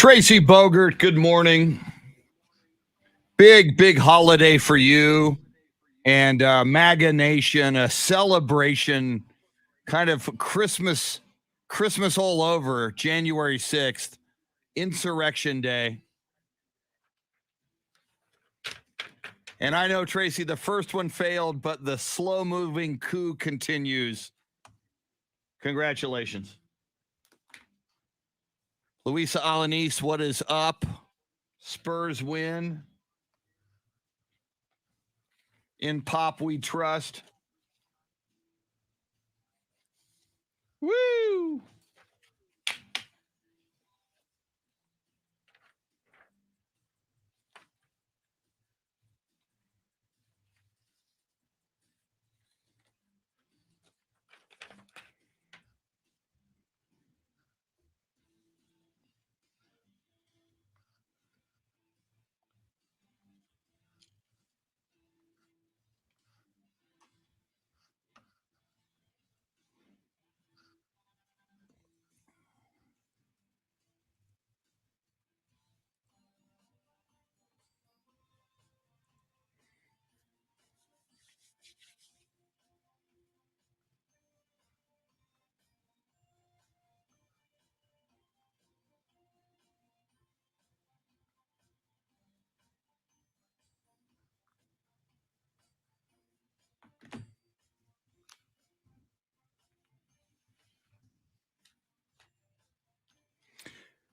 Tracy Bogert, good morning. Big holiday for you and MAGA Nation, a celebration, kind of Christmas all over, January 6th, Insurrection Day. And I know, Tracy, the first one failed, but the slow-moving coup continues. Congratulations. Luisa Alanis, what is up? Spurs win. In pop we trust. Woo!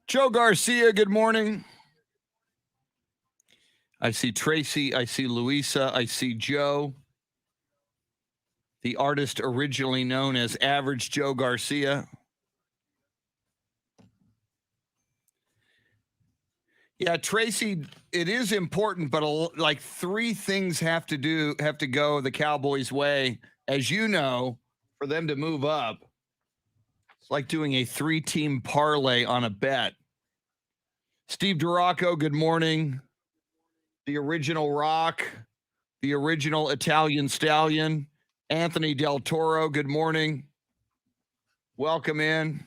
Joe Garcia, good morning. I see Tracy, I see Luisa, I see Joe, the artist originally known as Average Joe Garcia. Yeah, Tracy, it is important, but like three things have to go the Cowboys' way, as you know, for them to move up. It's like doing a 3-team parlay on a bet. Steve Duraco, good morning. The original Rock, the original Italian Stallion. Anthony Del Toro, good morning. Welcome in.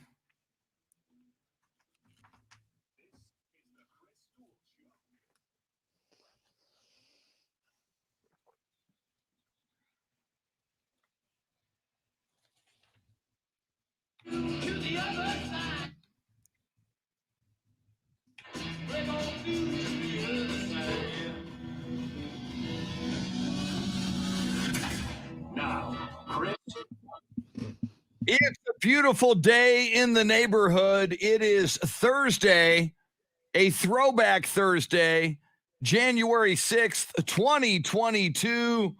It's a beautiful day in the neighborhood. It is Thursday, a throwback Thursday, January 6th, 2022.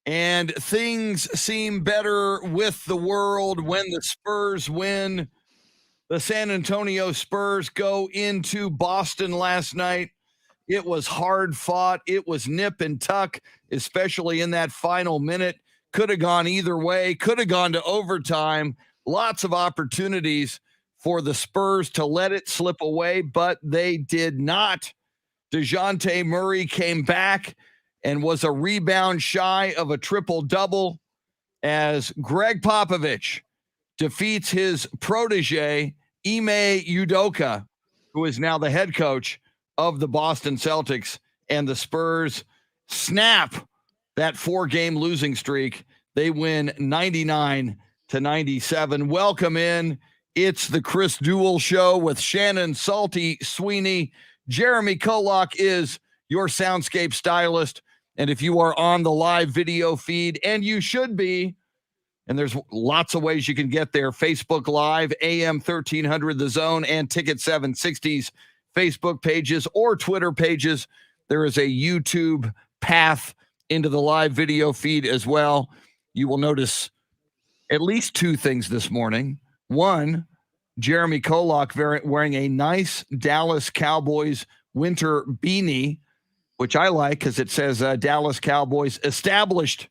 And things seem better with the world when the Spurs win. The San Antonio Spurs go into Boston last night. It was hard fought. It was nip and tuck, especially in that final minute. Could have gone either way, could have gone to overtime. Lots of opportunities for the Spurs to let it slip away, but they did not. DeJounte Murray came back and was a rebound shy of a triple-double as Greg Popovich defeats his protege, Ime Udoka, who is now the head coach of the Boston Celtics, and the Spurs snap that 4-game losing streak. They win 99-97. Welcome in. It's the Chris Duel Show with Shannon, Salty, Sweeney. Jeremy KOLOK is your Soundscape stylist. And if you are on the live video feed, and you should be, and there's lots of ways you can get there, Facebook Live, AM 1300 The Zone, and Ticket 760's Facebook pages or Twitter pages. There is a YouTube path into the live video feed as well. You will notice at least two things this morning. One, Jeremy KOLOK wearing a nice Dallas Cowboys winter beanie, which I like because it says Dallas Cowboys established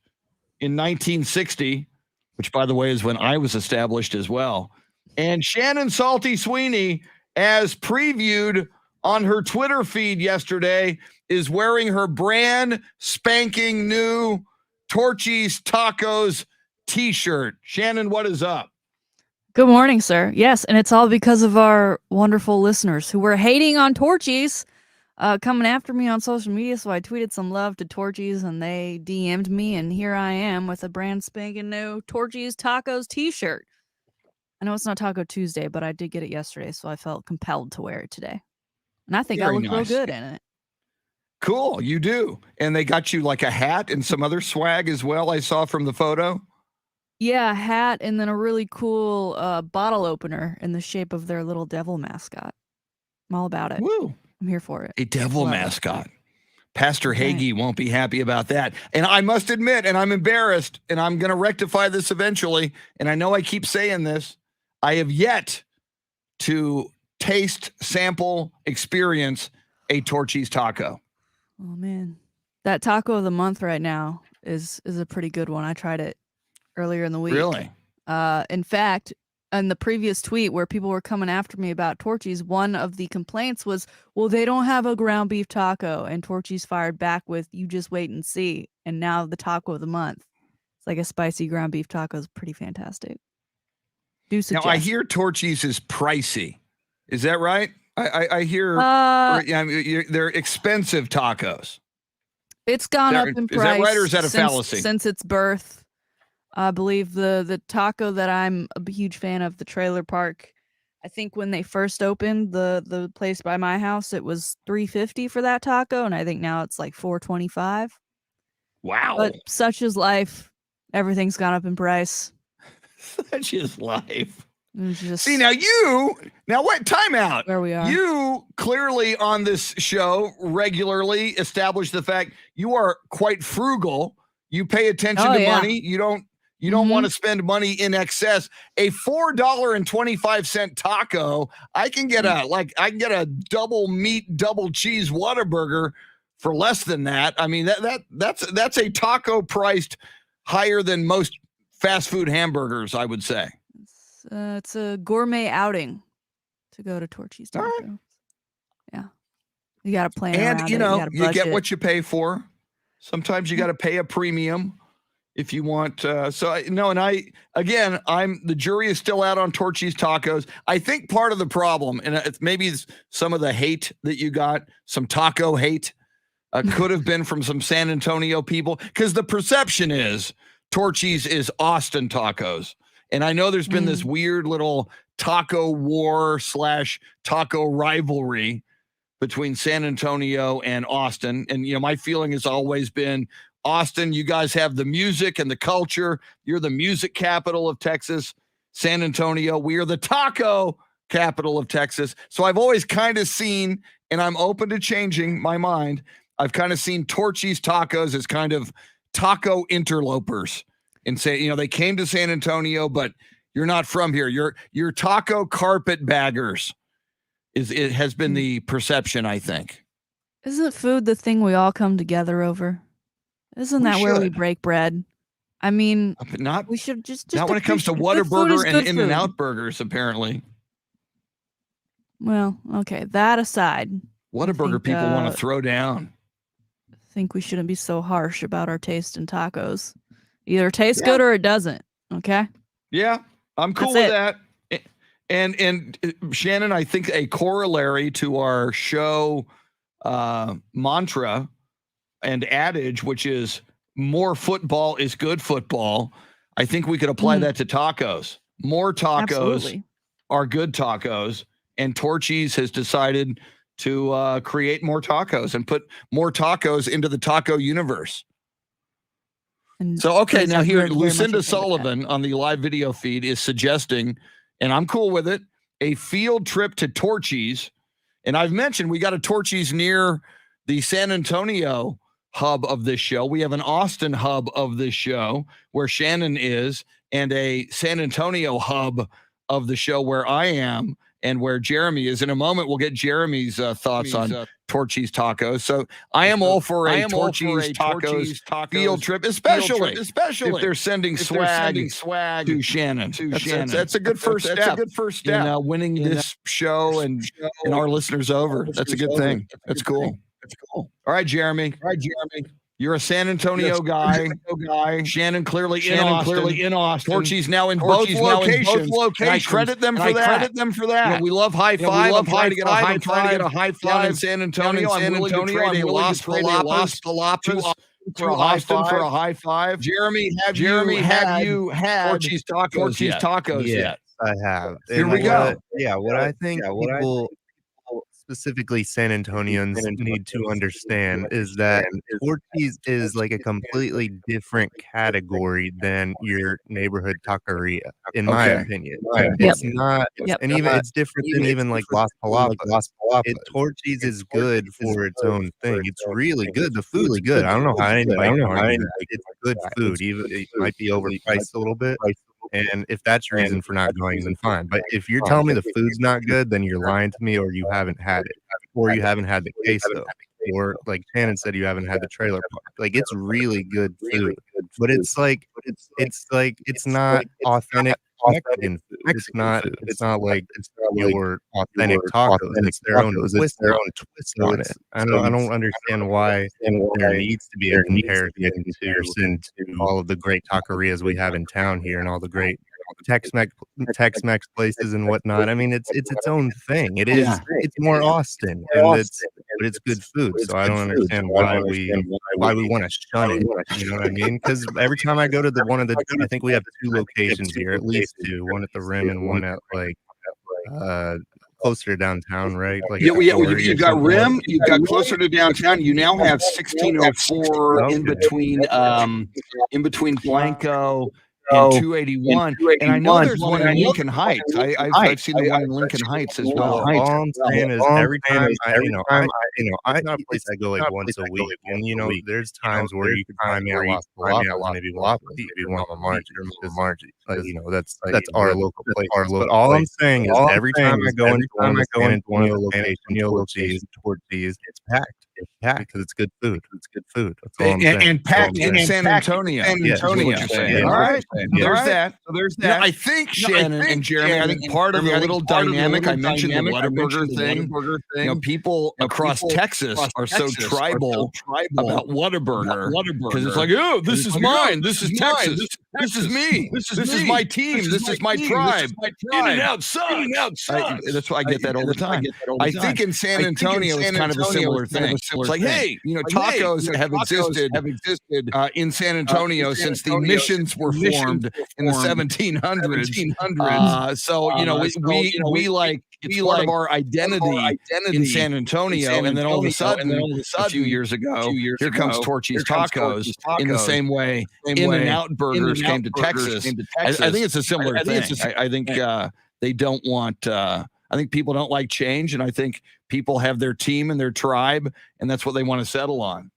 in 1960, which, by the way, is when I was established as well. And Shannon Salty Sweeney, as previewed on her Twitter feed yesterday, is wearing her brand spanking new Torchy's Tacos t-shirt. Shannon, what is up? Good morning, sir. Yes, and it's all because of our wonderful listeners who were hating on Torchies, coming after me on social media. So I tweeted some love to Torchies, and they DM'd me, and here I am with a brand spanking new Torchies Tacos T-shirt. I know it's not Taco Tuesday, but I did get it yesterday, so I felt compelled to wear it today, and I think I look real good in it. Cool, you do. And they got you like a hat and some other swag as well, I saw from the photo. Yeah, a hat and then a really cool bottle opener in the shape of their little devil mascot. I'm all about it. Woo. I'm here for it. A devil mascot. Pastor Hagee won't be happy about that. And I must admit, and I'm embarrassed, and I'm going to rectify this eventually, and I know I keep saying this, I have yet to taste, sample, experience a Torchy's taco. Oh, man. That taco of the month right now is a pretty good one. I tried it earlier in the week. Really? In fact, in the previous tweet where people were coming after me about Torchy's, one of the complaints was, well, they don't have a ground beef taco. And Torchy's fired back with, you just wait and see. And now the taco of the month. It's like a spicy ground beef taco is pretty fantastic. Do suggest. Now, I hear Torchy's is pricey. Is that right? I hear they're expensive tacos. It's gone up in price. Is that right, or is that a fallacy? Since its birth. I believe the taco that I'm a huge fan of, the Trailer Park, I think when they first opened the place by my house, it was $3.50 for that taco, and I think now it's like $4.25. Wow. But such is life. Everything's gone up in price. Such is life. Just See, now what? Time out. Where we are. You clearly on this show regularly establish the fact you are quite frugal. You pay attention to money. You don't want to spend money in excess. A $4.25 taco, I can get a double meat, double cheese Whataburger for less than that. I mean, that's a taco priced higher than most fast food hamburgers, I would say. It's a gourmet outing to go to Torchy's Taco. Right. Yeah. You got to plan around it. You get what you pay for. Sometimes you got to pay a premium if you want. I'm the jury is still out on Torchy's tacos. I think part of the problem, and maybe some of the hate that you got, some taco hate, could have been from some San Antonio people, because the perception is Torchy's is Austin tacos. And I know there's been this weird little taco war / taco rivalry between San Antonio and Austin. And, my feeling has always been, Austin, you guys have the music and the culture. You're the music capital of Texas. San Antonio, we are the taco capital of Texas. So I've always kind of seen, and I'm open to changing my mind, I've kind of seen Torchy's tacos as kind of taco interlopers. And say, they came to San Antonio, but you're not from here. You're taco carpetbaggers. It has been the perception, I think. Isn't food the thing we all come together over? Isn't that where we break bread? I mean, we should just not when it comes to Whataburger and In-N-Out burgers, apparently. Well, okay, that aside, Whataburger people want to throw down. I think we shouldn't be so harsh about our taste in tacos. Either tastes good or it doesn't. Okay. Yeah, I'm cool with that. And Shannon, I think a corollary to our show mantra and adage, which is more football is good football. I think we could apply that to tacos. More tacos are good tacos, and Torchy's has decided to create more tacos and put more tacos into the taco universe. So, okay, now here, Lucinda Sullivan on the live video feed is suggesting, and I'm cool with it, a field trip to Torchy's. And I've mentioned we got a Torchy's near the San Antonio hub of this show. We have an Austin hub of this show where Shannon is, and a San Antonio hub of the show where I am and where Jeremy is. In a moment, we'll get Jeremy's thoughts on Torchy's tacos. So I am all for a Torchy's tacos field trip, especially if they're sending swag to Shannon. That's a good first step. That's a good first step in winning this show and our listeners over. That's a good thing. That's cool. All right, Jeremy. You're a San Antonio guy. Shannon clearly in Austin. Torchy's now in both locations. And I credit them for that. You know, we love high five. I'm trying to get a high five down in San Antonio. I'm willing to trade a Las Palapas to Austin for a high five. Jeremy, have you had Torchy's tacos yet? I have. Here we go. What I think people, specifically San Antonians, need to understand is that Torchy's is like a completely different category than your neighborhood taqueria, in my opinion. It's not, and even it's different than even like Las Palapas. Torchy's is good for its own thing. It's really good. The food's good. I don't know how anybody can argue that. It's good food. Even it might be overpriced a little bit. And if that's your reason for not going, then fine. But if you're telling me the food's not good, then you're lying to me, or you haven't had it, or you haven't had the queso, or like Shannon said, you haven't had the trailer park. Like, it's really good food, but it's not authentic Mexican food. It's not like your authentic tacos. It's their own twist on it. I don't understand why there needs to be a comparison to all of the great taquerias we have in town here and all the great Tex-Mex places and whatnot. I mean, it's its own thing. It's more Austin, but it's good food. So I don't understand why we want to shun it. You know what I mean? Because every time I go to I think we have 2 locations here, at least 2, one at the Rim and one at like closer to downtown, right? Like you've got Rim, you've got closer to downtown. You now have 1604 in between Blanco and 281, and I know there's one in Lincoln Heights. I've seen the one in Lincoln Heights as well. All I'm saying is every time it's not a place I go like once a week, and there's times where you can find me at Las Palapas, maybe one of Margie, that's our local place. But all I'm saying is every time I go into one of the locations, Torchy's, it's packed. It's packed because it's good food. That's all I'm saying. And packed in San Antonio. All right. There's that. I think Shannon and Jeremy, I think part of the little dynamic, I mentioned the Whataburger thing. People across Texas are so tribal about Whataburger because it's like, oh, this is mine. This is Texas. This is me. This is my team. This is my tribe. In and out sucks. That's why I get that all the time. I think in San Antonio it's kind of a similar thing. It's like, hey, tacos have existed in San Antonio since the missions were formed in the 1700s. So we like, it's part of our identity in San Antonio, and then all of a sudden, a few years ago, here comes Torchy's Tacos in the same way In-N-Out Burgers came to Texas. I think it's a similar thing. I think they don't want. I think people don't like change, and I think people have their team and their tribe, and that's what they want to settle on.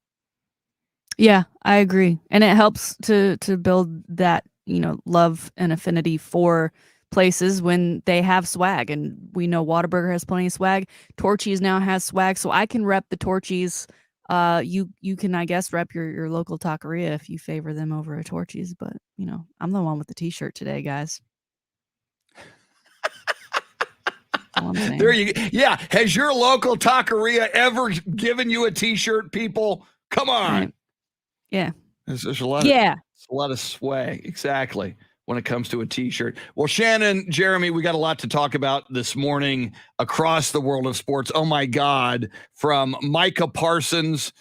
Yeah, I agree, and it helps to build that love and affinity for places when they have swag, and we know Whataburger has plenty of swag. Torchy's now has swag, so I can rep the Torchy's. You can, I guess, rep your local taqueria if you favor them over a Torchy's, but I'm the one with the t-shirt today, guys. There you go. Yeah. Has your local taqueria ever given you a t-shirt, people? Come on. Right. Yeah. There's a lot of swag. Exactly. When it comes to a t-shirt. Well, Shannon, Jeremy, we got a lot to talk about this morning across the world of sports. Oh my God. From Micah Parsons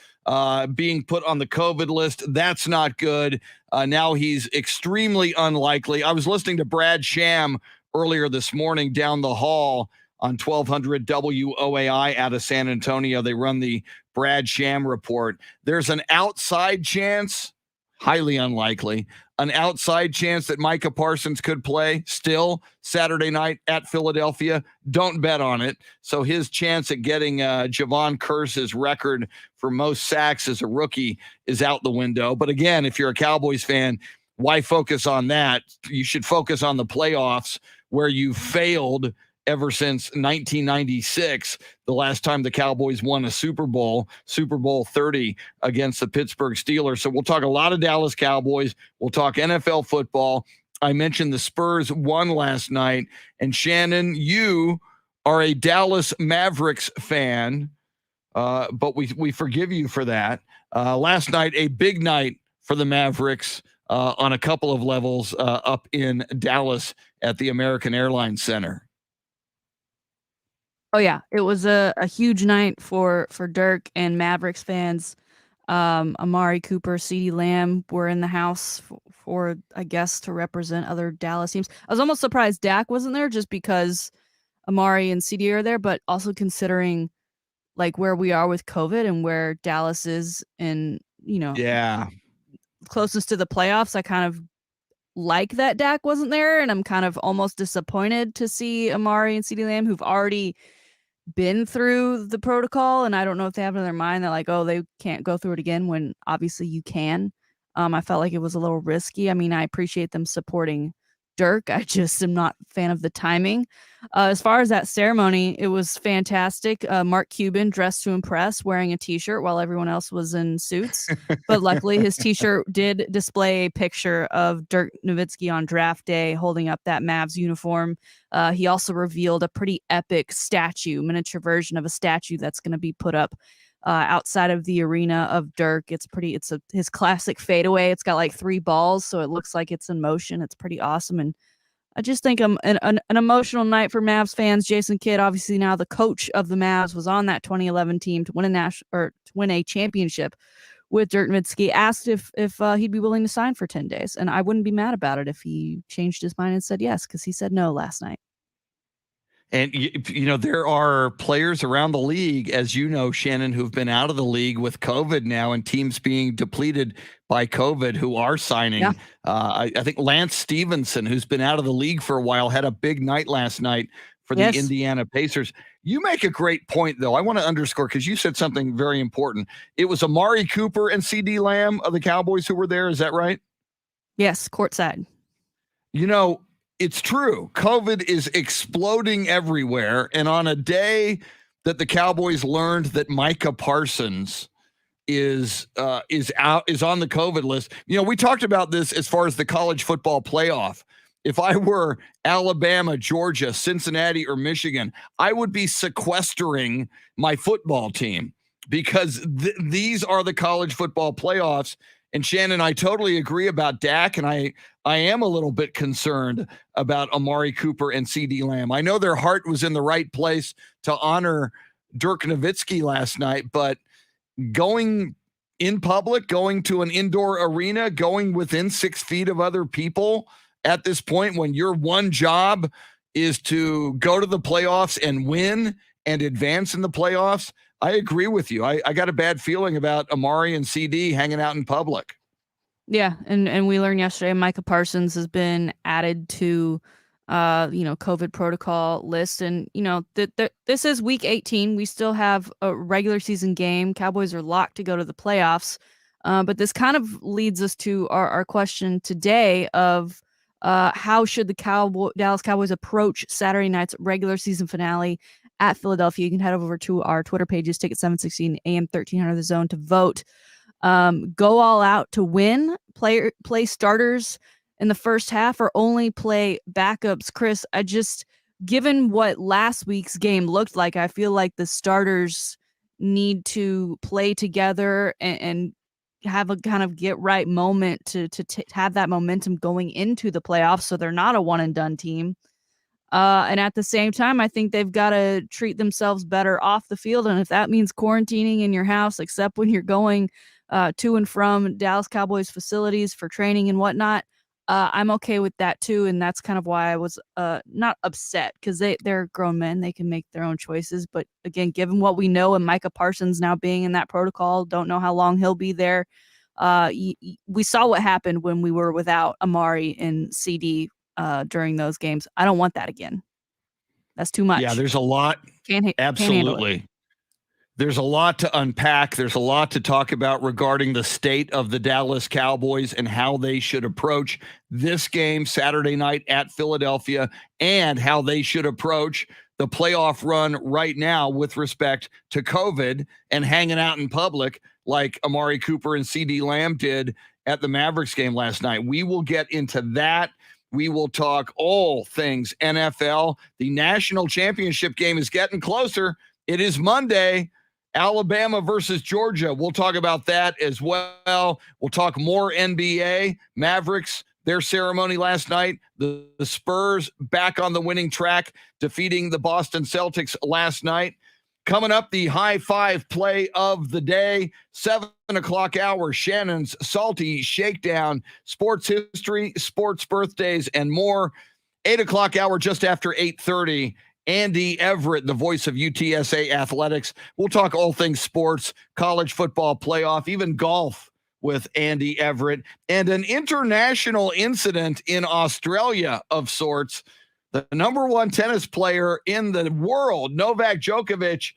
being put on the COVID list. That's not good. Now he's extremely unlikely. I was listening to Brad Sham earlier this morning down the hall on 1200 WOAI out of San Antonio. They run the Brad Sham report. There's an outside chance, highly unlikely, an outside chance that Micah Parsons could play still Saturday night at Philadelphia. Don't bet on it. So his chance at getting Javon Curse's record for most sacks as a rookie is out the window. But again, if you're a Cowboys fan, why focus on that? You should focus on the playoffs where you failed ever since 1996, the last time the Cowboys won a Super Bowl 30 against the Pittsburgh Steelers. So we'll talk a lot of Dallas Cowboys. We'll talk NFL football. I mentioned the Spurs won last night. And Shannon, you are a Dallas Mavericks fan. but we forgive you for that. Last night, a big night for the Mavericks on a couple of levels up in Dallas at the American Airlines Center. Oh yeah, it was a huge night for Dirk and Mavericks fans. Amari Cooper, CeeDee Lamb were in the house for I guess to represent other Dallas teams. I was almost surprised Dak wasn't there just because Amari and CeeDee are there, but also considering like where we are with COVID and where Dallas is in, Yeah. closest to the playoffs, I kind of like that Dak wasn't there, and I'm kind of almost disappointed to see Amari and CeeDee Lamb, who've already been through the protocol, and I don't know if they have in their mind that like, oh, they can't go through it again when obviously you can. I felt like it was a little risky. I mean, I appreciate them supporting Dirk. I just am not a fan of the timing. As far as that ceremony, it was fantastic. Mark Cuban dressed to impress, wearing a t-shirt while everyone else was in suits. But luckily his t-shirt did display a picture of Dirk Nowitzki on draft day holding up that Mavs uniform. He also revealed a pretty epic statue, miniature version of a statue that's going to be put up outside of the arena of Dirk. It's his classic fadeaway. It's got like 3 balls, so it looks like it's in motion. It's pretty awesome. And I just think an emotional night for Mavs fans. Jason Kidd, obviously now the coach of the Mavs, was on that 2011 team to win a championship with Dirk Nowitzki. Asked if he'd be willing to sign for 10 days, and I wouldn't be mad about it if he changed his mind and said yes, because he said no last night. And, there are players around the league, as you know, Shannon, who've been out of the league with COVID now and teams being depleted by COVID who are signing. Yeah. I think Lance Stevenson, who's been out of the league for a while, had a big night last night for the Indiana Pacers. You make a great point, though. I want to underscore, because you said something very important. It was Amari Cooper and CeeDee Lamb of the Cowboys who were there. Is that right? Yes, courtside. It's true. COVID is exploding everywhere. And on a day that the Cowboys learned that Micah Parsons is on the COVID list. We talked about this as far as the college football playoff. If I were Alabama, Georgia, Cincinnati, or Michigan, I would be sequestering my football team because these are the college football playoffs. And Shannon, I totally agree about Dak, and I am a little bit concerned about Amari Cooper and CeeDee Lamb. I know their heart was in the right place to honor Dirk Nowitzki last night, but going in public, going to an indoor arena, going within 6 feet of other people at this point when your one job is to go to the playoffs and win and advance in the playoffs, I agree with you. I got a bad feeling about Amari and CD hanging out in public. Yeah, and we learned yesterday Micah Parsons has been added to COVID protocol list, and this is week 18. We still have a regular season game. Cowboys are locked to go to the playoffs. But this kind of leads us to our question today of how should the Dallas Cowboys approach Saturday night's regular season finale at Philadelphia. You can head over to our Twitter pages, Ticket 716 AM 1300 The Zone, to vote. Go all out to win, play starters in the first half, or only play backups. Chris, given what last week's game looked like, I feel like the starters need to play together and have a kind of get right moment to have that momentum going into the playoffs, so they're not a one and done team. And at the same time, I think they've got to treat themselves better off the field. And if that means quarantining in your house, except when you're going to and from Dallas Cowboys facilities for training and whatnot, I'm okay with that too. And that's kind of why I was not upset, because they're grown men. They can make their own choices. But again, given what we know and Micah Parsons now being in that protocol, don't know how long he'll be there. We saw what happened when we were without Amari and CD during those games. I don't want that again. That's too much. Yeah, there's a lot. Absolutely. There's a lot to unpack. There's a lot to talk about regarding the state of the Dallas Cowboys and how they should approach this game Saturday night at Philadelphia, and how they should approach the playoff run right now with respect to COVID and hanging out in public like Amari Cooper and CeeDee Lamb did at the Mavericks game last night. We will get into that. We will talk all things NFL. The national championship game is getting closer. It is Monday. Alabama versus Georgia. We'll talk about that as well. We'll talk more NBA. Mavericks, their ceremony last night. The Spurs back on the winning track, defeating the Boston Celtics last night. Coming up, the high five play of the day, 7 o'clock hour, Shannon's Salty Shakedown, sports history, sports birthdays, and more. 8 o'clock hour, just after 8:30, Andy Everett, the voice of UTSA athletics. We'll talk all things sports, college football playoff, even golf with Andy Everett, and an international incident in Australia of sorts. The number one tennis player in the world, Novak Djokovic,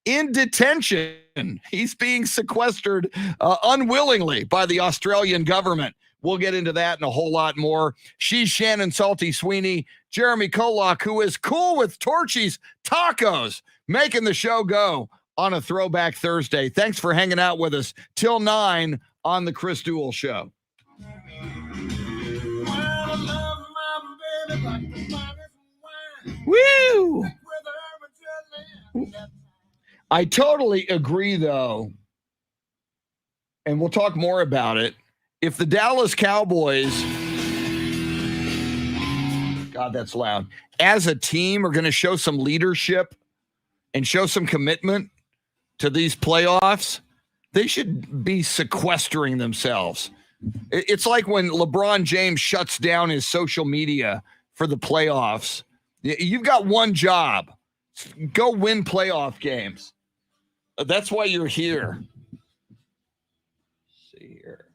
in detention. He's being sequestered unwillingly by the Australian government. We'll get into that and a whole lot more. She's Shannon Salty Sweeney, Jeremy KOLOK, who is cool with Torchy's tacos, making the show go on a Throwback Thursday. Thanks for hanging out with us till 9 on the Chris Duel Show. Woo! I totally agree, though, and we'll talk more about it. If the Dallas Cowboys, God, that's loud, as a team are going to show some leadership and show some commitment to these playoffs, they should be sequestering themselves. It's like when LeBron James shuts down his social media for the playoffs. You've got one job. Go win playoff games. That's why you're here. Let's see here.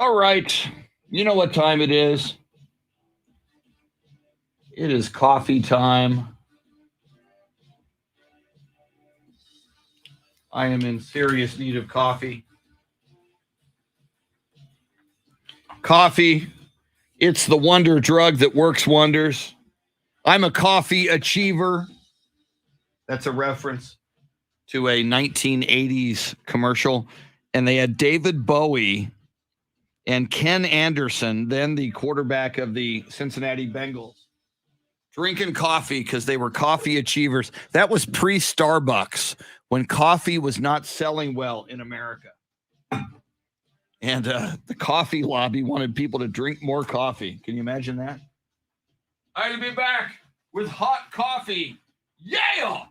All right. You know what time it is? It is coffee time. I am in serious need of coffee. Coffee, it's the wonder drug that works wonders. I'm a coffee achiever. That's a reference to a 1980s commercial. And they had David Bowie and Ken Anderson, then the quarterback of the Cincinnati Bengals, drinking coffee because they were coffee achievers. That was pre-Starbucks, when coffee was not selling well in America. And the coffee lobby wanted people to drink more coffee. Can you imagine that? I'll be back with hot coffee. Yeah!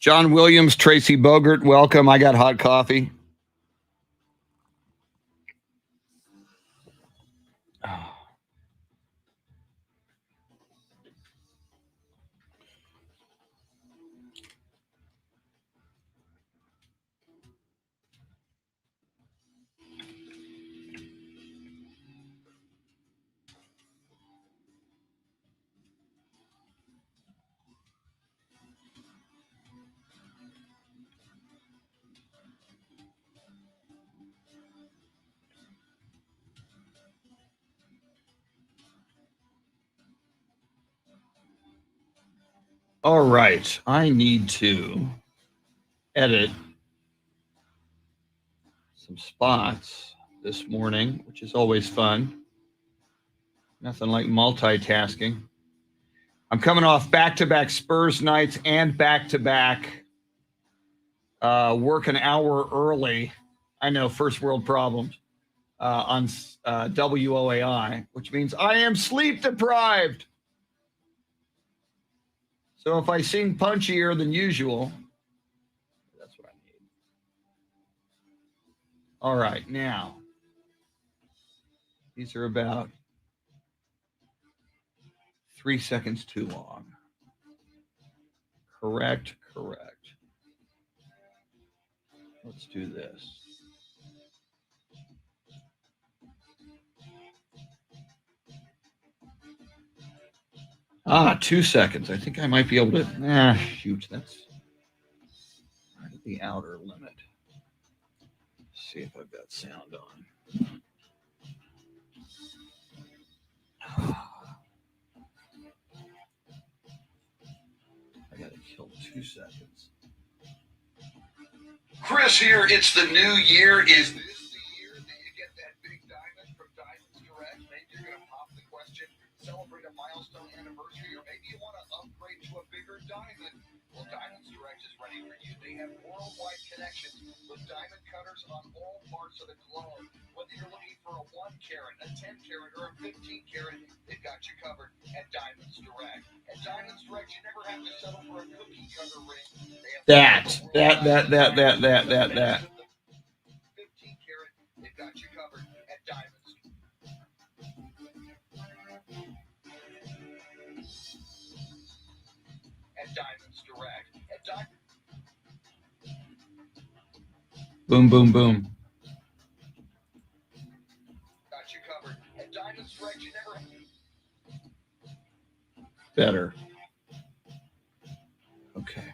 John Williams, Tracy Bogert, welcome. I got hot coffee. All right. I need to edit some spots this morning, which is always fun. Nothing like multitasking. I'm coming off back-to-back Spurs nights and back-to-back work an hour early. I know, first world problems on WOAI, which means I am sleep deprived. So if I sing punchier than usual, that's what I need. All right, now, these are about 3 seconds too long. Correct. Let's do this. Ah, 2 seconds. I think I might be able to. Shoot, that's right at the outer limit. Let's see if I've got sound on. I gotta kill 2 seconds. Chris here. It's the new year. Is this the year that you get that big diamond from Diamonds Direct? Maybe you're gonna pop the question, celebrate a milestone anniversary, or maybe you want to upgrade to a bigger diamond. Well, Diamonds Direct is ready for you. They have worldwide connections with diamond cutters on all parts of the globe. Whether you're looking for a 1 carat, a 10 carat, or a 15 carat, they've got you covered at Diamonds Direct. At Diamonds Direct, you never have to settle for a cookie cutter ring. That. 15 carat, they've got you covered at Diamonds. At Diamonds Direct. Boom, boom, boom. Got you covered. At Diamonds Direct, you never. Better. Okay.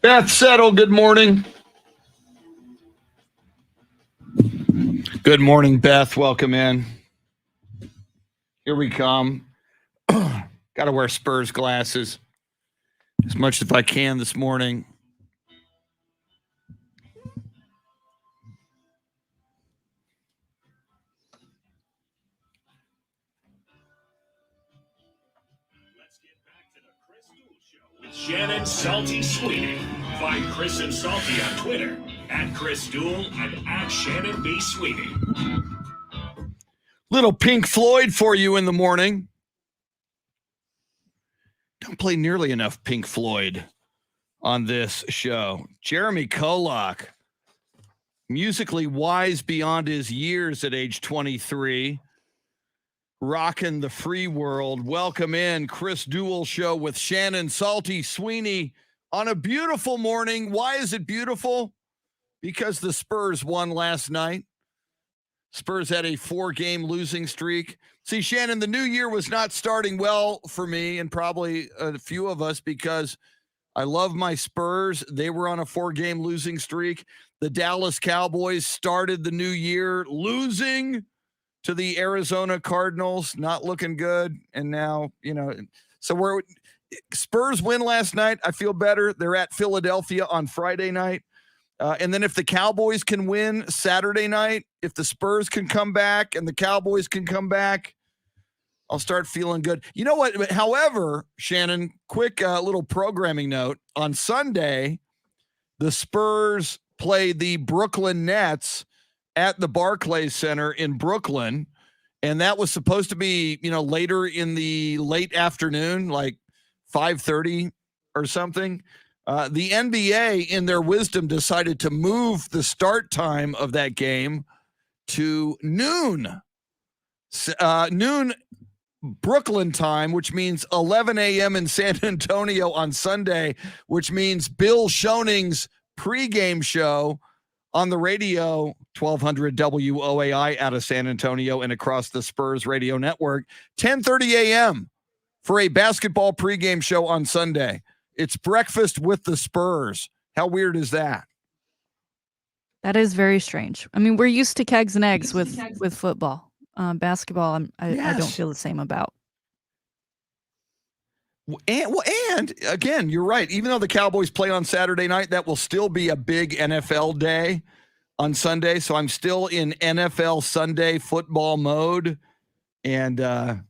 Beth Settle, good morning. Good morning, Beth. Welcome in. Here we come. Got to wear Spurs glasses as much as I can this morning. Let's get back to the Chris Duel Show with Shannon Salty Sweeney. Find Chris and Salty on Twitter at Chris Duel and at Shannon B. Sweeney. Little Pink Floyd for you in the morning. Don't play nearly enough Pink Floyd on this show. Jeremy KOLOK, musically wise beyond his years at age 23, rocking the free world. Welcome in, Chris Duel Show with Shannon Salty Sweeney on a beautiful morning. Why is it beautiful? Because the Spurs won last night. Spurs had a 4-game losing streak. See, Shannon, the new year was not starting well for me and probably a few of us because I love my Spurs. They were on a 4-game losing streak. The Dallas Cowboys started the new year losing to the Arizona Cardinals, not looking good. And now, so Spurs win last night. I feel better. They're at Philadelphia on Friday night. And then if the Cowboys can win Saturday night, if the Spurs can come back and the Cowboys can come back, I'll start feeling good. You know what? However, Shannon, quick little programming note. On Sunday, the Spurs play the Brooklyn Nets at the Barclays Center in Brooklyn. And that was supposed to be, later in the late afternoon, like 5:30 or something. The NBA, in their wisdom, decided to move the start time of that game to noon. Noon Brooklyn time, which means 11 a.m. in San Antonio on Sunday, which means Bill Schoening's pregame show on the radio, 1200 WOAI out of San Antonio and across the Spurs radio network, 10:30 a.m. for a basketball pregame show on Sunday. It's breakfast with the Spurs. How weird is that? That is very strange. I mean, we're used to kegs and eggs with football. Basketball, I don't feel the same about. And again, you're right. Even though the Cowboys play on Saturday night, that will still be a big NFL day on Sunday. So I'm still in NFL Sunday football mode. And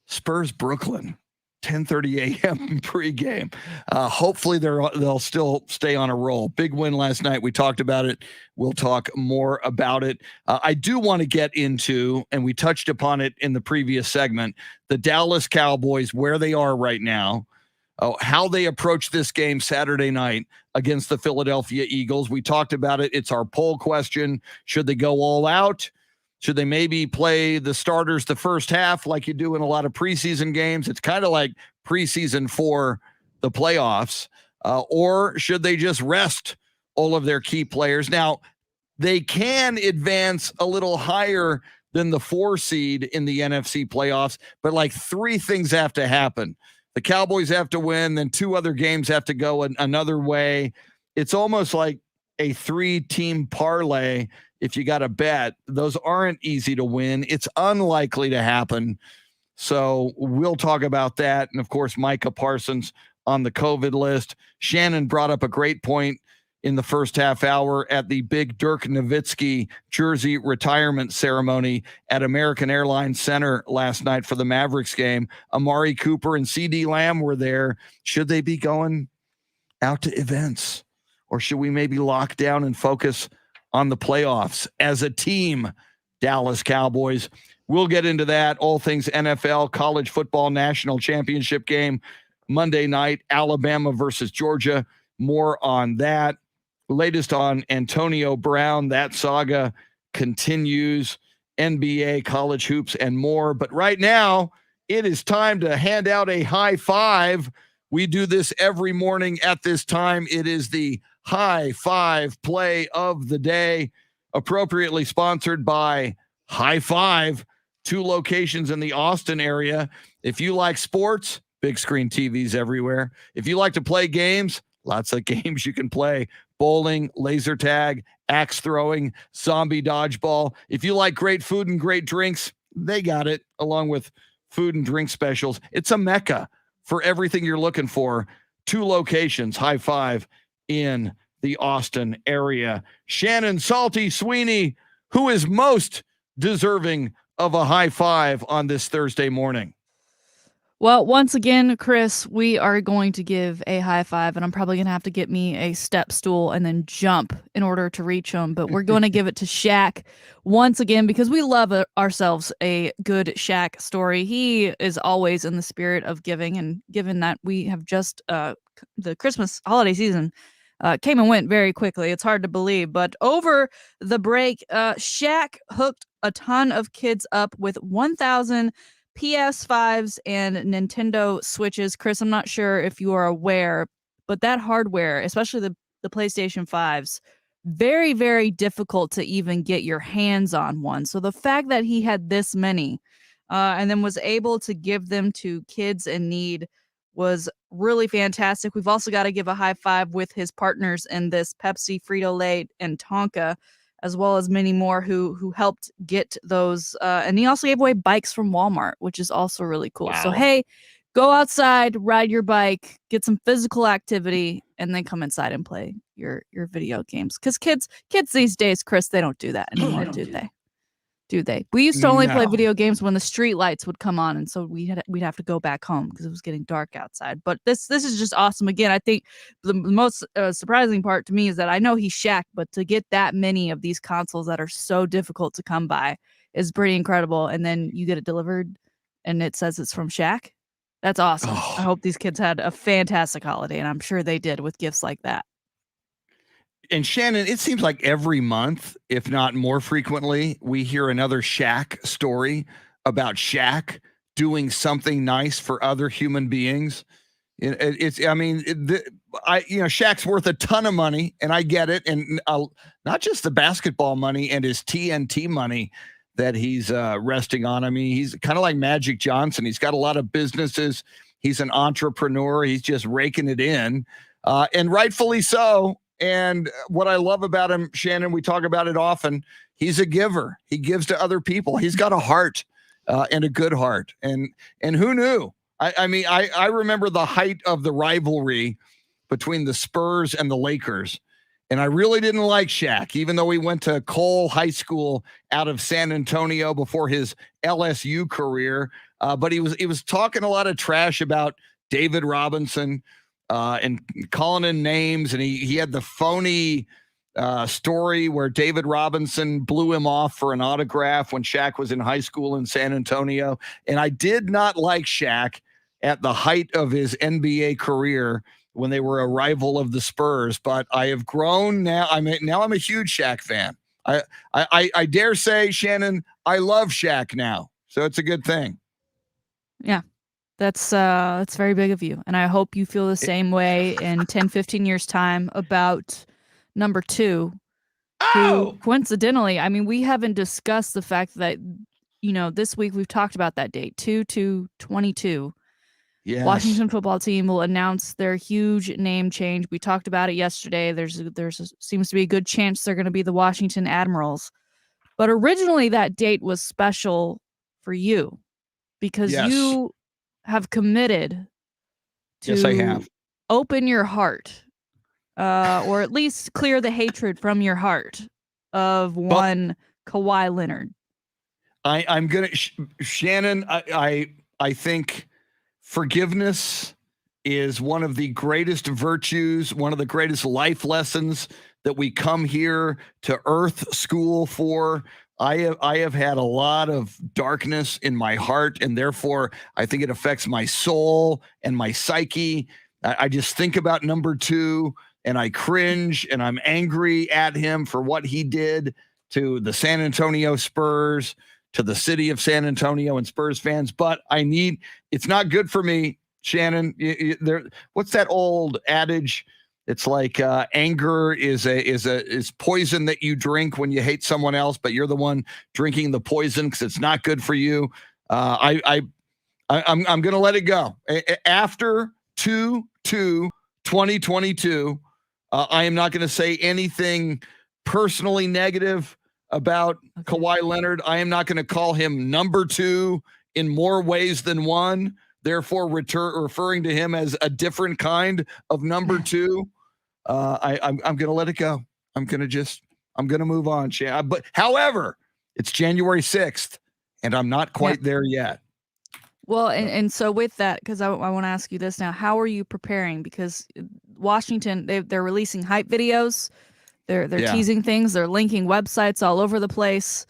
Spurs Brooklyn, 10:30 a.m. pregame. Hopefully they'll still stay on a roll. Big win last night. We talked about it. We'll talk more about it. I do want to get into, and we touched upon it in the previous segment, the Dallas Cowboys, where they are right now, how they approach this game Saturday night against the Philadelphia Eagles. We talked about it. It's our poll question. Should they go all out? Should they maybe play the starters the first half like you do in a lot of preseason games? It's kind of like preseason for the playoffs. Or should they just rest all of their key players? Now, they can advance a little higher than the 4 seed in the NFC playoffs, but like 3 things have to happen. The Cowboys have to win, then 2 other games have to go another way. It's almost like a 3-team parlay. If you got to bet, those aren't easy to win. It's unlikely to happen. So we'll talk about that. And of course, Micah Parsons on the COVID list. Shannon brought up a great point in the first half hour at the big Dirk Nowitzki jersey retirement ceremony at American Airlines Center last night for the Mavericks game. Amari Cooper and CD Lamb were there. Should they be going out to events? Or should we maybe lock down and focus on the playoffs as a team, Dallas Cowboys? We'll get into that. All things NFL, college football national championship game Monday night, Alabama versus Georgia. More on that. Latest on Antonio Brown. That saga continues. NBA, college hoops, and more. But right now, it is time to hand out a high five. We do this every morning at this time. It is the high five play of the day, appropriately sponsored by High Five, 2 locations in the Austin area. If you like sports, big screen TVs everywhere. If you like to play games, Lots of games you can play. Bowling, laser tag, axe throwing, zombie dodgeball. If you like great food and great drinks, they got it, along with food and drink specials. It's a mecca for everything you're looking for. 2 locations, High Five, in the Austin area. Shannon, Salty, Sweeney, who is most deserving of a high five on this Thursday morning? Well, once again, Chris, we are going to give a high five, and I'm probably going to have to get me a step stool and then jump in order to reach him. But we're going to give it to Shaq once again because we love ourselves a good Shaq story. He is always in the spirit of giving, and given that we have just the Christmas holiday season came and went very quickly. It's hard to believe. But over the break, Shaq hooked a ton of kids up with 1,000 PS5s and Nintendo Switches. Chris, I'm not sure if you are aware, but that hardware, especially the PlayStation 5s, very, very difficult to even get your hands on one. So the fact that he had this many and then was able to give them to kids in need was really fantastic. We've also got to give a high five with his partners in this, Pepsi, Frito-Lay, and Tonka, as well as many more who helped get those. And he also gave away bikes from Walmart, which is also really cool. Wow. So, hey, go outside, ride your bike, get some physical activity, and then come inside and play your video games. Because kids these days, Chris, they don't do that anymore, do they? Do they? We used to only play No. video games when the street lights would come on, and so we'd have to go back home because it was getting dark outside. But this is just awesome. Again, I think the most surprising part to me is that I know he's Shaq, but to get that many of these consoles that are so difficult to come by is pretty incredible. And then you get it delivered, and it says it's from Shaq. That's awesome. Oh. I hope these kids had a fantastic holiday, and I'm sure they did with gifts like that. And Shannon, it seems like every month, if not more frequently, we hear another Shaq story about Shaq doing something nice for other human beings. Shaq's worth a ton of money, and I get it. And not just the basketball money and his TNT money that he's resting on. I mean, he's kind of like Magic Johnson. He's got a lot of businesses. He's an entrepreneur. He's just raking it in, and rightfully so. And what I love about him, Shannon, we talk about it often, he's a giver. He gives to other people. He's got a heart and a good heart. And who knew? I remember the height of the rivalry between the Spurs and the Lakers. And I really didn't like Shaq, even though he went to Cole High School out of San Antonio before his LSU career. But he was talking a lot of trash about David Robinson, and calling in names, and he had the phony story where David Robinson blew him off for an autograph when Shaq was in high school in San Antonio. And I did not like Shaq at the height of his NBA career when they were a rival of the Spurs, but I have grown now. I'm a huge Shaq fan. I dare say, Shannon, I love Shaq now, so it's a good thing. Yeah. That's very big of you. And I hope you feel the same way in 10, 15 years time about number 2, who coincidentally, I mean, we haven't discussed the fact that, this week we've talked about that date, 2/2/22. Yes. Washington football team will announce their huge name change. We talked about it yesterday. Seems to be a good chance they're going to be the Washington Admirals. But originally that date was special for you because you have committed to yes, I have. Open your heart, or at least clear the hatred from your heart of one Kawhi Leonard. I'm gonna, Shannon. I think forgiveness is one of the greatest virtues, one of the greatest life lessons that we come here to Earth School for. I have had a lot of darkness in my heart, and therefore I think it affects my soul and my psyche. I just think about number 2 and I cringe, and I'm angry at him for what he did to the San Antonio Spurs, to the city of San Antonio and Spurs fans. But it's not good for me, Shannon. What's that old adage? It's like anger is poison that you drink when you hate someone else, but you're the one drinking the poison because it's not good for you. I'm going to let it go. After 2/2/22, 2022. I am not going to say anything personally negative about Kawhi Leonard. I am not going to call him number 2 in more ways than one, therefore referring to him as a different kind of number 2. I'm going to let it go. I'm going to move on. But however, it's January 6th and I'm not quite there yet. Well, and so with that, because I want to ask you this now, how are you preparing? Because Washington, they're releasing hype videos, they're teasing things, they're linking websites all over the place.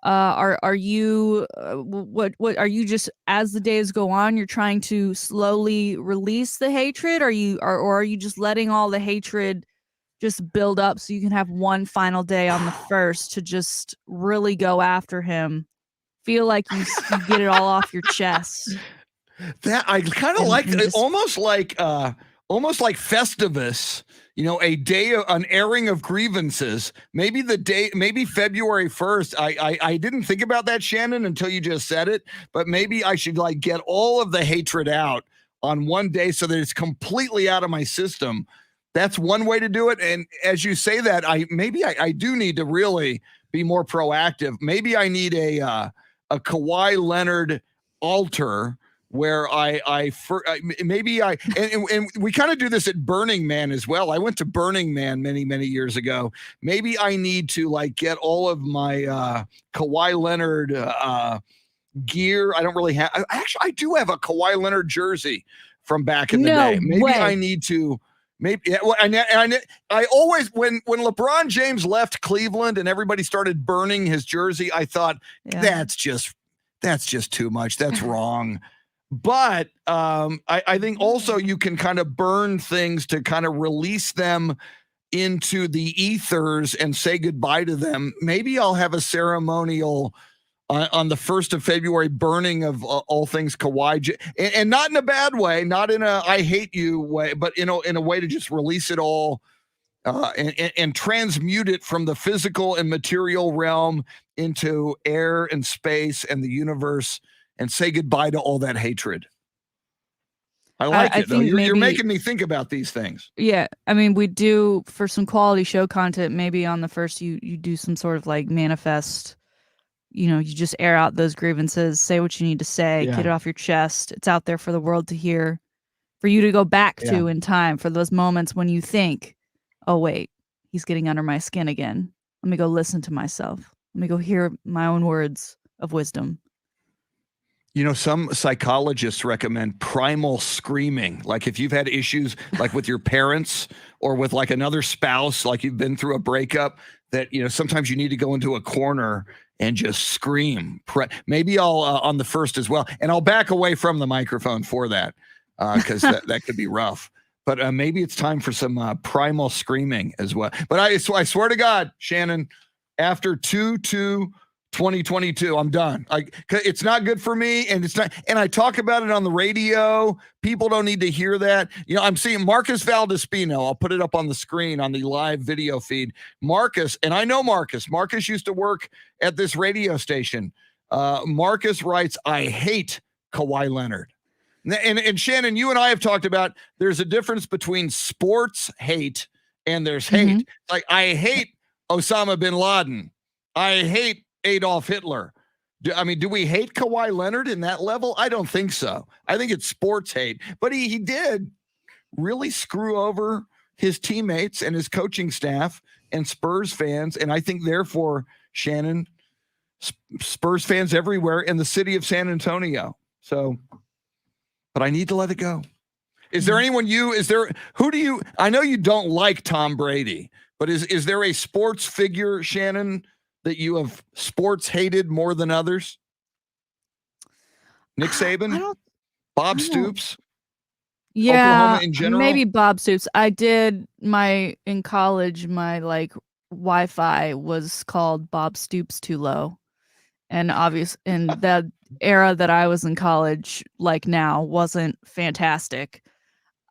Are you what are you just, as the days go on, you're trying to slowly release the hatred? Or are you just letting all the hatred just build up so you can have one final day on the 1st to just really go after him? Feel like you get it all off your chest. That I kind of like, almost like Festivus, an airing of grievances. Maybe February 1st. I didn't think about that, Shannon, until you just said it, but maybe I should get all of the hatred out on one day so that it's completely out of my system. That's one way to do it. And as you say that, I do need to really be more proactive. Maybe I need a Kawhi Leonard altar where and we kind of do this at Burning Man as well. I went to Burning Man many, many years ago. Maybe I need to get all of my Kawhi Leonard gear. I don't really have. I do have a Kawhi Leonard jersey from back in the day. Maybe I need to. Maybe. Well, and I always, when LeBron James left Cleveland and everybody started burning his jersey, I thought that's just too much. That's wrong. But I think also you can kind of burn things to kind of release them into the ethers and say goodbye to them. Maybe I'll have a ceremonial on the 1st of February burning of all things Kawhi, and not in a bad way, not in a I hate you way, but in a way to just release it all and transmute it from the physical and material realm into air and space and the universe, and say goodbye to all that hatred. I like it, though. You're making me think about these things. Yeah. I mean, we do, for some quality show content, maybe on the 1st, you do some sort of manifest. You just air out those grievances, say what you need to say, get it off your chest. It's out there for the world to hear, for you to go back to in time, for those moments when you think, oh, wait, he's getting under my skin again. Let me go listen to myself. Let me go hear my own words of wisdom. Some psychologists recommend primal screaming. Like if you've had issues with your parents or with another spouse, you've been through a breakup, that, sometimes you need to go into a corner and just scream. Maybe I'll on the 1st as well. And I'll back away from the microphone for that because that could be rough. But maybe it's time for some primal screaming as well. But I swear to God, Shannon, after 2022, I'm done. It's not good for me, and it's not. And I talk about it on the radio. People don't need to hear that. I'm seeing Marcus Valdespino. I'll put it up on the screen on the live video feed. Marcus, and I know Marcus. Marcus used to work at this radio station. Marcus writes, "I hate Kawhi Leonard." And Shannon, you and I have talked about there's a difference between sports hate and there's hate. I hate Osama bin Laden. I hate Adolf Hitler. Do we hate Kawhi Leonard in that level? I don't think so. I think it's sports hate. But he did really screw over his teammates and his coaching staff and Spurs fans. And I think, therefore, Shannon, Spurs fans everywhere in the city of San Antonio. So, but I need to let it go. Is there anyone I know you don't like Tom Brady, but is there a sports figure, Shannon, that you have sports hated more than others? Nick Saban? Bob Stoops? Yeah, Oklahoma in general? Maybe Bob Stoops. I did in college, my Wi-Fi was called Bob Stoops Too Low. And in that era that I was in college, now, wasn't fantastic.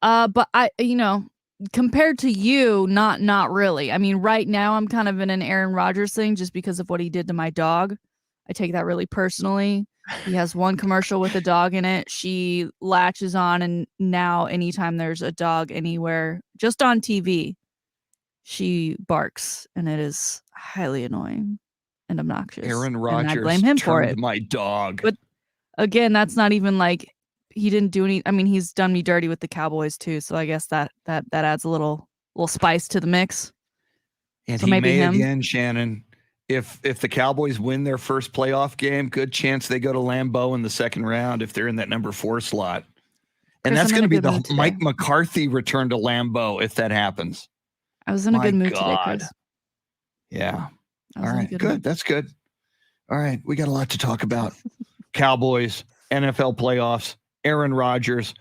But compared to you, not really. I mean, right now I'm kind of in an Aaron Rodgers thing just because of what he did to my dog. I take that really personally. He has one commercial with a dog in it. She latches on, and now anytime there's a dog anywhere, just on TV, she barks, and it is highly annoying and obnoxious. Aaron and Rodgers I blame him for turned it. my dog. But again, that's not even like he didn't do any. I mean, he's done me dirty with the Cowboys too, so I guess that adds a little spice to the mix. And so he maybe may him. again, Shannon. If the Cowboys win their first playoff game, good chance they go to Lambeau in the second round if they're in that number 4 slot. And Chris, that's I'm going to in a be good the mood today. Mike McCarthy return to Lambeau if that happens. I was in a My good mood today, God. Chris. Yeah. I was All in a right. good Good. mood. That's good. All right. We got a lot to talk about. Cowboys, NFL playoffs, Aaron Rodgers,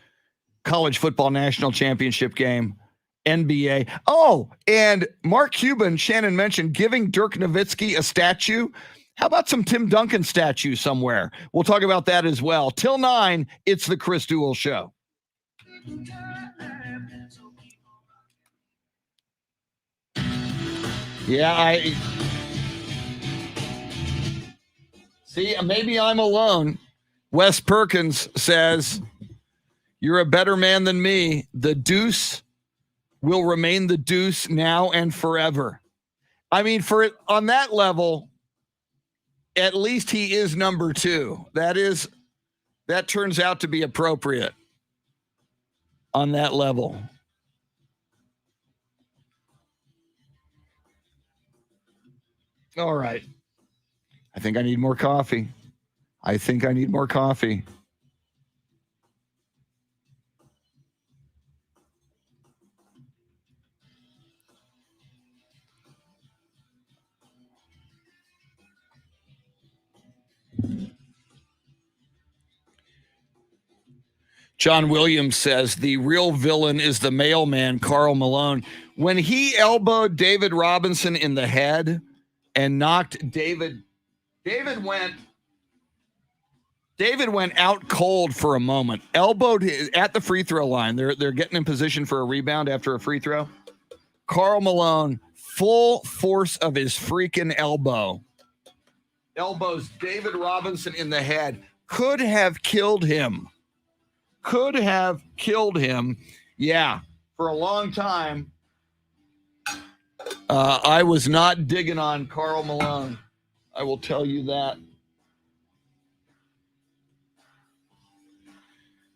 college football national championship game, NBA. Oh, and Mark Cuban, Shannon mentioned giving Dirk Nowitzki a statue. How about some Tim Duncan statue somewhere? We'll talk about that as well. Till 9, it's the Chris Duel Show. Yeah, see, maybe I'm alone. Wes Perkins says, "You're a better man than me. The deuce will remain the deuce now and forever." I mean, on that level, at least he is number 2. That turns out to be appropriate on that level. All right. I think I need more coffee. John Williams says the real villain is the mailman, Karl Malone. When he elbowed David Robinson in the head and knocked David went out cold for a moment, elbowed at the free throw line. They're getting in position for a rebound after a free throw. Karl Malone, full force of his freaking elbows David Robinson in the head. Could have killed him. Yeah, for a long time, I was not digging on Karl Malone. I will tell you that.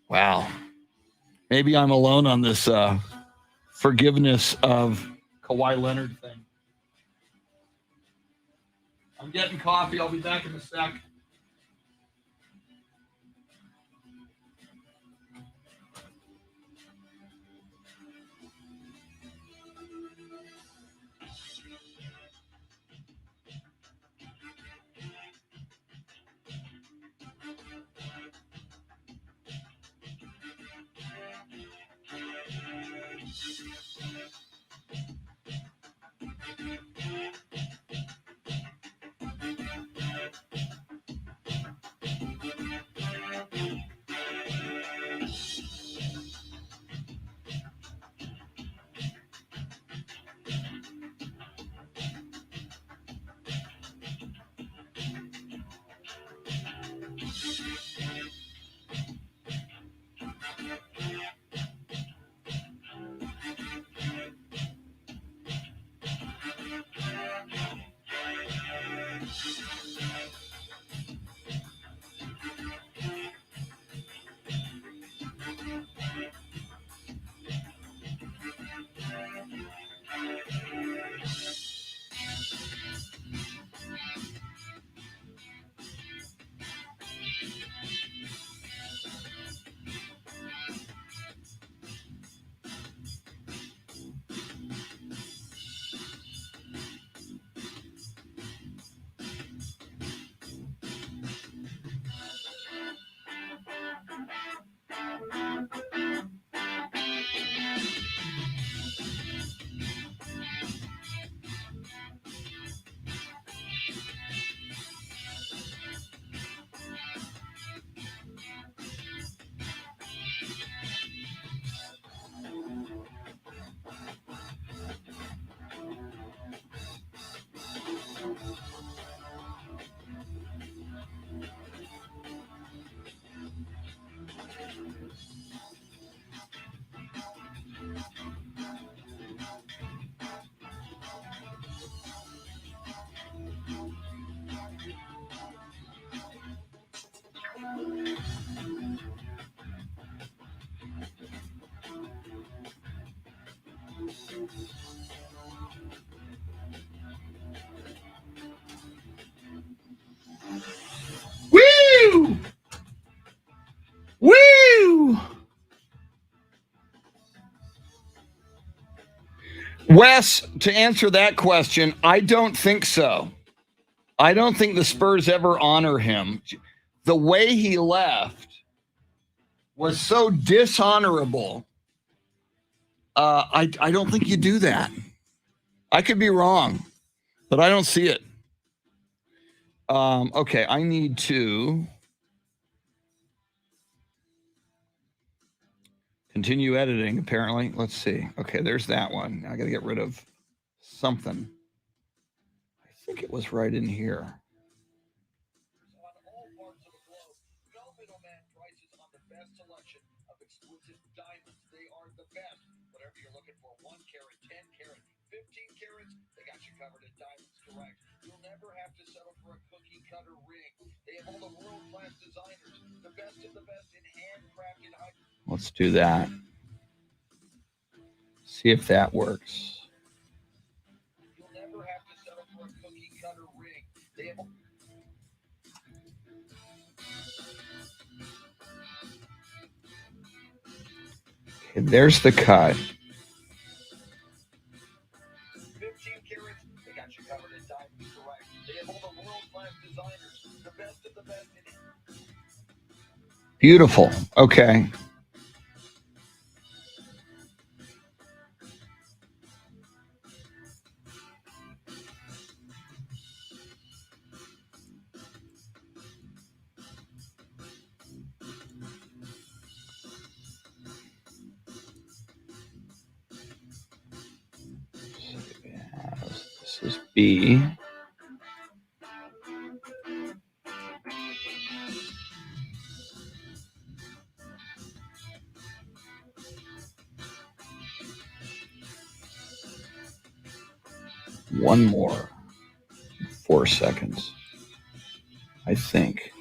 Wow. Maybe I'm alone on this forgiveness of Kawhi Leonard thing. I'm getting coffee. I'll be back in a sec. Woo! Woo! Wes, to answer that question, I don't think so. I don't think the Spurs ever honor him. The way he left was so dishonorable. I don't think you do that. I could be wrong, but I don't see it. Okay, I need to continue editing, apparently. Let's see. Okay, there's that one. I got to get rid of something. I think it was right in here. Let's do that. See if that works. You'll never have to settle for a cookie cutter ring. They have Okay, there's the cut. 15 carats, they got you covered in diamonds direct. They have all the world-class designers, the best of the best in it. Beautiful. Okay. This is B. One more. 4 seconds. I think.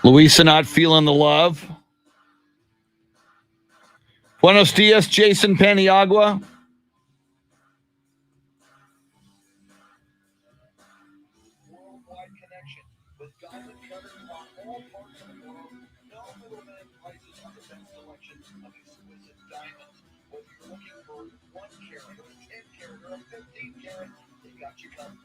Luisa not feeling the love. Buenos dias, Jason Paniagua. Worldwide connection with diamond cutters on all parts of the globe. No middleman prices on the best selection of exquisite diamonds. Whether you're looking for 1 carat or 10 carat or 15 carat, they got you covered.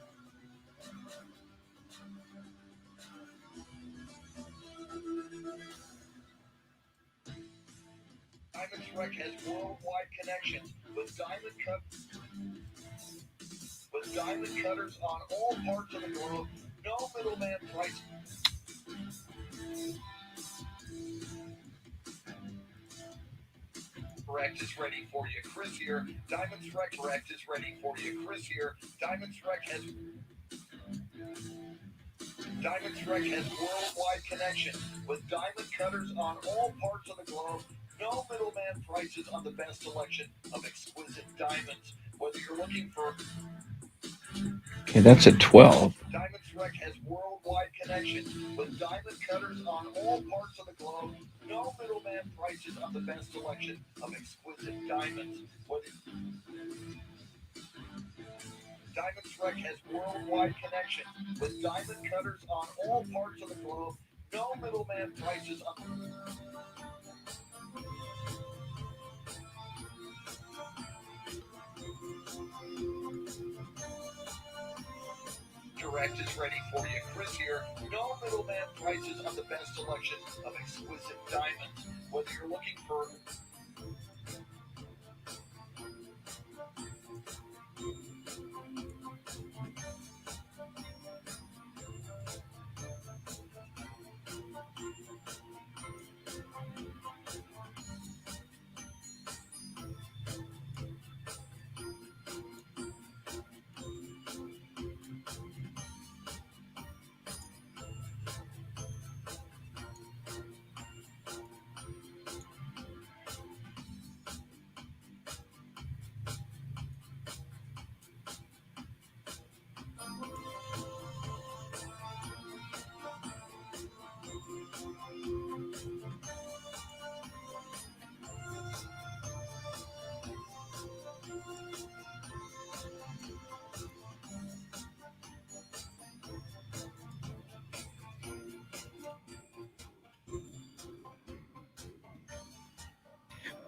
Diamond Direct has worldwide connections with diamond cutters on all parts of the globe. No middleman price. Direct is ready for you, Chris here. Diamond Direct is ready for you, Chris here. Diamond Direct has worldwide connection with diamond cutters on all parts of the globe. No middleman prices on the best selection of exquisite diamonds. Whether you're looking for... Okay, that's at 12. Diamond Direct has worldwide connection with diamond cutters on all parts of the globe. No middleman prices on the best selection of exquisite diamonds. Diamond Direct has worldwide connection with diamond cutters on all parts of the globe. No middleman prices on... Direct is ready for you, Chris here. No middleman prices on the best selection of exquisite diamonds. Whether you're looking for...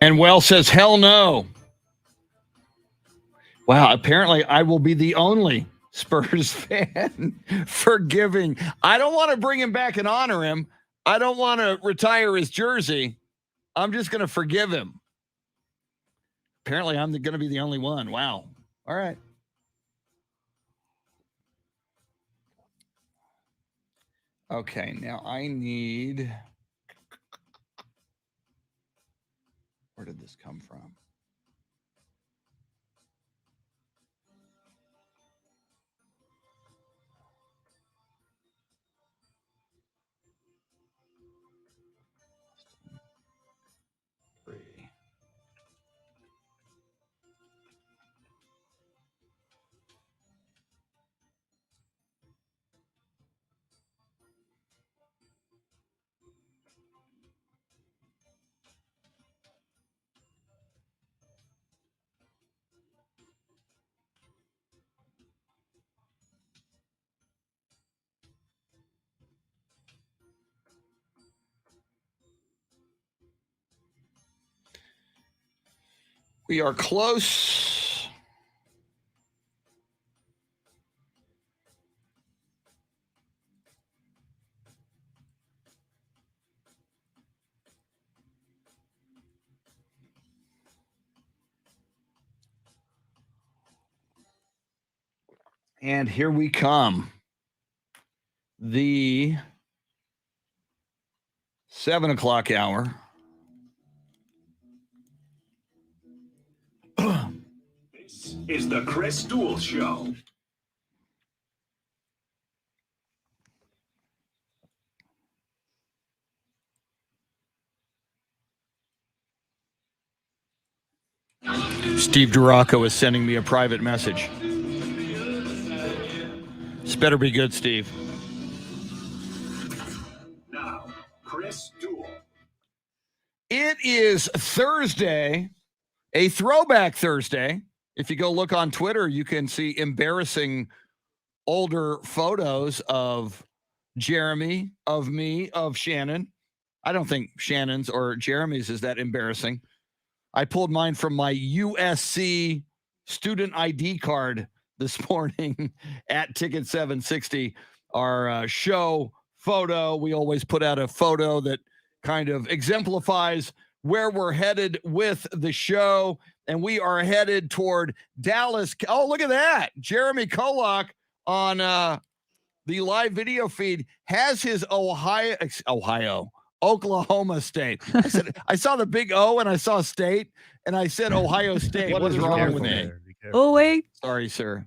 And Well says, hell no. Wow, apparently I will be the only Spurs fan forgiving. I don't want to bring him back and honor him. I don't want to retire his jersey. I'm just going to forgive him. Apparently I'm going to be the only one. Wow. All right. Okay, now I need... Where did this come from? We are close. And here we come. The 7 o'clock hour. This is the Chris Duel Show. Steve Duraco is sending me a private message. This better be good, Steve. Now, Chris Duel. It is Thursday, a throwback Thursday. If you go look on Twitter, you can see embarrassing older photos of Jeremy, of me, of Shannon. I don't think Shannon's or Jeremy's is that embarrassing. I pulled mine from my USC student ID card this morning at Ticket 760, our show photo. We always put out a photo that kind of exemplifies where we're headed with the show. And we are headed toward Dallas. Oh, look at that. Jeremy KOLOK on the live video feed has his Oklahoma State. I saw the big O and I saw state and I said Ohio State. What is wrong with me? Oh, wait. Sorry, sir.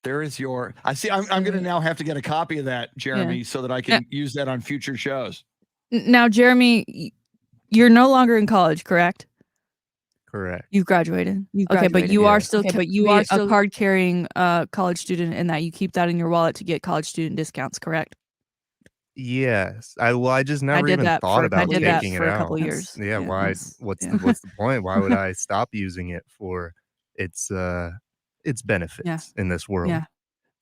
There is your, I see. I'm going to now have to get a copy of that, Jeremy, so that I can use that on future shows. Now, Jeremy, you're no longer in college, correct? Correct. You've graduated. Okay, but you are still a card carrying college student, and that you keep that in your wallet to get college student discounts, correct? Yes. I just never even thought about taking it for out. a couple years. Yeah. Why? What's the point? Why would I stop using it for its benefits in this world? Yeah.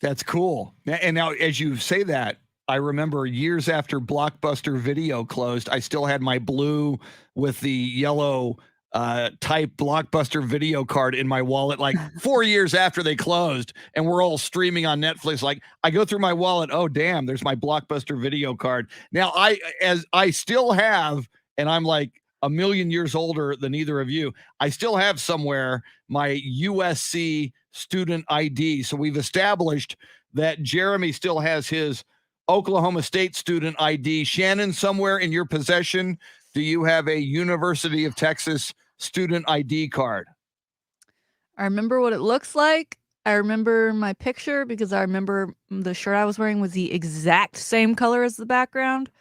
That's cool. And now, as you say that, I remember years after Blockbuster Video closed, I still had my blue with the yellow type Blockbuster Video card in my wallet, like 4 years after they closed, and we're all streaming on Netflix. Like, I go through my wallet, oh damn, there's my Blockbuster Video card. Now I still have, and I'm like a million years older than either of you, I still have somewhere my USC student ID. So we've established that Jeremy still has his Oklahoma State student ID. Shannon, somewhere in your possession, do you have a University of Texas student ID card? I remember what it looks like. I remember my picture because I remember the shirt I was wearing was the exact same color as the background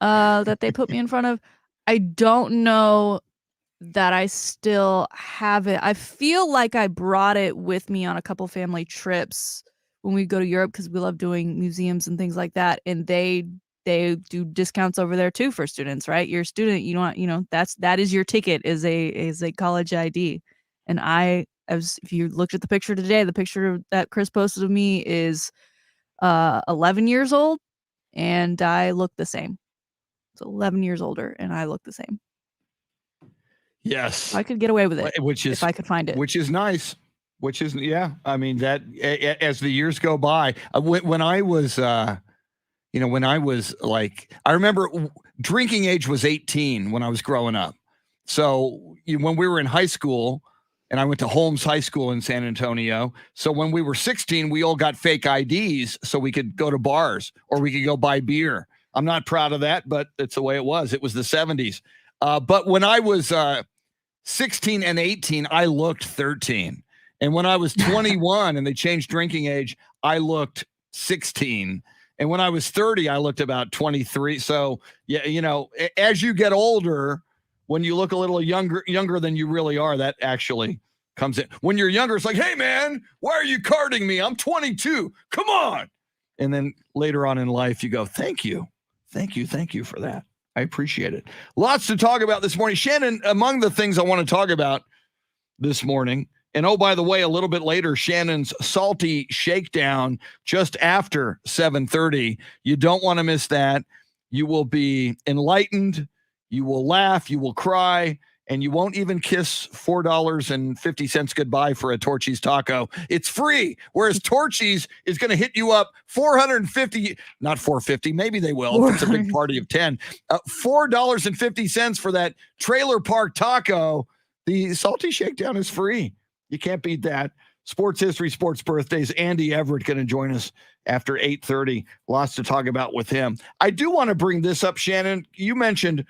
that they put me in front of. I don't know that I still have it. I feel like I brought it with me on a couple family trips when we go to Europe because we love doing museums and things like that. And they do discounts over there too for students, right? You're a student, that is your ticket is a college ID. And if you looked at the picture today, the picture that Chris posted of me is 11 years old and I look the same. So 11 years older and I look the same. Yes. I could get away with it if I could find it. Which is nice. I mean, that as the years go by, when I was, when I was like, I remember drinking age was 18 when I was growing up. So when we were in high school, and I went to Holmes High School in San Antonio. So when we were 16, we all got fake IDs so we could go to bars or we could go buy beer. I'm not proud of that, but it's the way it was. It was the 70s. But when I was 16 and 18, I looked 13. And when I was 21 and they changed drinking age, I looked 16. And when I was 30, I looked about 23. So, yeah, as you get older, when you look a little younger than you really are, that actually comes in. When you're younger, it's like, hey, man, why are you carding me? I'm 22. Come on. And then later on in life, you go, thank you. Thank you for that. I appreciate it. Lots to talk about this morning. Shannon, among the things I want to talk about this morning, and oh, by the way, a little bit later, Shannon's Salty Shakedown just after 7:30. You don't want to miss that. You will be enlightened. You will laugh, you will cry, and you won't even kiss $4.50 goodbye for a Torchy's taco. It's free. Whereas Torchy's is going to hit you up $450, not $4.50. Maybe they will. If it's a big party of 10. $4.50 for that trailer park taco. The Salty Shakedown is free. You can't beat that. Sports history, sports birthdays. Andy Everett going to join us after 8:30. Lots to talk about with him. I do want to bring this up, Shannon. You mentioned,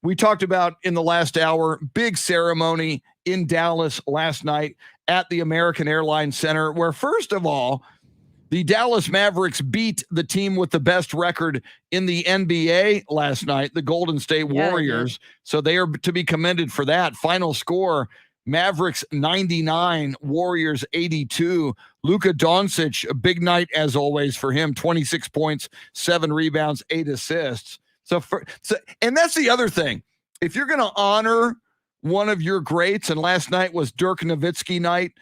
we talked about in the last hour, big ceremony in Dallas last night at the American Airlines Center, where, first of all, the Dallas Mavericks beat the team with the best record in the NBA last night, the Golden State Warriors. So they are to be commended for that. Final score, Mavericks 99, Warriors 82. Luka Doncic, a big night as always for him, 26 points, 7 rebounds, 8 assists. And that's the other thing. If you're going to honor one of your greats, and last night was Dirk Nowitzki night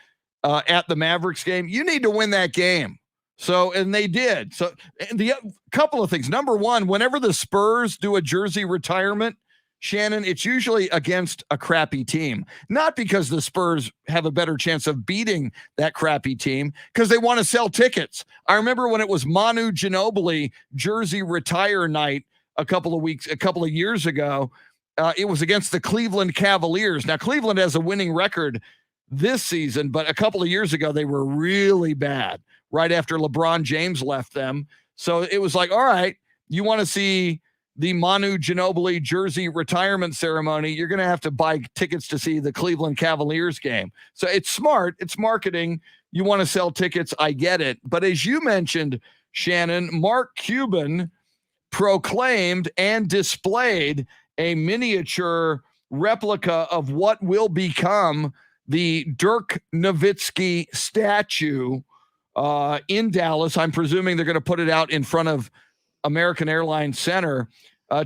at the Mavericks game, you need to win that game. So, and they did. So, the couple of things. Number one, whenever the Spurs do a jersey retirement, Shannon, it's usually against a crappy team. Not because the Spurs have a better chance of beating that crappy team, because they want to sell tickets. I remember when it was Manu Ginobili jersey retire night a couple of years ago, it was against the Cleveland Cavaliers. Now, Cleveland has a winning record this season, but a couple of years ago, they were really bad right after LeBron James left them. So it was like, all right, you want to see the Manu Ginobili jersey retirement ceremony, you're going to have to buy tickets to see the Cleveland Cavaliers game. So it's smart. It's marketing. You want to sell tickets. I get it. But as you mentioned, Shannon, Mark Cuban proclaimed and displayed a miniature replica of what will become the Dirk Nowitzki statue in Dallas. I'm presuming they're going to put it out in front of American Airlines Center,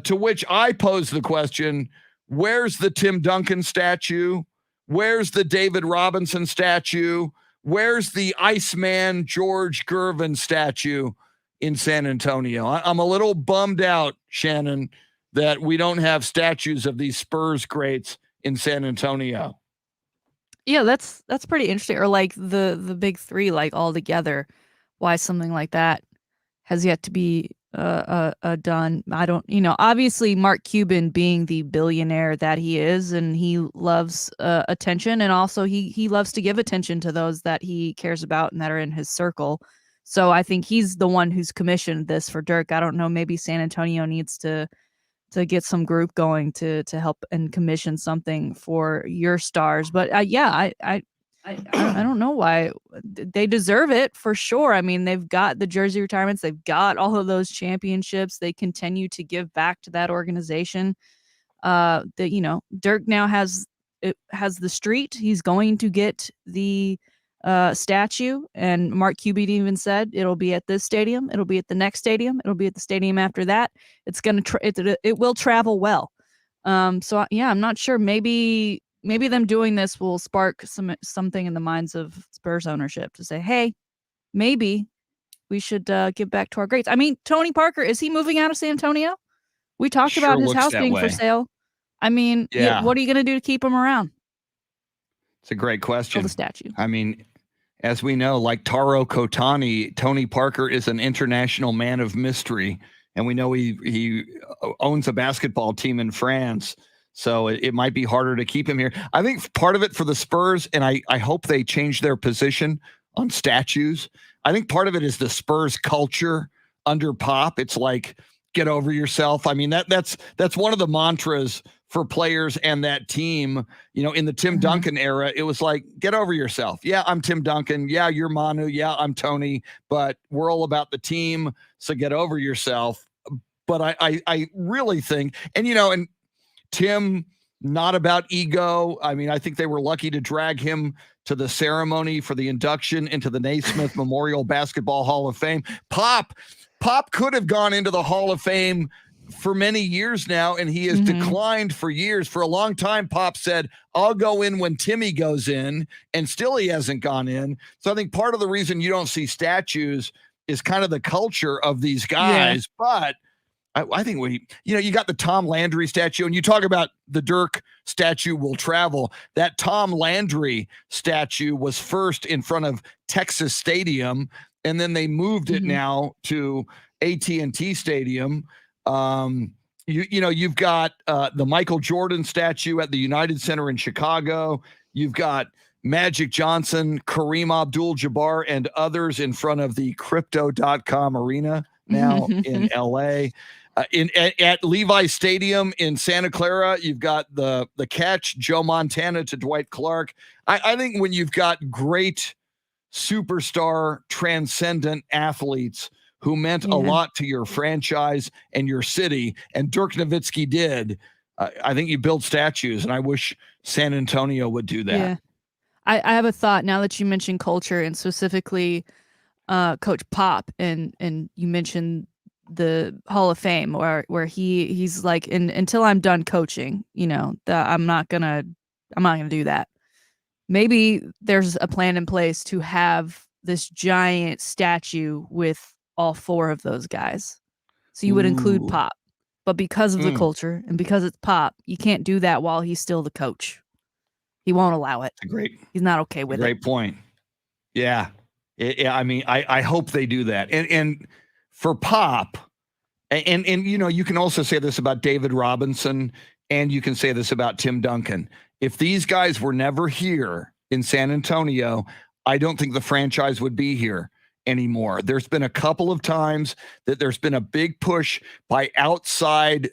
to which I pose the question, where's the Tim Duncan statue? Where's the David Robinson statue? Where's the Iceman George Gervin statue in San Antonio? I'm a little bummed out, Shannon, that we don't have statues of these Spurs greats in San Antonio. Yeah, that's pretty interesting. Or like the big three, like all together. Why something like that has yet to be done. I don't, obviously Mark Cuban being the billionaire that he is, and he loves attention, and also he loves to give attention to those that he cares about and that are in his circle. So I think he's the one who's commissioned this for Dirk. I don't know, maybe San Antonio needs to get some group going to help and commission something for your stars. But I don't know why. They deserve it for sure. I mean, they've got the jersey retirements. They've got all of those championships. They continue to give back to that organization. Dirk now has the street. He's going to get the statue. And Mark Cuban even said it'll be at this stadium. It'll be at the next stadium. It'll be at the stadium after that. It's going to it will travel well. So yeah, I'm not sure. Maybe them doing this will spark something in the minds of Spurs ownership to say, hey, maybe we should give back to our greats. I mean, Tony Parker, is he moving out of San Antonio? We talked about his house being for sale. I mean, Yeah. what are you going to do to keep him around? It's a great question. Build a statue. I mean, as we know, like Taro Kotani, Tony Parker is an international man of mystery. And we know he owns a basketball team in France. So it might be harder to keep him here. I think part of it for the Spurs, and I hope they change their position on statues. I think part of it is the Spurs culture under Pop. It's like, get over yourself. I mean, that's one of the mantras for players and that team. You know, in the Tim Duncan era, it was like, get over yourself. Yeah, I'm Tim Duncan. Yeah, you're Manu. Yeah, I'm Tony. But we're all about the team. So get over yourself. But I really think, and Tim, not about ego. I mean, I think they were lucky to drag him to the ceremony for the induction into the Naismith Memorial Basketball Hall of Fame. Pop could have gone into the Hall of Fame for many years now, and he has declined for years. For a long time, Pop said, I'll go in when Timmy goes in, and still he hasn't gone in. So I think part of the reason you don't see statues is kind of the culture of these guys. Yeah. But I think you got the Tom Landry statue, and you talk about the Dirk statue will travel. That Tom Landry statue was first in front of Texas Stadium, and then they moved it now to AT&T Stadium. You've got the Michael Jordan statue at the United Center in Chicago. You've got Magic Johnson, Kareem Abdul-Jabbar, and others in front of the Crypto.com arena now in LA. At Levi Stadium in Santa Clara, you've got the catch, Joe Montana to Dwight Clark. I think when you've got great superstar transcendent athletes who meant a lot to your franchise and your city, and Dirk Nowitzki did, I think you build statues, and I wish San Antonio would do that. Yeah. I have a thought now that you mentioned culture, and specifically Coach Pop, and you mentioned the Hall of Fame where he's like, until I'm done coaching, that I'm not gonna do that. Maybe there's a plan in place to have this giant statue with all four of those guys. So you would include Pop, but because of the culture and because it's Pop, you can't do that while he's still the coach. He won't allow it. He's not okay with it. Great point. Yeah. I mean, I hope they do that. And for Pop, and you can also say this about David Robinson, and you can say this about Tim Duncan. If these guys were never here in San Antonio, I don't think the franchise would be here anymore. There's been a couple of times that there's been a big push by outside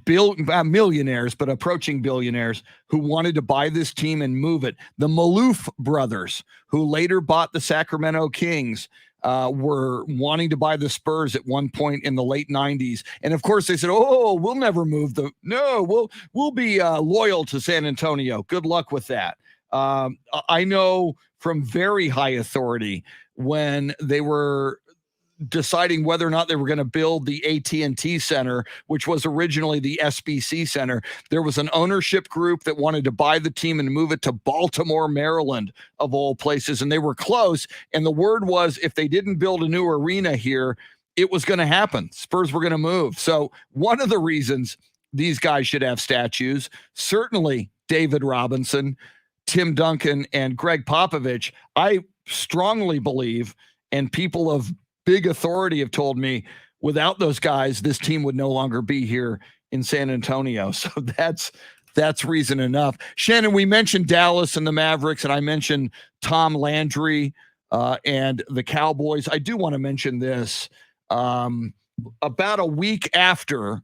millionaires, but approaching billionaires, who wanted to buy this team and move it. The Maloof brothers, who later bought the Sacramento Kings, were wanting to buy the Spurs at one point in the late 90s. And of course they said, we'll never move we'll be loyal to San Antonio. Good luck with that. I know from very high authority, when they were deciding whether or not they were going to build the AT&T Center, which was originally the SBC Center, there was an ownership group that wanted to buy the team and move it to Baltimore, Maryland, of all places. And they were close. And the word was, if they didn't build a new arena here, it was going to happen. Spurs were going to move. So one of the reasons these guys should have statues, certainly David Robinson, Tim Duncan, and Greg Popovich, I strongly believe, and people of big authority have told me, without those guys, this team would no longer be here in San Antonio. So that's reason enough. Shannon, we mentioned Dallas and the Mavericks, and I mentioned Tom Landry and the Cowboys. I do want to mention this. About a week after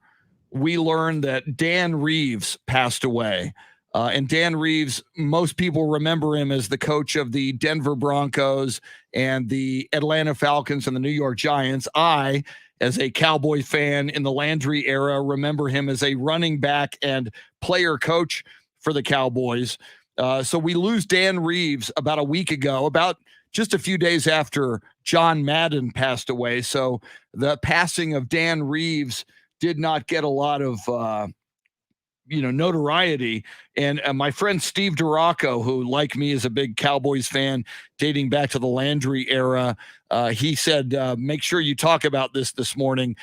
we learned that Dan Reeves passed away, and Dan Reeves, most people remember him as the coach of the Denver Broncos and the Atlanta Falcons and the New York Giants. I, as a Cowboy fan in the Landry era, remember him as a running back and player coach for the Cowboys. So we lose Dan Reeves about a week ago, about just a few days after John Madden passed away. So the passing of Dan Reeves did not get a lot of notoriety. And my friend Steve Duraco, who like me is a big Cowboys fan dating back to the Landry era, he said, make sure you talk about this morning,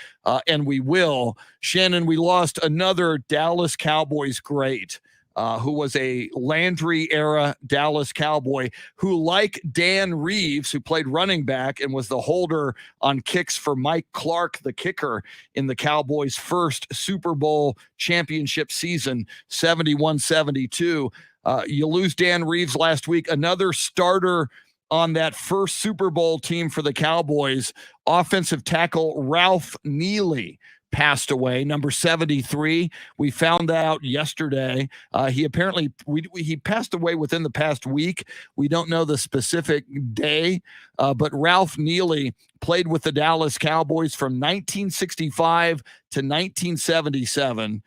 and we will. Shannon, we lost another Dallas Cowboys great, who was a Landry era Dallas Cowboy, who, like Dan Reeves, who played running back and was the holder on kicks for Mike Clark, the kicker, in the Cowboys' first Super Bowl championship season, 71-72. You lose Dan Reeves last week, another starter on that first Super Bowl team for the Cowboys, offensive tackle Ralph Neely passed away, number 73. We found that out yesterday. He apparently he passed away within the past week. We don't know the specific day, but Ralph Neely played with the Dallas Cowboys from 1965 to 1977.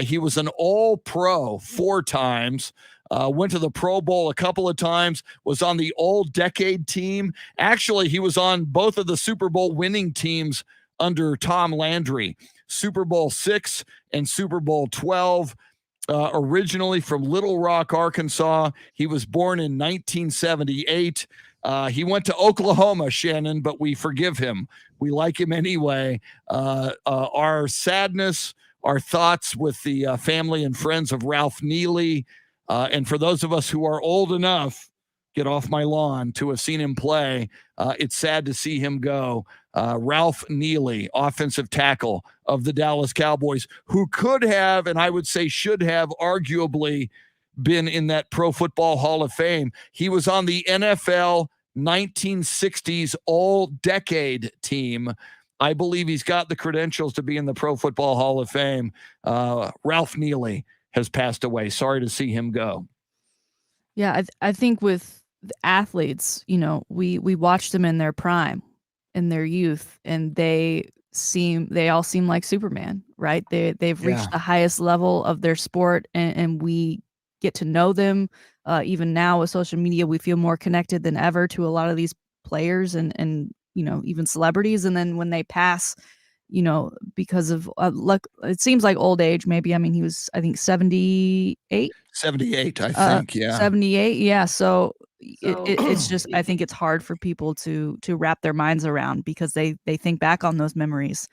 He was an All-Pro 4 times. Went to the Pro Bowl a couple of times, was on the All-Decade team. Actually, he was on both of the Super Bowl winning teams under Tom Landry, Super Bowl 6 and Super Bowl 12, originally from Little Rock, Arkansas. He was born in 1978. He went to Oklahoma, Shannon, but we forgive him. We like him anyway. Our sadness, our thoughts with the family and friends of Ralph Neely. And for those of us who are old enough, get off my lawn, to have seen him play, it's sad to see him go. Ralph Neely, offensive tackle of the Dallas Cowboys, who could have, and I would say should have, arguably been in that Pro Football Hall of Fame. He was on the NFL 1960s All-Decade team. I believe he's got the credentials to be in the Pro Football Hall of Fame. Ralph Neely has passed away. Sorry to see him go. Yeah, I think with the athletes, we watched them in their prime, in their youth, and they all seem like Superman, right? They've reached the highest level of their sport, and we get to know them. Even now with social media, we feel more connected than ever to a lot of these players and even celebrities. And then when they pass, because of luck, it seems like old age, maybe. I mean, he was, I think, 78. 78, I think, yeah. 78, yeah. So it's just, I think it's hard for people to wrap their minds around, because they think back on those memories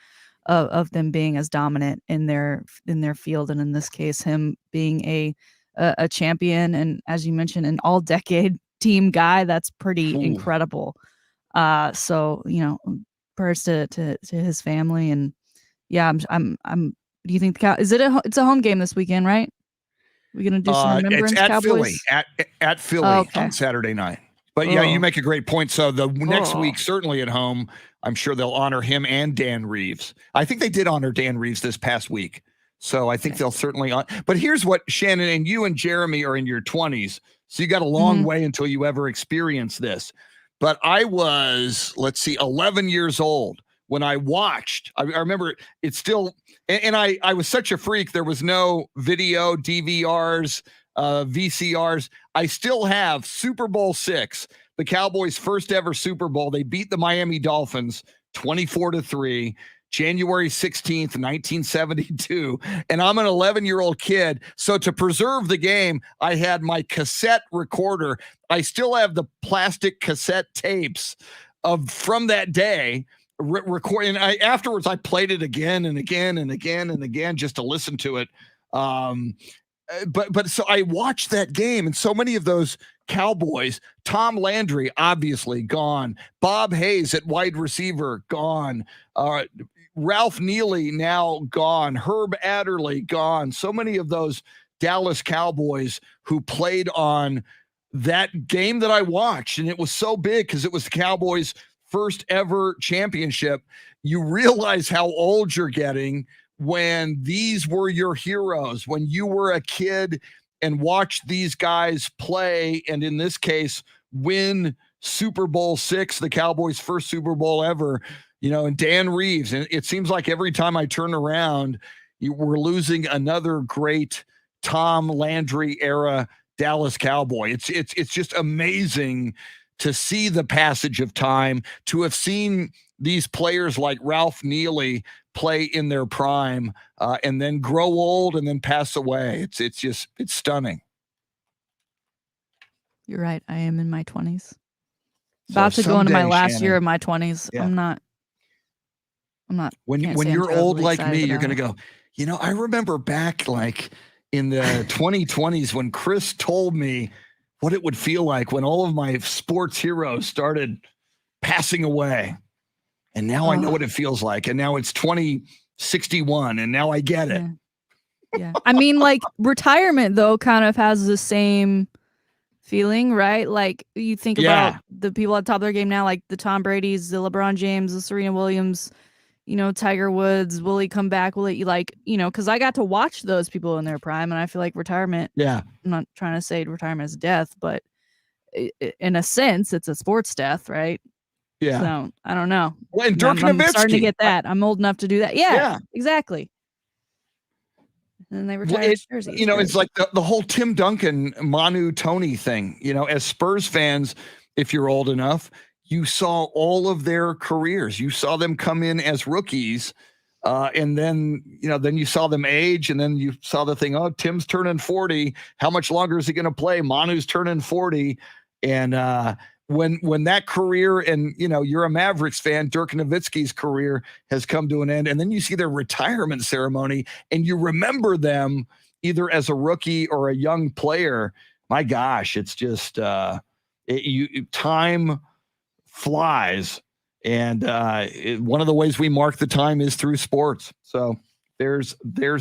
of them being as dominant in their field, and in this case, him being a champion, and as you mentioned, an all-decade team guy. That's pretty incredible. So prayers to his family, and yeah, I'm. Do you think it's a home game this weekend, right? We're gonna do some remembrance. It's at Cowboys? Philly, at Philly on Saturday night. But yeah, you make a great point. So the next week, certainly at home, I'm sure they'll honor him and Dan Reeves. I think they did honor Dan Reeves this past week. So I think they'll certainly but here's what, Shannon, and you and Jeremy are in your 20s. So you got a long way until you ever experience this. But I was, 11 years old when I watched. I remember it's still, and I was such a freak. There was no video, DVRs, VCRs. I still have Super Bowl 6, the Cowboys' first ever Super Bowl. They beat the Miami Dolphins 24-3. January 16th, 1972. And I'm an 11-year-old kid. So to preserve the game, I had my cassette recorder. I still have the plastic cassette tapes from that day recording. Afterwards, I played it again and again and again and again just to listen to it. But so I watched that game, and so many of those Cowboys, Tom Landry, obviously gone. Bob Hayes at wide receiver, gone. Ralph Neely now gone. Herb Adderley gone. So many of those Dallas Cowboys who played on that game that I watched, and it was so big because it was the Cowboys' first ever championship. You realize how old you're getting when these were your heroes, when you were a kid and watched these guys play, and in this case, win Super Bowl 6, the Cowboys' first Super Bowl ever. And Dan Reeves, and it seems like every time I turn around, we're losing another great Tom Landry era Dallas Cowboy. It's just amazing to see the passage of time, to have seen these players like Ralph Neely play in their prime and then grow old and then pass away. It's stunning. You're right. I am in my 20s. About to go into my last year of my 20s. Yeah. I'm not. When you're old like me, you're going to go, I remember back like in the 2020s when Chris told me what it would feel like when all of my sports heroes started passing away. And now I know what it feels like. And now it's 2061 and now I get it. Yeah. I mean, like retirement though kind of has the same feeling, right? Like you think about the people at the top of their game now, like the Tom Brady's, the LeBron James, the Serena Williams, Tiger Woods. Will he come back? Will he because I got to watch those people in their prime, and I feel like retirement. Yeah. I'm not trying to say retirement is death, but in a sense, it's a sports death, right? Yeah. So I don't know. Well, and Dirk Nowitzki. I'm starting to get that. I'm old enough to do that. Yeah. Exactly. And they retired jerseys. It's like the whole Tim Duncan, Manu Tony thing. As Spurs fans, if you're old enough, you saw all of their careers. You saw them come in as rookies, and then you saw them age, and then you saw the thing. Oh, Tim's turning 40. How much longer is he going to play? Manu's turning 40, and when that career, and you're a Mavericks fan, Dirk Nowitzki's career has come to an end, and then you see their retirement ceremony and you remember them either as a rookie or a young player. My gosh, it's just time flies, and one of the ways we mark the time is through sports. So there's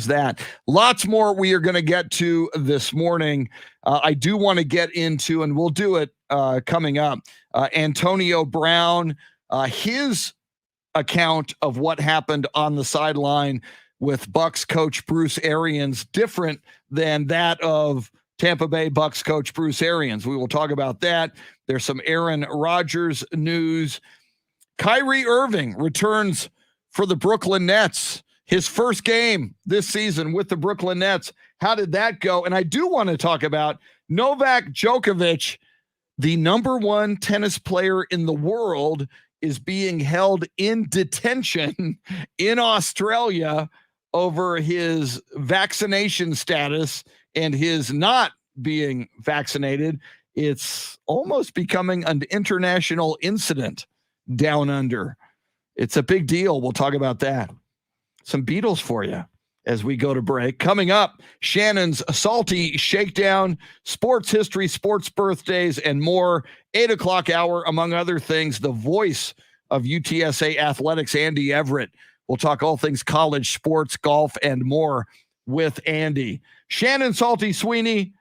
that. Lots more we are going to get to this morning. I do want to get into, and we'll do it coming up, Antonio Brown, his account of what happened on the sideline with Bucks coach Bruce Arians, different than that of Tampa Bay Bucks coach Bruce Arians. We will talk about that. There's some Aaron Rodgers news. Kyrie Irving returns for the Brooklyn Nets. His first game this season with the Brooklyn Nets. How did that go? And I do want to talk about Novak Djokovic, the number one tennis player in the world, is being held in detention in Australia over his vaccination status and his not being vaccinated. It's almost becoming an international incident down under. It's a big deal. We'll talk about that. Some Beatles for you as we go to break. Coming up, Shannon's Salty Shakedown, sports history, sports birthdays, and more. 8 o'clock hour, among other things, the voice of UTSA athletics, Andy Everett. We'll talk all things college sports, golf, and more with Andy. Shannon Salty Sweeney,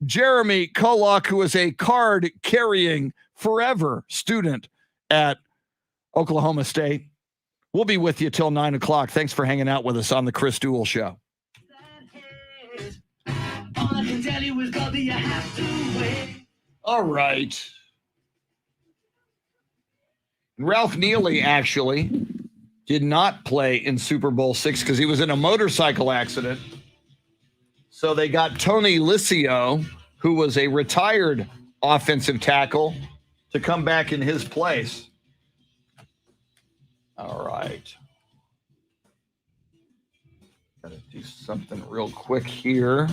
Jeremy KOLOK, who is a card-carrying forever student at Oklahoma State. We'll be with you till 9 o'clock. Thanks for hanging out with us on the Chris Duel Show. All right. Ralph Neely actually did not play in Super Bowl VI because he was in a motorcycle accident. So they got Tony Licio, who was a retired offensive tackle, to come back in his place. All right. Got to do something real quick here.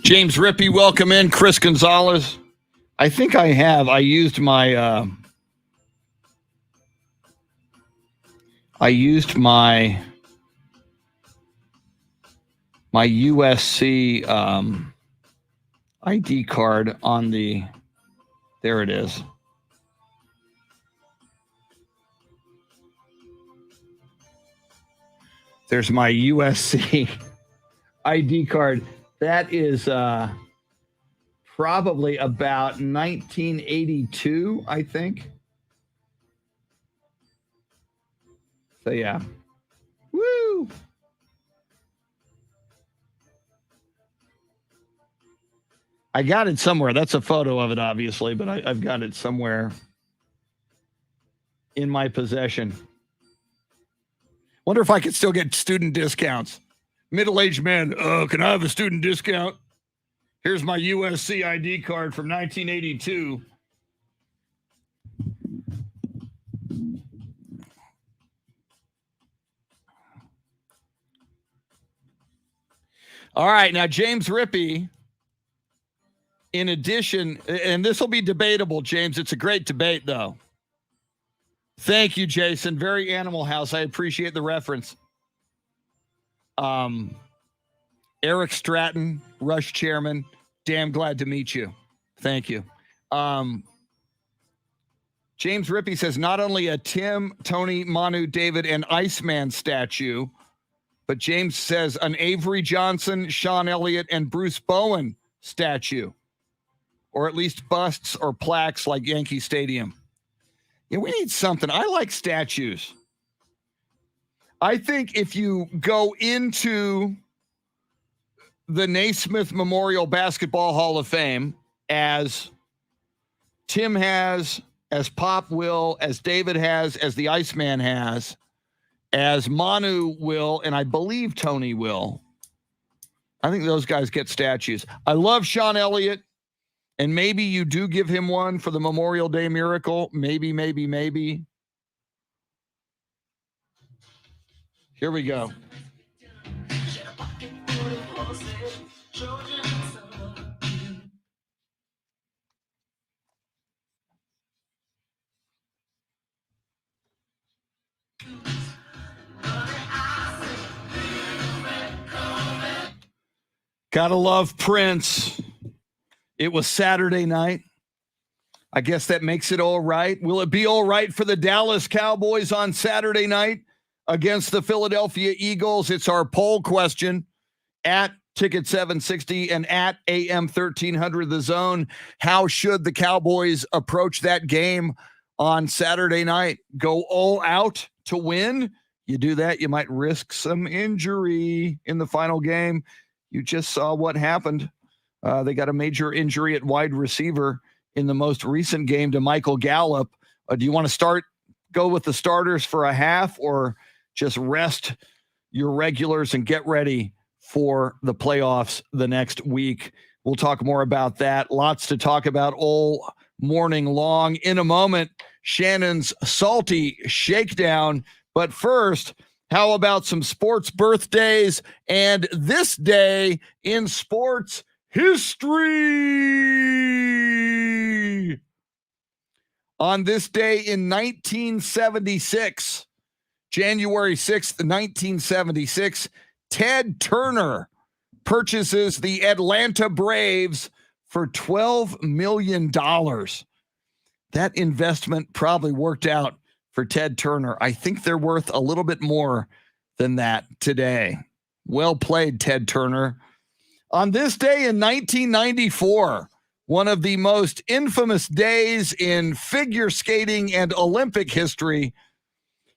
James Rippey, welcome in. Chris Gonzalez. I think I have. I used my my USC ID card on the. There it is. There's my USC ID card. That is probably about 1982, I think. So, yeah. Woo! I got it somewhere. That's a photo of it, obviously, but I've got it somewhere in my possession. Wonder if I could still get student discounts. Middle-aged man, can I have a student discount? Here's my USC ID card from 1982. All right, now James Rippey, in addition, and this will be debatable, James. It's a great debate, though. Thank you, Jason. Very Animal House. I appreciate the reference. Eric Stratton, Rush chairman. Damn glad to meet you. Thank you. James Rippey says not only a Tim, Tony, Manu, David, and Iceman statue, but James says an Avery Johnson, Sean Elliott, and Bruce Bowen statue, or at least busts or plaques like Yankee Stadium. Yeah, we need something. I like statues. I think if you go into the Naismith Memorial Basketball Hall of Fame, as Tim has, as Pop will, as David has, as the Iceman has, as Manu will, and I believe Tony will, I think those guys get statues. I love Sean Elliott, and maybe you do give him one for the Memorial Day Miracle. Maybe. Here we go. Gotta love Prince. It was Saturday night. I guess that makes it all right. Will it be all right for the Dallas Cowboys on Saturday night against the Philadelphia Eagles? It's our poll question at Ticket 760 and at AM 1300 The Zone. How should the Cowboys approach that game on Saturday night? Go all out to win? You do that, you might risk some injury in the final game. You just saw what happened. They got a major injury at wide receiver in the most recent game to Michael Gallup. Do you want to go with the starters for a half, or just rest your regulars and get ready for the playoffs the next week? We'll talk more about that. Lots to talk about all morning long. In a moment, Shannon's salty shakedown. But first, how about some sports birthdays and this day in sports history? On this day in 1976, January 6th, 1976, Ted Turner purchases the Atlanta Braves for $12 million. That investment probably worked out for Ted Turner. I think they're worth a little bit more than that today. Well played, Ted Turner. On this day in 1994, one of the most infamous days in figure skating and Olympic history,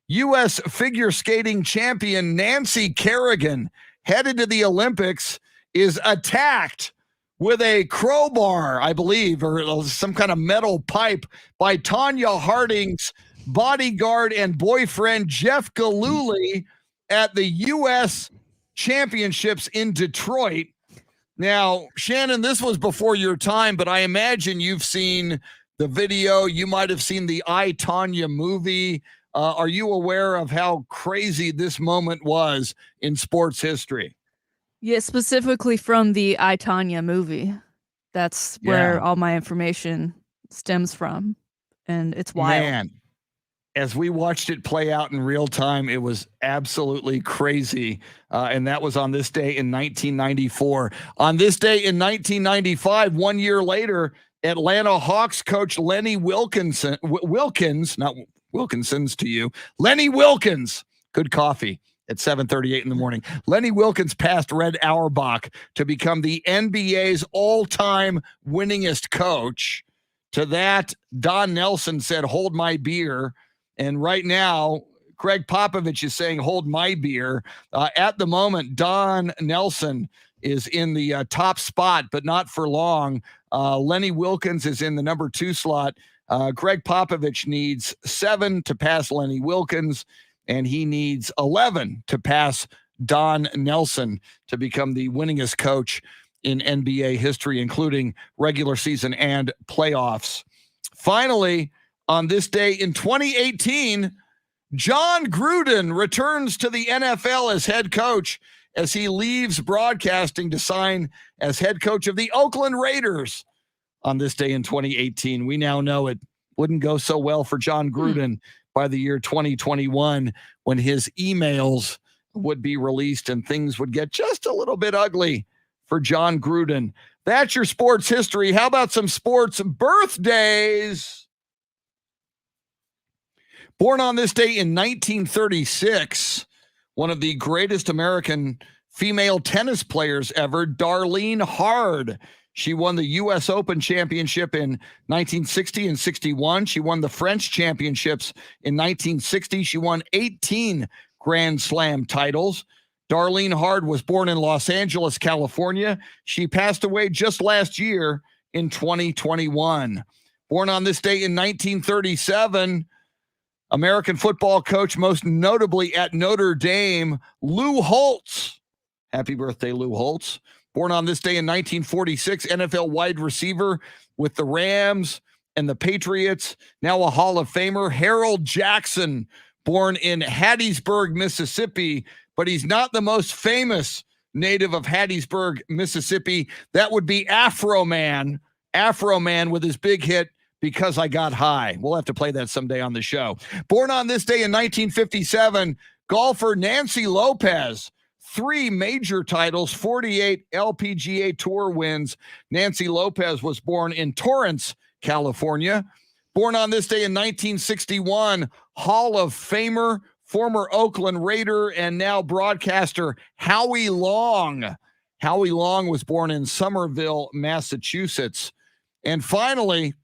U.S. figure skating champion Nancy Kerrigan, headed to the Olympics, is attacked with a crowbar, I believe, or some kind of metal pipe by Tonya Harding's bodyguard and boyfriend Jeff Gillooly at the U.S. Championships in Detroit. Now, Shannon, this was before your time, but I imagine you've seen the video. You might have seen the I, Tonya movie. Are you aware of how crazy this moment was in sports history? Yeah, specifically from the I, Tonya movie. That's where all my information stems from. And it's wild. Man, as we watched it play out in real time, it was absolutely crazy. And that was on this day in 1994. On this day in 1995, 1 year later, Atlanta Hawks coach Lenny Wilkins, not Wilkinson's to you, Lenny Wilkins, good coffee at 7:38 in the morning. Lenny Wilkins passed Red Auerbach to become the NBA's all-time winningest coach. To that, Don Nelson said, "Hold my beer." And right now, Greg Popovich is saying, "Hold my beer." At the moment, Don Nelson is in the top spot, but not for long. Lenny Wilkins is in the number 2 slot. Greg Popovich needs 7 to pass Lenny Wilkins, and he needs 11 to pass Don Nelson to become the winningest coach in NBA history, including regular season and playoffs. Finally, on this day in 2018, John Gruden returns to the NFL as head coach as he leaves broadcasting to sign as head coach of the Oakland Raiders. On this day in 2018, we now know it wouldn't go so well for John Gruden by the year 2021, when his emails would be released and things would get just a little bit ugly for John Gruden. That's your sports history. How about some sports birthdays? Born on this day in 1936, one of the greatest American female tennis players ever, Darlene Hard. She won the U.S. Open Championship in 1960 and 61. She won the French Championships in 1960. She won 18 Grand Slam titles. Darlene Hard was born in Los Angeles, California. She passed away just last year in 2021. Born on this day in 1937, American football coach, most notably at Notre Dame, Lou Holtz. Happy birthday, Lou Holtz. Born on this day in 1946, NFL wide receiver with the Rams and the Patriots. Now a Hall of Famer, Harold Jackson, born in Hattiesburg, Mississippi, but he's not the most famous native of Hattiesburg, Mississippi. That would be Afro Man with his big hit, Because I Got High. We'll have to play that someday on the show. Born on this day in 1957, golfer Nancy Lopez. 3 major titles, 48 LPGA Tour wins. Nancy Lopez was born in Torrance, California. Born on this day in 1961, Hall of Famer, former Oakland Raider, and now broadcaster Howie Long. Howie Long was born in Somerville, Massachusetts. And finally,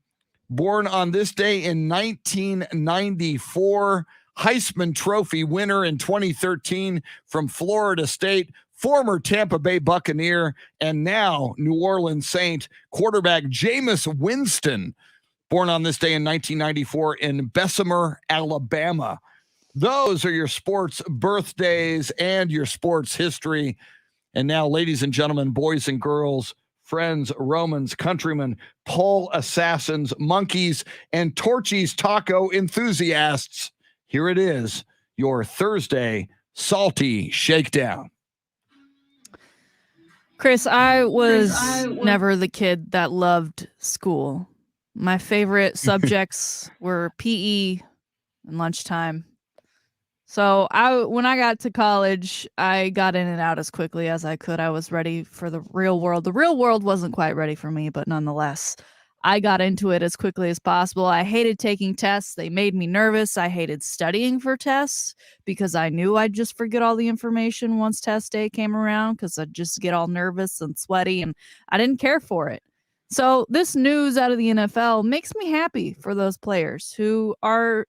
born on this day in 1994, Heisman Trophy winner in 2013 from Florida State, former Tampa Bay Buccaneer, and now New Orleans Saint quarterback Jameis Winston, born on this day in 1994 in Bessemer, Alabama. Those are your sports birthdays and your sports history. And now, ladies and gentlemen, boys and girls, friends, Romans, countrymen, pole assassins, monkeys, and Torchy's taco enthusiasts, here it is, your Thursday Salty Shakedown. Chris, I was never the kid that loved school. My favorite subjects were PE and lunchtime. So when I got to college, I got in and out as quickly as I could. I was ready for the real world. The real world wasn't quite ready for me, but nonetheless, I got into it as quickly as possible. I hated taking tests. They made me nervous. I hated studying for tests because I knew I'd just forget all the information once test day came around because I'd just get all nervous and sweaty, and I didn't care for it. So this news out of the NFL makes me happy for those players who are,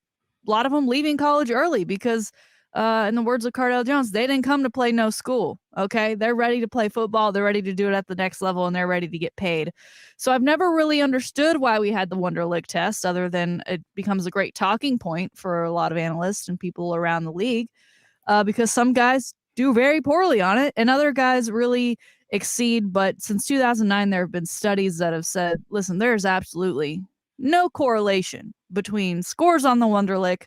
a lot of them, leaving college early because, in the words of Cardell Jones, they didn't come to play no school, okay? They're ready to play football. They're ready to do it at the next level, and they're ready to get paid. So I've never really understood why we had the Wonderlic test, other than it becomes a great talking point for a lot of analysts and people around the league, because some guys do very poorly on it, and other guys really exceed. But since 2009, there have been studies that have said, listen, there's absolutely no correlation between scores on the Wonderlic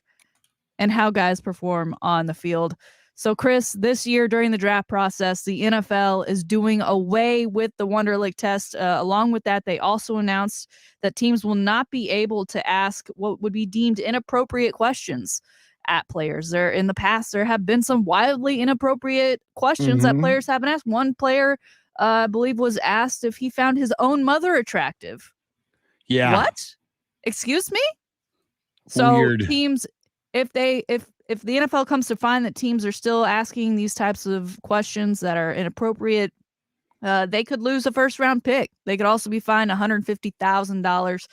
and how guys perform on the field. So, Chris, this year during the draft process, the NFL is doing away with the Wonderlic test. Along with that, they also announced that teams will not be able to ask what would be deemed inappropriate questions at players. In the past, there have been some wildly inappropriate questions that players haven't asked. One player, I believe, was asked if he found his own mother attractive. Yeah. What? Excuse me? So Weird. Teams, if the NFL comes to find that teams are still asking these types of questions that are inappropriate, they could lose a first-round pick. They could also be fined $150,000.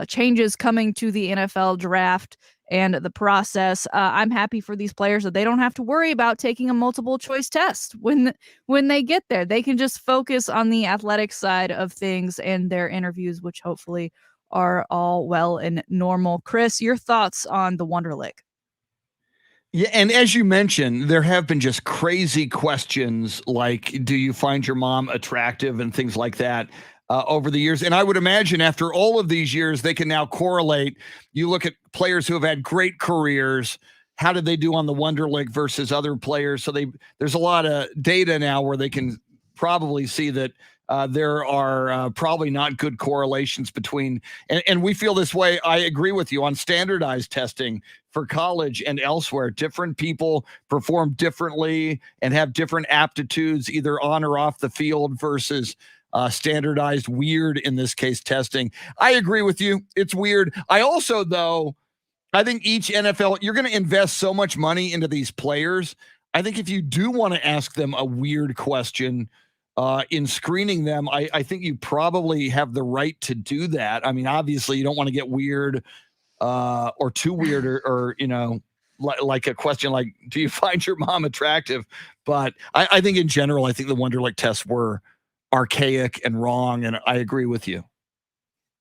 Changes coming to the NFL draft and the process. I'm happy for these players that they don't have to worry about taking a multiple-choice test when they get there. They can just focus on the athletic side of things and their interviews, which hopefully are all well and normal. Chris, your thoughts on the Wonderlic? Yeah, and as you mentioned, there have been just crazy questions like, do you find your mom attractive and things like that over the years. And I would imagine after all of these years, they can now correlate. You look at players who have had great careers. How did they do on the Wonderlic versus other players? So there's a lot of data now where they can probably see that there are probably not good correlations between, and we feel this way. I agree with you on standardized testing for college and elsewhere. Different people perform differently and have different aptitudes either on or off the field versus standardized, weird, in this case, testing. I agree with you. It's weird. I also, though, I think each NFL, you're going to invest so much money into these players. I think if you do want to ask them a weird question in screening them, I think you probably have the right to do that. I mean, obviously, you don't want to get weird or too weird or like a question like, do you find your mom attractive? But I think in general, I think the Wonderlic tests were archaic and wrong, and I agree with you.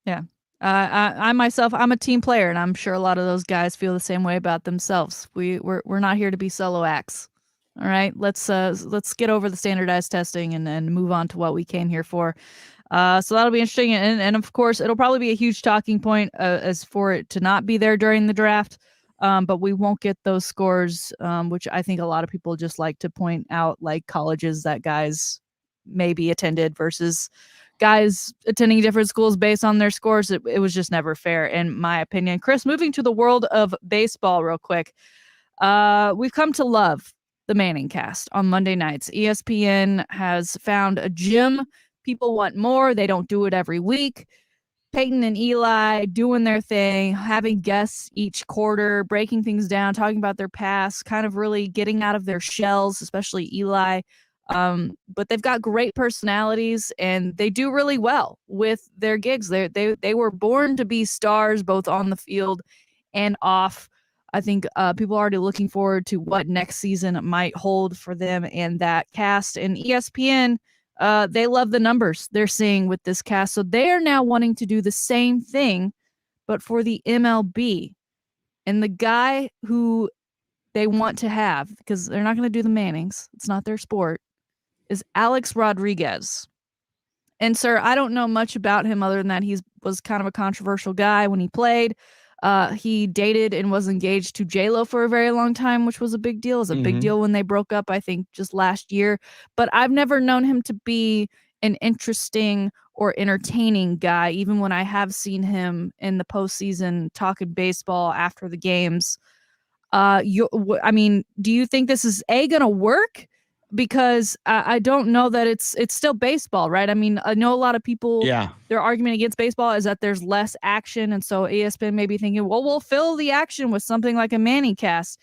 Yeah. I myself, I'm a team player, and I'm sure a lot of those guys feel the same way about themselves. We're not here to be solo acts. All right, let's get over the standardized testing and move on to what we came here for. So that'll be interesting, and of course, it'll probably be a huge talking point as for it to not be there during the draft. But we won't get those scores, which I think a lot of people just like to point out, like colleges that guys maybe attended versus guys attending different schools based on their scores. It was just never fair, in my opinion. Chris, moving to the world of baseball real quick. We've come to love the Manning cast on Monday nights. ESPN has found a gym. People want more. They don't do it every week. Peyton and Eli doing their thing, having guests each quarter, breaking things down, talking about their past, kind of really getting out of their shells, especially Eli. But they've got great personalities, and they do really well with their gigs. They were born to be stars, both on the field and off. I think people are already looking forward to what next season might hold for them and that cast. And ESPN, they love the numbers they're seeing with this cast. So they are now wanting to do the same thing, but for the MLB. And the guy who they want to have, because they're not going to do the Mannings, it's not their sport, is Alex Rodriguez. And sir, I don't know much about him other than that he was kind of a controversial guy when he played. He dated and was engaged to J-Lo for a very long time, which was a big deal. It was a big deal when they broke up, I think, just last year. But I've never known him to be an interesting or entertaining guy, even when I have seen him in the postseason talking baseball after the games. Do you think this is going to work? Because I don't know that it's still baseball, right? I mean, I know a lot of people, their argument against baseball is that there's less action. And so ESPN may be thinking, well, we'll fill the action with something like a Manning cast.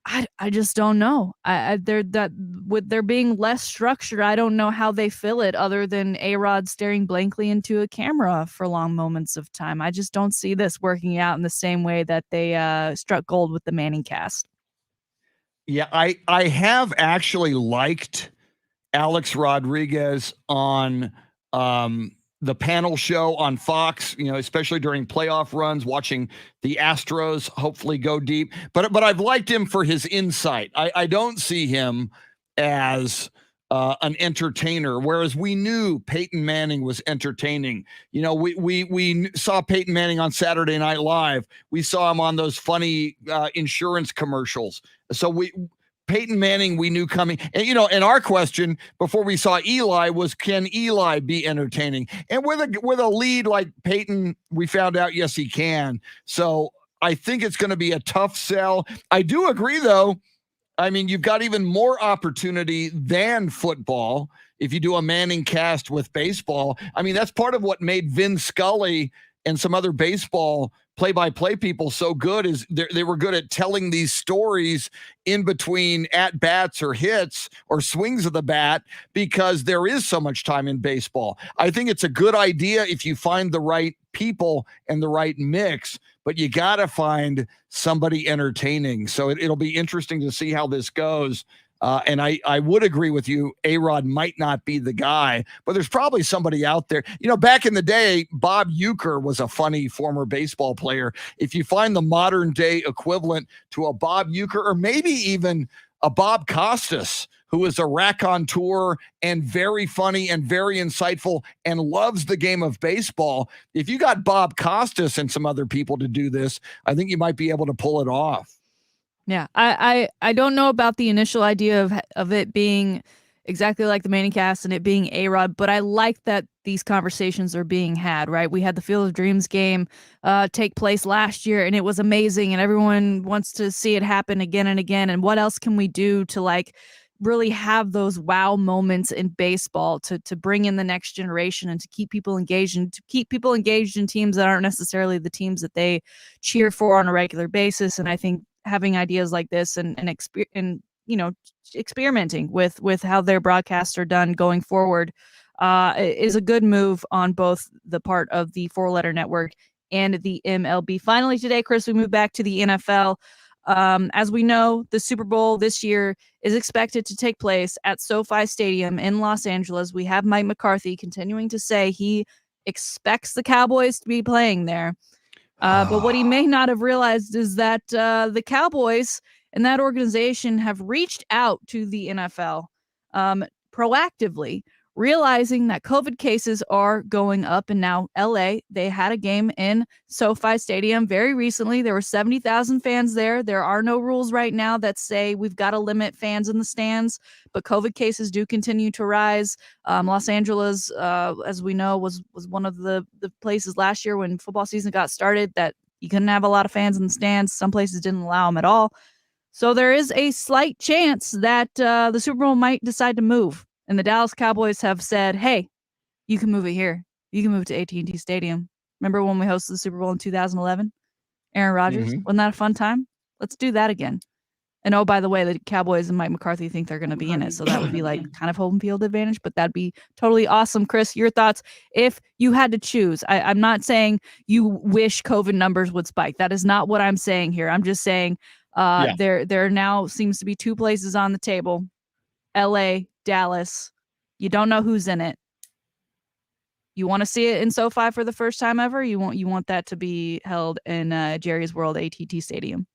I just don't know. With there being less structure, I don't know how they fill it other than A-Rod staring blankly into a camera for long moments of time. I just don't see this working out in the same way that they struck gold with the Manning cast. Yeah, I have actually liked Alex Rodriguez on the panel show on Fox, especially during playoff runs, watching the Astros hopefully go deep. But I've liked him for his insight. I don't see him as an entertainer, whereas we knew Peyton Manning was entertaining. We saw Peyton Manning on Saturday Night Live. We saw him on those funny insurance commercials. So Peyton Manning, we knew coming. And, and our question before we saw Eli was, can Eli be entertaining? And with a lead like Peyton, we found out, yes, he can. So I think it's going to be a tough sell. I do agree, though. I mean, you've got even more opportunity than football if you do a Manning cast with baseball. I mean, that's part of what made Vin Scully and some other baseball play-by-play people so good is they were good at telling these stories in between at-bats or hits or swings of the bat because there is so much time in baseball. I think it's a good idea if you find the right people and the right mix, but you got to find somebody entertaining. So it'll be interesting to see how this goes. And I would agree with you, A-Rod might not be the guy, but there's probably somebody out there. Back in the day, Bob Uecker was a funny former baseball player. If you find the modern day equivalent to a Bob Uecker, or maybe even a Bob Costas, who is a raconteur and very funny and very insightful and loves the game of baseball. If you got Bob Costas and some other people to do this, I think you might be able to pull it off. Yeah, I don't know about the initial idea of it being exactly like the Manning cast and it being A-Rod, but I like that these conversations are being had, right? We had the Field of Dreams game take place last year, and it was amazing, and everyone wants to see it happen again and again. And what else can we do to really have those wow moments in baseball to bring in the next generation and to keep people engaged in teams that aren't necessarily the teams that they cheer for on a regular basis. And I think having ideas like this and experimenting with how their broadcasts are done going forward is a good move on both the part of the 4-letter network and the MLB. Finally today, Chris, we move back to the NFL. As we know, the Super Bowl this year is expected to take place at SoFi Stadium in Los Angeles. We have Mike McCarthy continuing to say he expects the Cowboys to be playing there. But what he may not have realized is that the Cowboys and that organization have reached out to the NFL proactively, realizing that COVID cases are going up. And now LA, they had a game in SoFi Stadium very recently. There were 70,000 fans there. There are no rules right now that say we've got to limit fans in the stands, but COVID cases do continue to rise. Los Angeles, as we know, was one of the places last year when football season got started that you couldn't have a lot of fans in the stands. Some places didn't allow them at all. So there is a slight chance that the Super Bowl might decide to move. And the Dallas Cowboys have said, hey, you can move it here. You can move to AT&T Stadium. Remember when we hosted the Super Bowl in 2011? Aaron Rodgers? Mm-hmm. Wasn't that a fun time? Let's do that again. And oh, by the way, the Cowboys and Mike McCarthy think they're going to be in it. So that would be like kind of home field advantage, but that'd be totally awesome. Chris, your thoughts if you had to choose? I'm not saying you wish COVID numbers would spike. That is not what I'm saying here. I'm just saying there now seems to be two places on the table. LA, Dallas. You don't know who's in it. You want to see it in SoFi for the first time ever? You want that to be held in Jerry's World AT&T Stadium?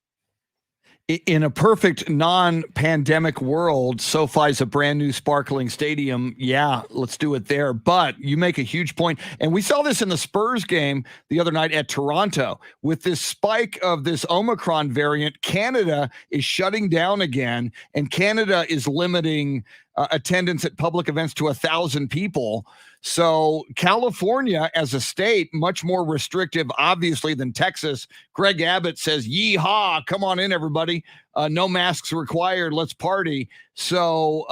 In a perfect non-pandemic world, SoFi's a brand new sparkling stadium. Yeah, let's do it there. But you make a huge point. And we saw this in the Spurs game the other night at Toronto. With this spike of this Omicron variant, Canada is shutting down again, and Canada is limiting attendance at public events to 1,000 people. So California as a state, much more restrictive, obviously, than Texas. Greg Abbott says, yeehaw, come on in, everybody. No masks required. Let's party. So,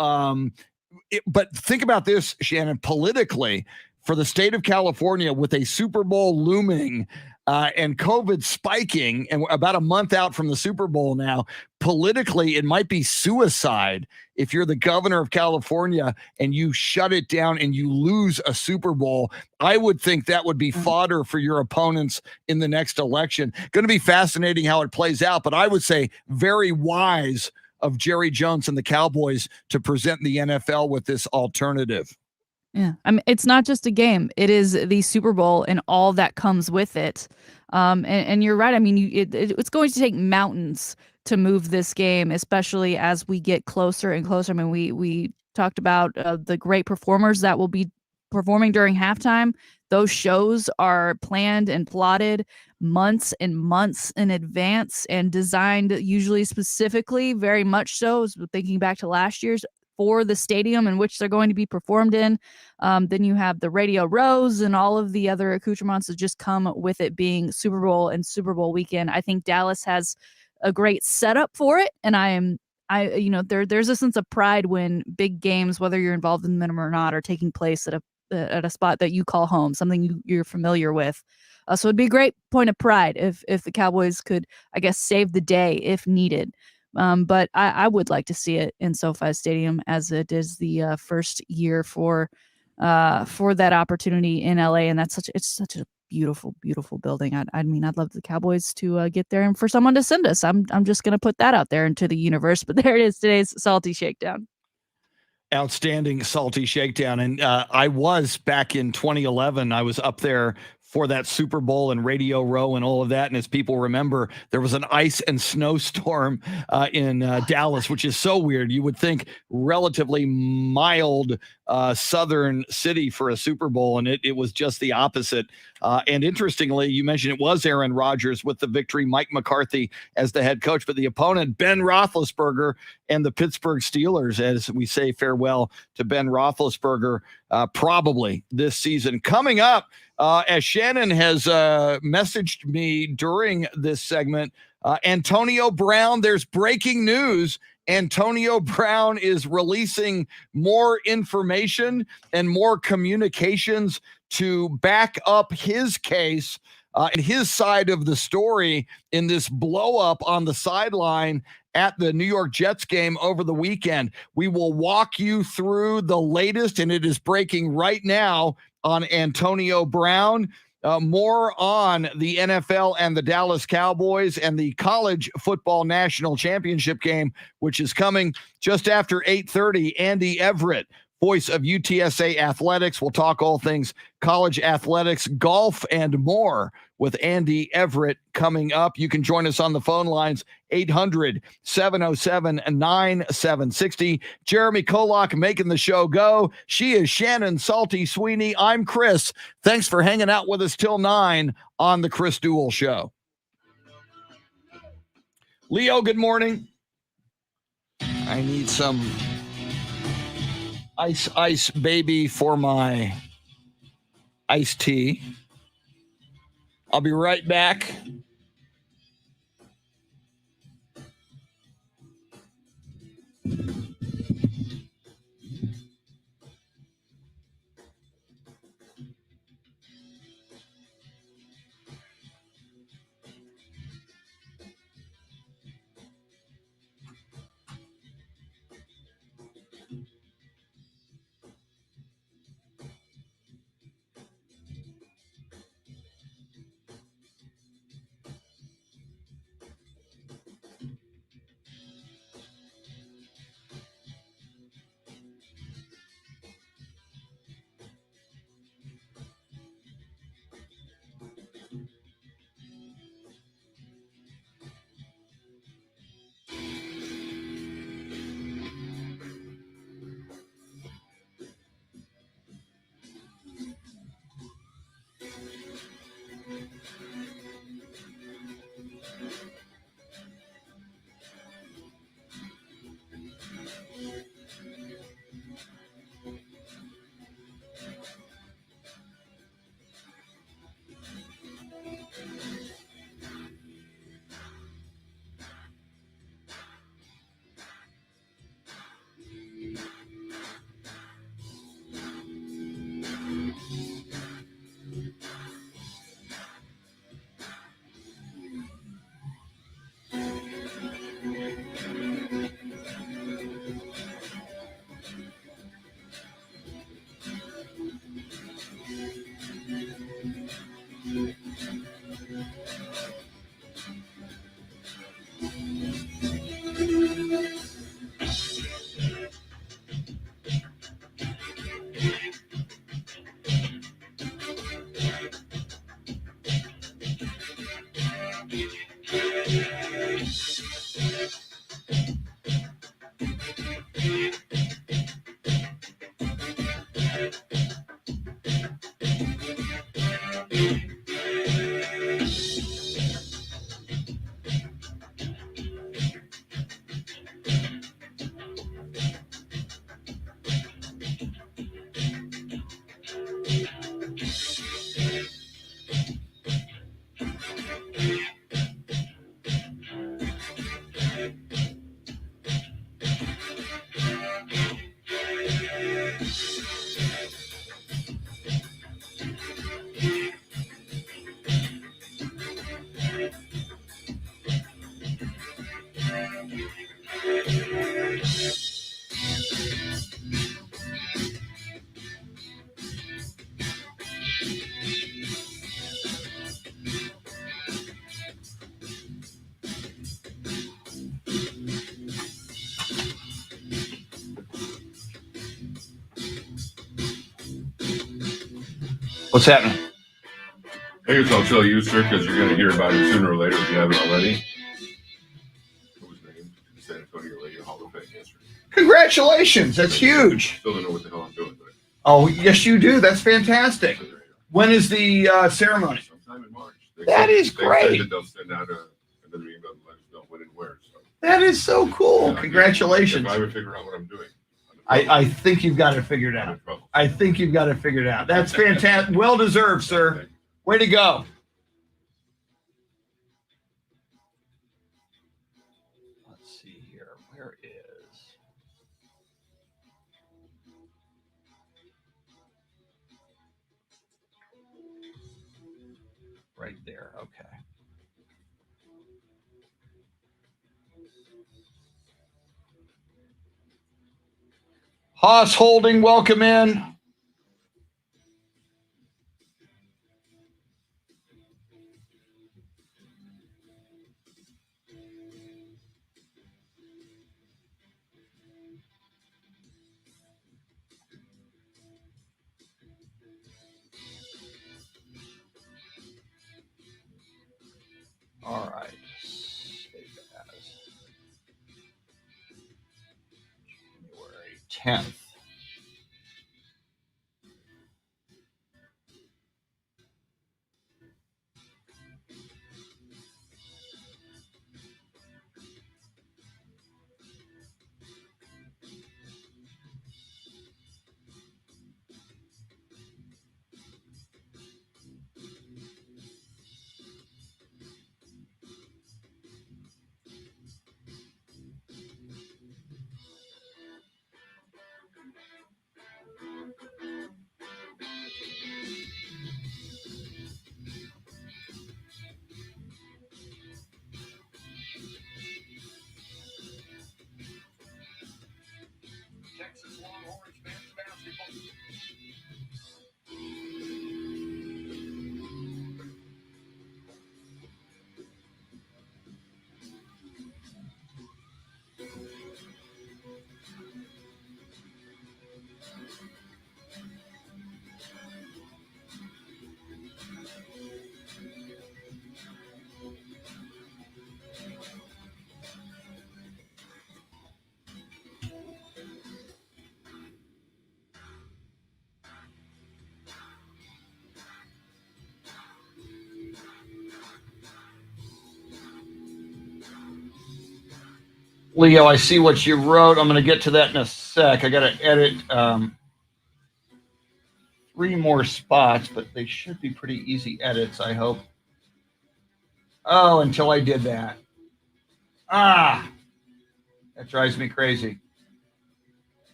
but think about this, Shannon, politically, for the state of California with a Super Bowl looming and COVID spiking and about a month out from the Super Bowl now, politically, it might be suicide if you're the governor of California and you shut it down and you lose a Super Bowl. I would think that would be fodder for your opponents in the next election. Going to be fascinating how it plays out, but I would say very wise of Jerry Jones and the Cowboys to present the NFL with this alternative. Yeah, I mean, it's not just a game. It is the Super Bowl and all that comes with it. And you're right. I mean, it's going to take mountains to move this game, especially as we get closer and closer. I mean, we talked about the great performers that will be performing during halftime. Those shows are planned and plotted months and months in advance and designed usually specifically, very much so, thinking back to last year's, for the stadium in which they're going to be performed in. Then you have the radio rows and all of the other accoutrements that just come with it being Super Bowl and Super Bowl weekend. I think Dallas has a great setup for it. And there's a sense of pride when big games, whether you're involved in them or not, are taking place at a spot that you call home, something you're familiar with. So it'd be a great point of pride if the Cowboys could, I guess, save the day if needed. But I would like to see it in SoFi Stadium, as it is the first year for that opportunity in LA, and it's such a beautiful, beautiful building. I'd love the Cowboys to get there and for someone to send us. I'm just gonna put that out there into the universe. But there it is, today's Salty Shakedown. Outstanding Salty Shakedown, and I was back in 2011. I was up there for that Super Bowl and Radio Row and all of that. And as people remember, there was an ice and snowstorm in Dallas, which is so weird. You would think relatively mild southern city for a Super Bowl, and it was just the opposite. And interestingly, you mentioned it was Aaron Rodgers with the victory, Mike McCarthy as the head coach, but the opponent, Ben Roethlisberger and the Pittsburgh Steelers, as we say farewell to Ben Roethlisberger probably this season. Coming up, as Shannon has messaged me during this segment, Antonio Brown, there's breaking news. Antonio Brown is releasing more information and more communications to back up his case and his side of the story in this blow up on the sideline at the New York Jets game over the weekend. We will walk you through the latest, and it is breaking right now on Antonio Brown. More on the NFL and the Dallas Cowboys and the college football national championship game, which is coming just after 8:30. Andy Everett, voice of UTSA Athletics. We'll talk all things college athletics, golf, and more with Andy Everett coming up. You can join us on the phone lines, 800-707-9760. Jeremy KOLOK making the show go. She is Shannon Salty Sweeney. I'm Chris. Thanks for hanging out with us till 9 on the Chris Duel Show. Leo, good morning. I need some ice baby for my iced tea. I'll be right back. What's happening? I guess I'll tell you, sir, because you're going to hear about it sooner or later if you haven't already. What was named San Antonio Lady Hall of Fame yesterday. Congratulations. That's huge. Still don't know what the hell I'm doing, but Oh, yes, you do. That's fantastic. so there you go. When is the ceremony? Sometime in March. That is They great. said that they'll send out another email to let us know when and where. So, That is so cool. yeah, Congratulations. If I would figure out what I'm doing. I think you've got it figured I'm in out. trouble. I think you've got it figured out. That's fantastic. Well deserved, sir. Way to go. Let's Let's see here. Where is? Right there. Okay. Haas Holding, welcome in. All right. Save as January 10th. Texas Longhorns men's basketball. Leo, I see what you wrote. I'm going to get to that in a sec. I got to edit 3 more spots, but they should be pretty easy edits, I hope. Oh, until I did that. That drives me crazy.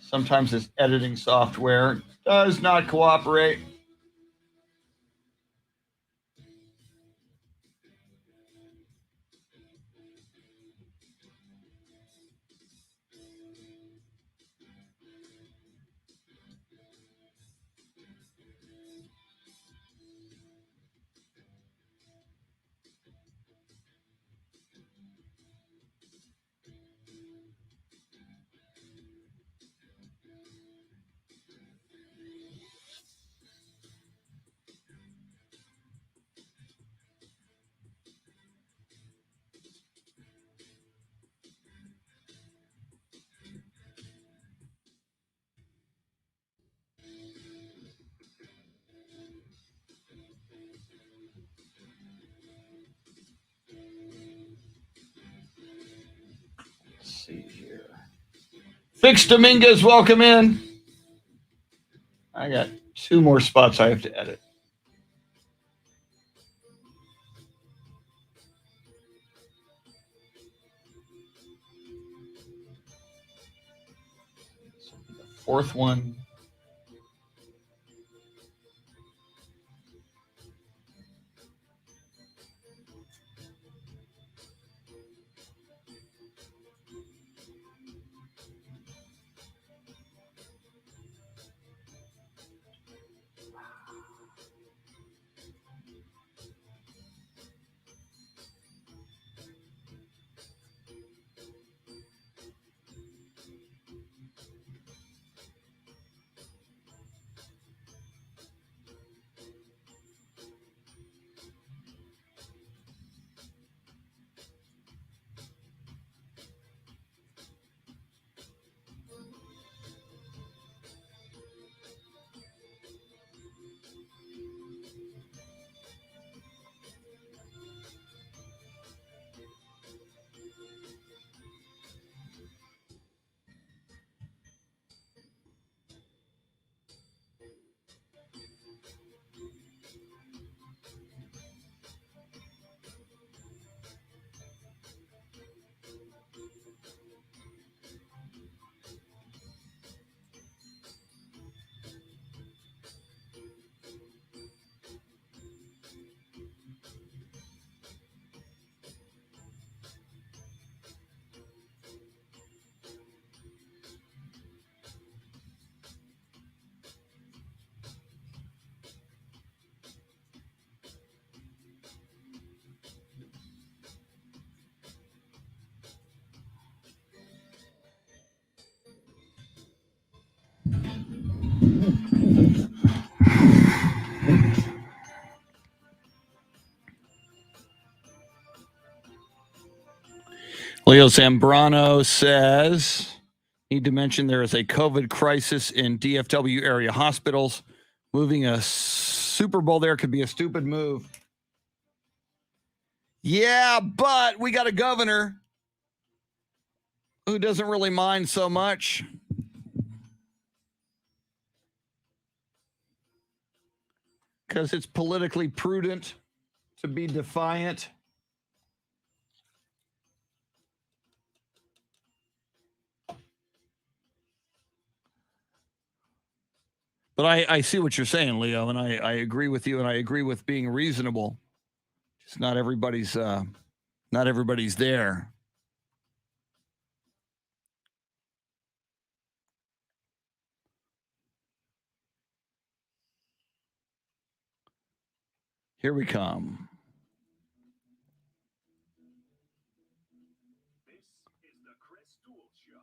Sometimes this editing software does not cooperate. Let's see here. Fix Dominguez, welcome in. I got 2 more spots I have to edit. This will be the 4th one. Leo Zambrano says, need to mention there is a COVID crisis in DFW area hospitals. Moving a Super Bowl there could be a stupid move. Yeah, but we got a governor who doesn't really mind so much. Because it's politically prudent to be defiant. But I see what you're saying, Leo, and I agree with you, and I agree with being reasonable. Just not everybody's there. Here we come. This is the Chris Duel Show.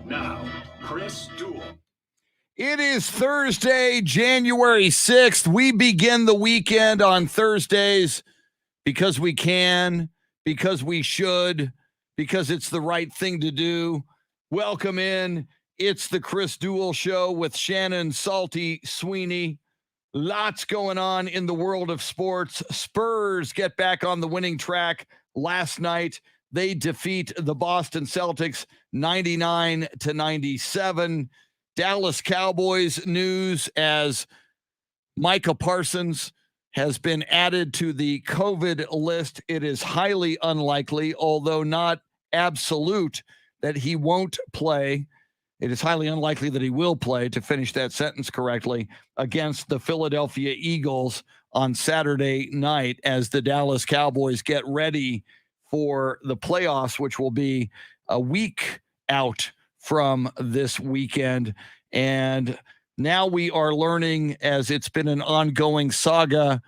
Now, Chris Duel. It is Thursday, January 6th. We begin the weekend on Thursdays because we can, because we should, because it's the right thing to do. Welcome in. It's the Chris Duel Show with Shannon, Salty, Sweeney. Lots going on in the world of sports. Spurs get back on the winning track last night. They defeat the Boston Celtics 99-97. Dallas Cowboys news as Micah Parsons has been added to the COVID list. It is highly unlikely, although not absolute, that he won't play. It is highly unlikely that he will play, to finish that sentence correctly, against the Philadelphia Eagles on Saturday night as the Dallas Cowboys get ready for the playoffs, which will be a week out from this weekend. And now we are learning, as it's been an ongoing saga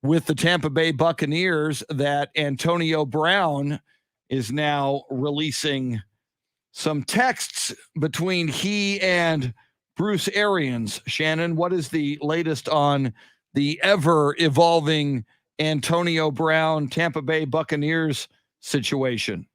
with the Tampa Bay Buccaneers, that Antonio Brown is now releasing some texts between he and Bruce Arians. Shannon, what is the latest on the ever-evolving Antonio Brown, Tampa Bay Buccaneers situation?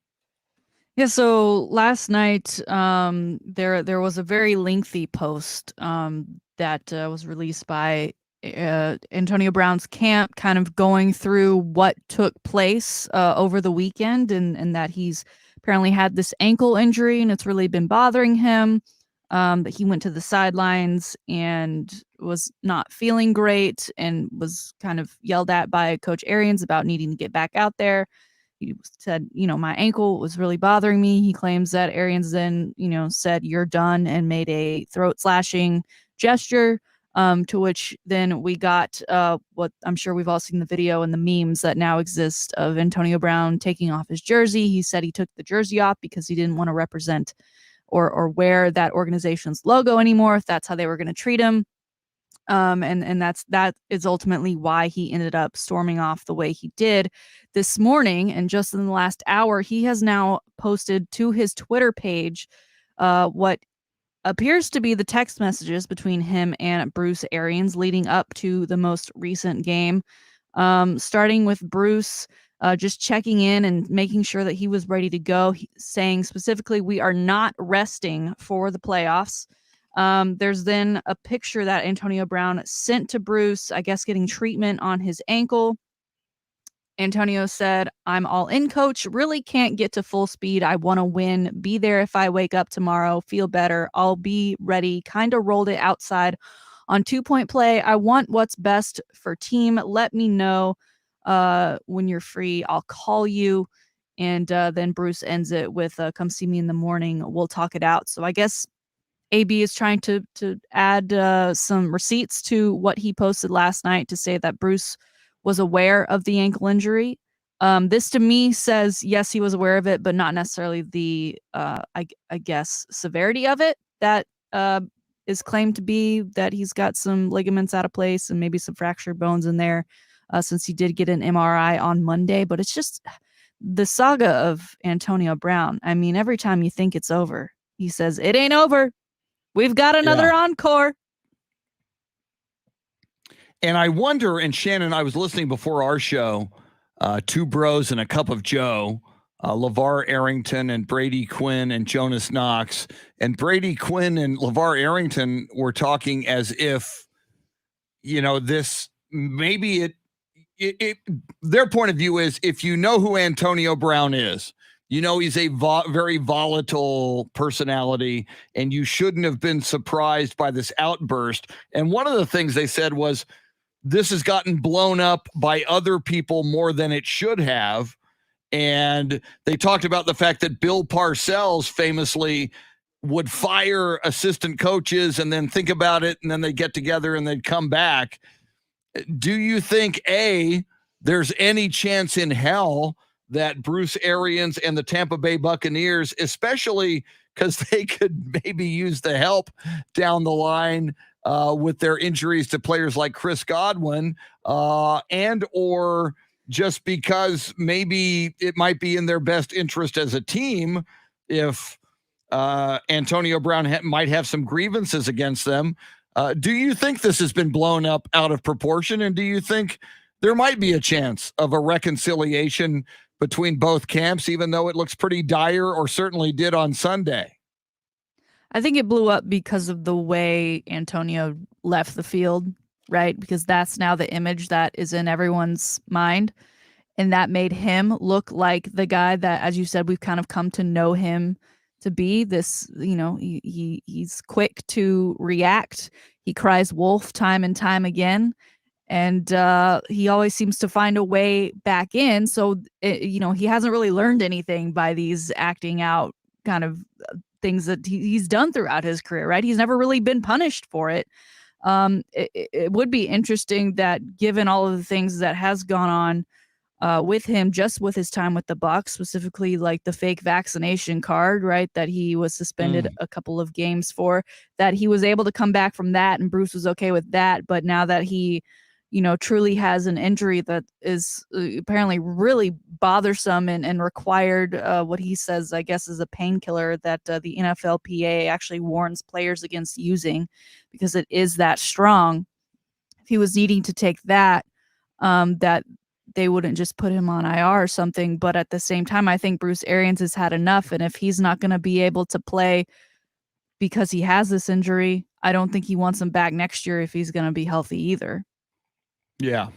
Yeah, so last night there was a very lengthy post that was released by Antonio Brown's camp, kind of going through what took place over the weekend, and that he's apparently had this ankle injury and it's really been bothering him. That he went to the sidelines and was not feeling great and was kind of yelled at by Coach Arians about needing to get back out there. He said, my ankle was really bothering me. He claims that Arians then, said, "You're done," and made a throat slashing gesture, to which then we got what I'm sure we've all seen the video and the memes that now exist of Antonio Brown taking off his jersey. He said he took the jersey off because he didn't want to represent or wear that organization's logo anymore, if that's how they were going to treat him. And that is ultimately why he ended up storming off the way he did this morning. And just in the last hour, he has now posted to his Twitter page what appears to be the text messages between him and Bruce Arians leading up to the most recent game, starting with Bruce just checking in and making sure that he was ready to go, saying specifically, "We are not resting for the playoffs." There's then a picture that Antonio Brown sent to Bruce, I guess getting treatment on his ankle. Antonio said, "I'm all in, coach. Really can't get to full speed. I want to win. Be there if I wake up tomorrow. Feel better. I'll be ready." Kind of rolled it outside on 2-point play. "I want what's best for team. Let me know when you're free. I'll call you." And then Bruce ends it with, "Come see me in the morning. We'll talk it out." So I guess AB is trying to add some receipts to what he posted last night to say that Bruce was aware of the ankle injury, This to me says, yes, he was aware of it, but not necessarily the, I guess, severity of it that is claimed to be that he's got some ligaments out of place and maybe some fractured bones in there since he did get an MRI on Monday. But it's just the saga of Antonio Brown. I mean, every time you think it's over, he says, it ain't over. We've got another encore. And I wonder, and Shannon, I was listening before our show, Two Bros and a Cup of Joe, LeVar Arrington and Brady Quinn and Jonas Knox. And Brady Quinn and LeVar Arrington were talking as if, this maybe their point of view is, if you know who Antonio Brown is, he's a very volatile personality, and you shouldn't have been surprised by this outburst. And one of the things they said was, this has gotten blown up by other people more than it should have. And they talked about the fact that Bill Parcells famously would fire assistant coaches and then think about it, and then they get together and they'd come back. Do you think, A, there's any chance in hell that Bruce Arians and the Tampa Bay Buccaneers, especially because they could maybe use the help down the line with their injuries to players like Chris Godwin, and or just because maybe it might be in their best interest as a team if Antonio Brown might have some grievances against them. Do you think this has been blown up out of proportion? And do you think there might be a chance of a reconciliation between both camps, even though it looks pretty dire, or certainly did on Sunday? I think it blew up because of the way Antonio left the field, right? Because that's now the image that is in everyone's mind. And that made him look like the guy that, as you said, we've kind of come to know him to be. This, he's quick to react. He cries wolf time and time again. And he always seems to find a way back in. So, he hasn't really learned anything by these acting out kind of things that he's done throughout his career, right? He's never really been punished for it. It would be interesting that, given all of the things that has gone on with him, just with his time with the Bucs, specifically like the fake vaccination card, right, that he was suspended a couple of games for, that he was able to come back from that, and Bruce was okay with that. But now that he truly has an injury that is apparently really bothersome and required what he says, I guess, is a painkiller that the NFLPA actually warns players against using because it is that strong. If he was needing to take that, that they wouldn't just put him on IR or something. But at the same time, I think Bruce Arians has had enough. And if he's not going to be able to play because he has this injury, I don't think he wants him back next year if he's going to be healthy either. Yeah.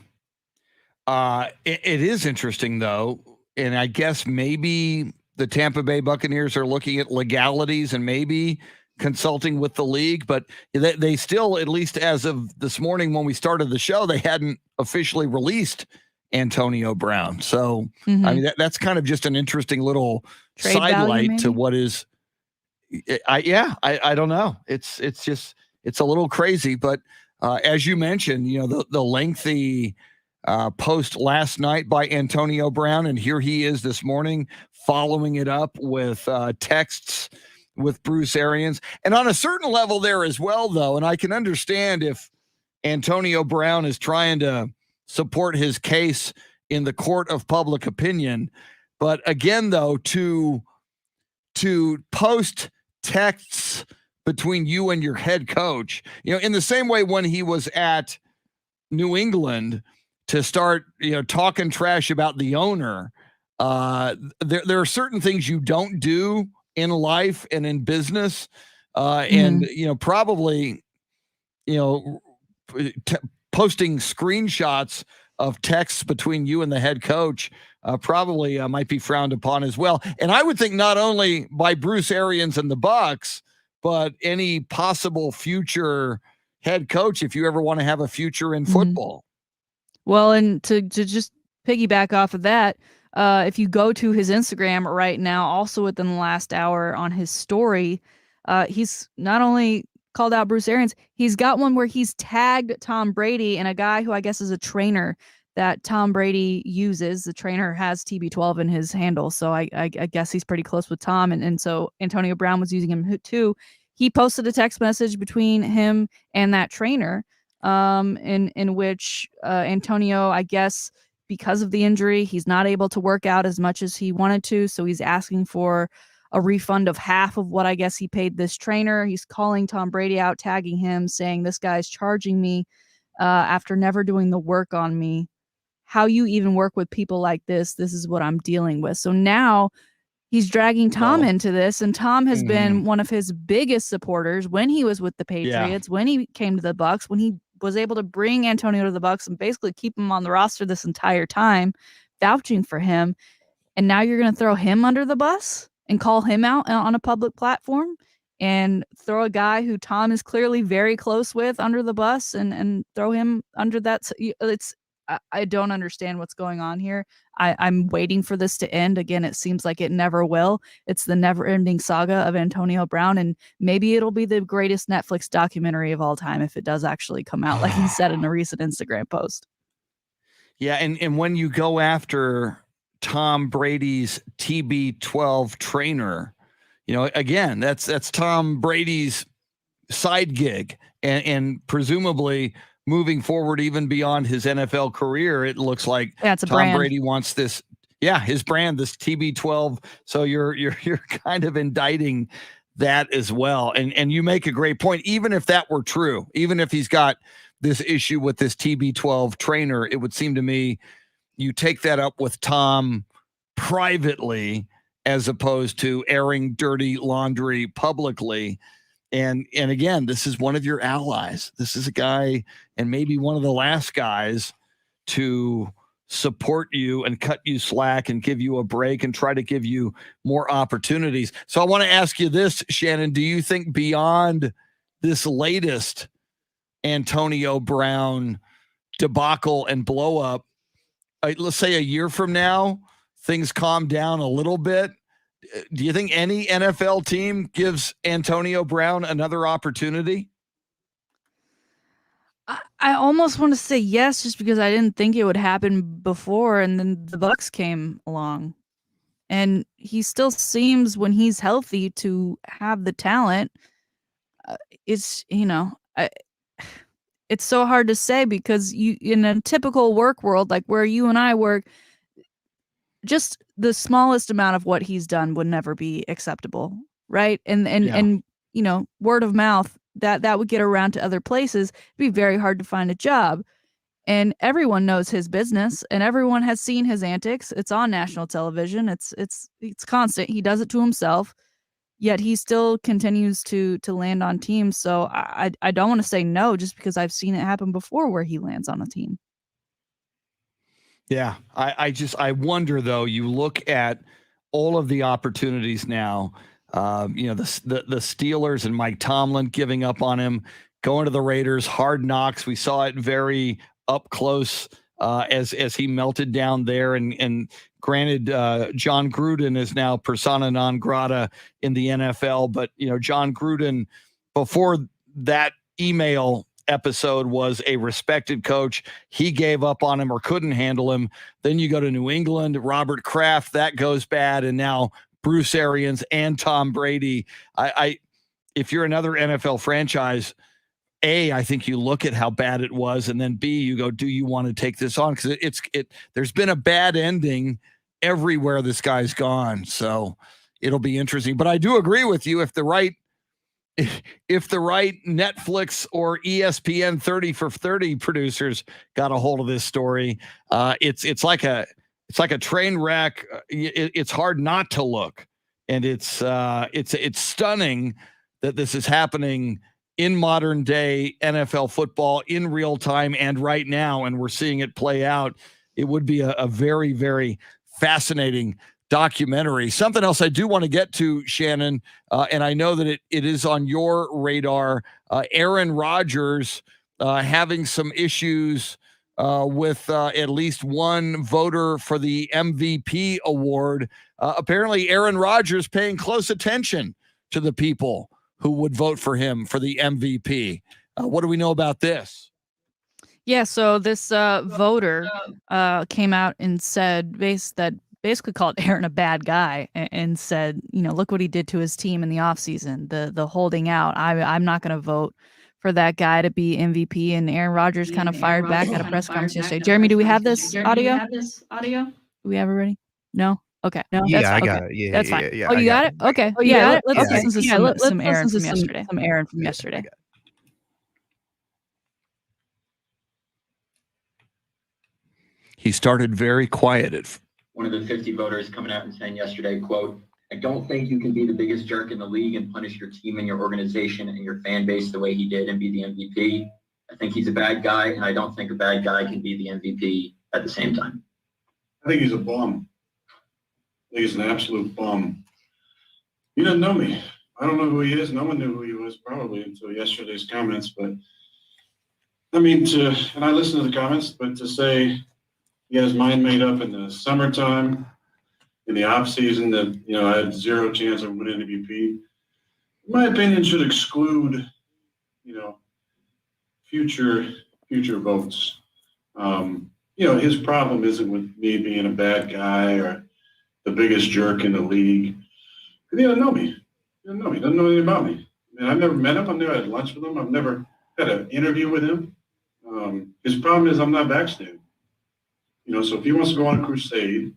It is interesting, though. And I guess maybe the Tampa Bay Buccaneers are looking at legalities and maybe consulting with the league, but they still, at least as of this morning when we started the show, they hadn't officially released Antonio Brown. So, I mean, that's kind of just an interesting little Trade sidelight to what is, I don't know. It's a little crazy, but as you mentioned, the lengthy post last night by Antonio Brown, and here he is this morning following it up with texts with Bruce Arians. And on a certain level there as well, though, and I can understand if Antonio Brown is trying to support his case in the court of public opinion. But again, though, to post texts between you and your head coach, in the same way when he was at New England to start, talking trash about the owner, there are certain things you don't do in life and in business. And, probably, posting screenshots of texts between you and the head coach probably might be frowned upon as well. And I would think not only by Bruce Arians and the Bucs, but any possible future head coach, if you ever want to have a future in football. Well, and to just piggyback off of that, if you go to his Instagram right now, also within the last hour on his story, he's not only called out Bruce Arians, he's got one where he's tagged Tom Brady and a guy who I guess is a trainer that Tom Brady uses. The trainer has TB12 in his handle, so I guess he's pretty close with Tom, and so Antonio Brown was using him too. He posted a text message between him and that trainer, in which Antonio, I guess, because of the injury, he's not able to work out as much as he wanted to, so he's asking for a refund of half of what I guess he paid this trainer. He's calling Tom Brady out, tagging him, saying, "This guy's charging me after never doing the work on me. How you even work with people like this? This is what I'm dealing with." So now he's dragging Tom into this, and Tom has been one of his biggest supporters when he was with the Patriots, when he came to the Bucs, when he was able to bring Antonio to the Bucs and basically keep him on the roster this entire time, vouching for him. And now you're going to throw him under the bus and call him out on a public platform and throw a guy who Tom is clearly very close with under the bus and throw him under that. I don't understand what's going on here. I'm waiting for this to end. Again, it seems like it never will. It's the never-ending saga of Antonio Brown, and maybe it'll be the greatest Netflix documentary of all time if it does actually come out, like he said in a recent Instagram post. Yeah, and when you go after Tom Brady's TB12 trainer, again, that's Tom Brady's side gig, and presumably moving forward, even beyond his NFL career, it looks like Tom brand. Brady wants this. Yeah, his brand, this TB12. So you're kind of indicting that as well. And you make a great point. Even if that were true, even if he's got this issue with this TB12 trainer, it would seem to me you take that up with Tom privately as opposed to airing dirty laundry publicly. And again, this is one of your allies. This is a guy, and maybe one of the last guys to support you and cut you slack and give you a break and try to give you more opportunities. So I want to ask you this, Shannon, do you think beyond this latest Antonio Brown debacle and blow up, let's say a year from now, things calm down a little bit, do you think any NFL team gives Antonio Brown another opportunity? I almost want to say yes, just because I didn't think it would happen before, and then the Bucs came along, and he still seems, when he's healthy, to have the talent. It's so hard to say, because you, in a typical work world like where you and I work, just the smallest amount of what he's done would never be acceptable, right? And word of mouth, that would get around to other places. It'd be very hard to find a job. And everyone knows his business, and everyone has seen his antics. It's on national television. It's constant. He does it to himself, yet he still continues to land on teams. So I don't want to say no, just because I've seen it happen before where he lands on a team. Yeah, I wonder, though, you look at all of the opportunities now, the Steelers and Mike Tomlin giving up on him, going to the Raiders, Hard Knocks. We saw it very up close as he melted down there. And granted, John Gruden is now persona non grata in the NFL. But, John Gruden, before that email episode, was a respected coach. He gave up on him or couldn't handle him. Then you go to New England, Robert Kraft, that goes bad. And now Bruce Arians and Tom Brady. If you're another NFL franchise, A, I think you look at how bad it was, and then B, you go, do you want to take this on? Because there's been a bad ending everywhere this guy's gone. So it'll be interesting. But I do agree with you. If the right Netflix or ESPN 30 for 30 producers got a hold of this story, it's like a train wreck. It's hard not to look, and it's stunning that this is happening in modern day NFL football in real time and right now, and we're seeing it play out. It would be a very, very fascinating documentary. Something else I do want to get to, Shannon, and I know that it is on your radar, Aaron Rodgers having some issues with at least one voter for the MVP award. Apparently Aaron Rodgers paying close attention to the people who would vote for him for the MVP. What do we know about this? Yeah, so this voter came out and said basically called Aaron a bad guy and said, look what he did to his team in the offseason, the holding out. I'm not going to vote for that guy to be MVP. And Aaron Rodgers kind of fired back at a press conference yesterday. Jeremy, do we have this audio? Do we have it ready? No? Okay. No, Yeah, that's fine. I got it. Yeah, That's yeah, fine. yeah, Oh, I you got it? Okay. Oh, you got it? Let's Yeah, listen to some Aaron from yesterday. I got it. He started very quiet at one of the 50 voters coming out and saying yesterday, quote, "I don't think you can be the biggest jerk in the league and punish your team and your organization and your fan base the way he did and be the MVP. I think he's a bad guy, and I don't think a bad guy can be the MVP at the same time." I think he's a bum. I think he's an absolute bum. He doesn't know me. I don't know who he is. No one knew who he was probably until yesterday's comments. But I mean, and I listened to the comments, but to say he had his mind made up in the summertime, in the off season, that I had zero chance of winning MVP, in my opinion, should exclude future votes. His problem isn't with me being a bad guy or the biggest jerk in the league. He doesn't know me. He doesn't know me. He doesn't know anything about me. I mean, I've never met him. I've never had lunch with him. I've never had an interview with him. His problem is I'm not vaccinated. So if he wants to go on a crusade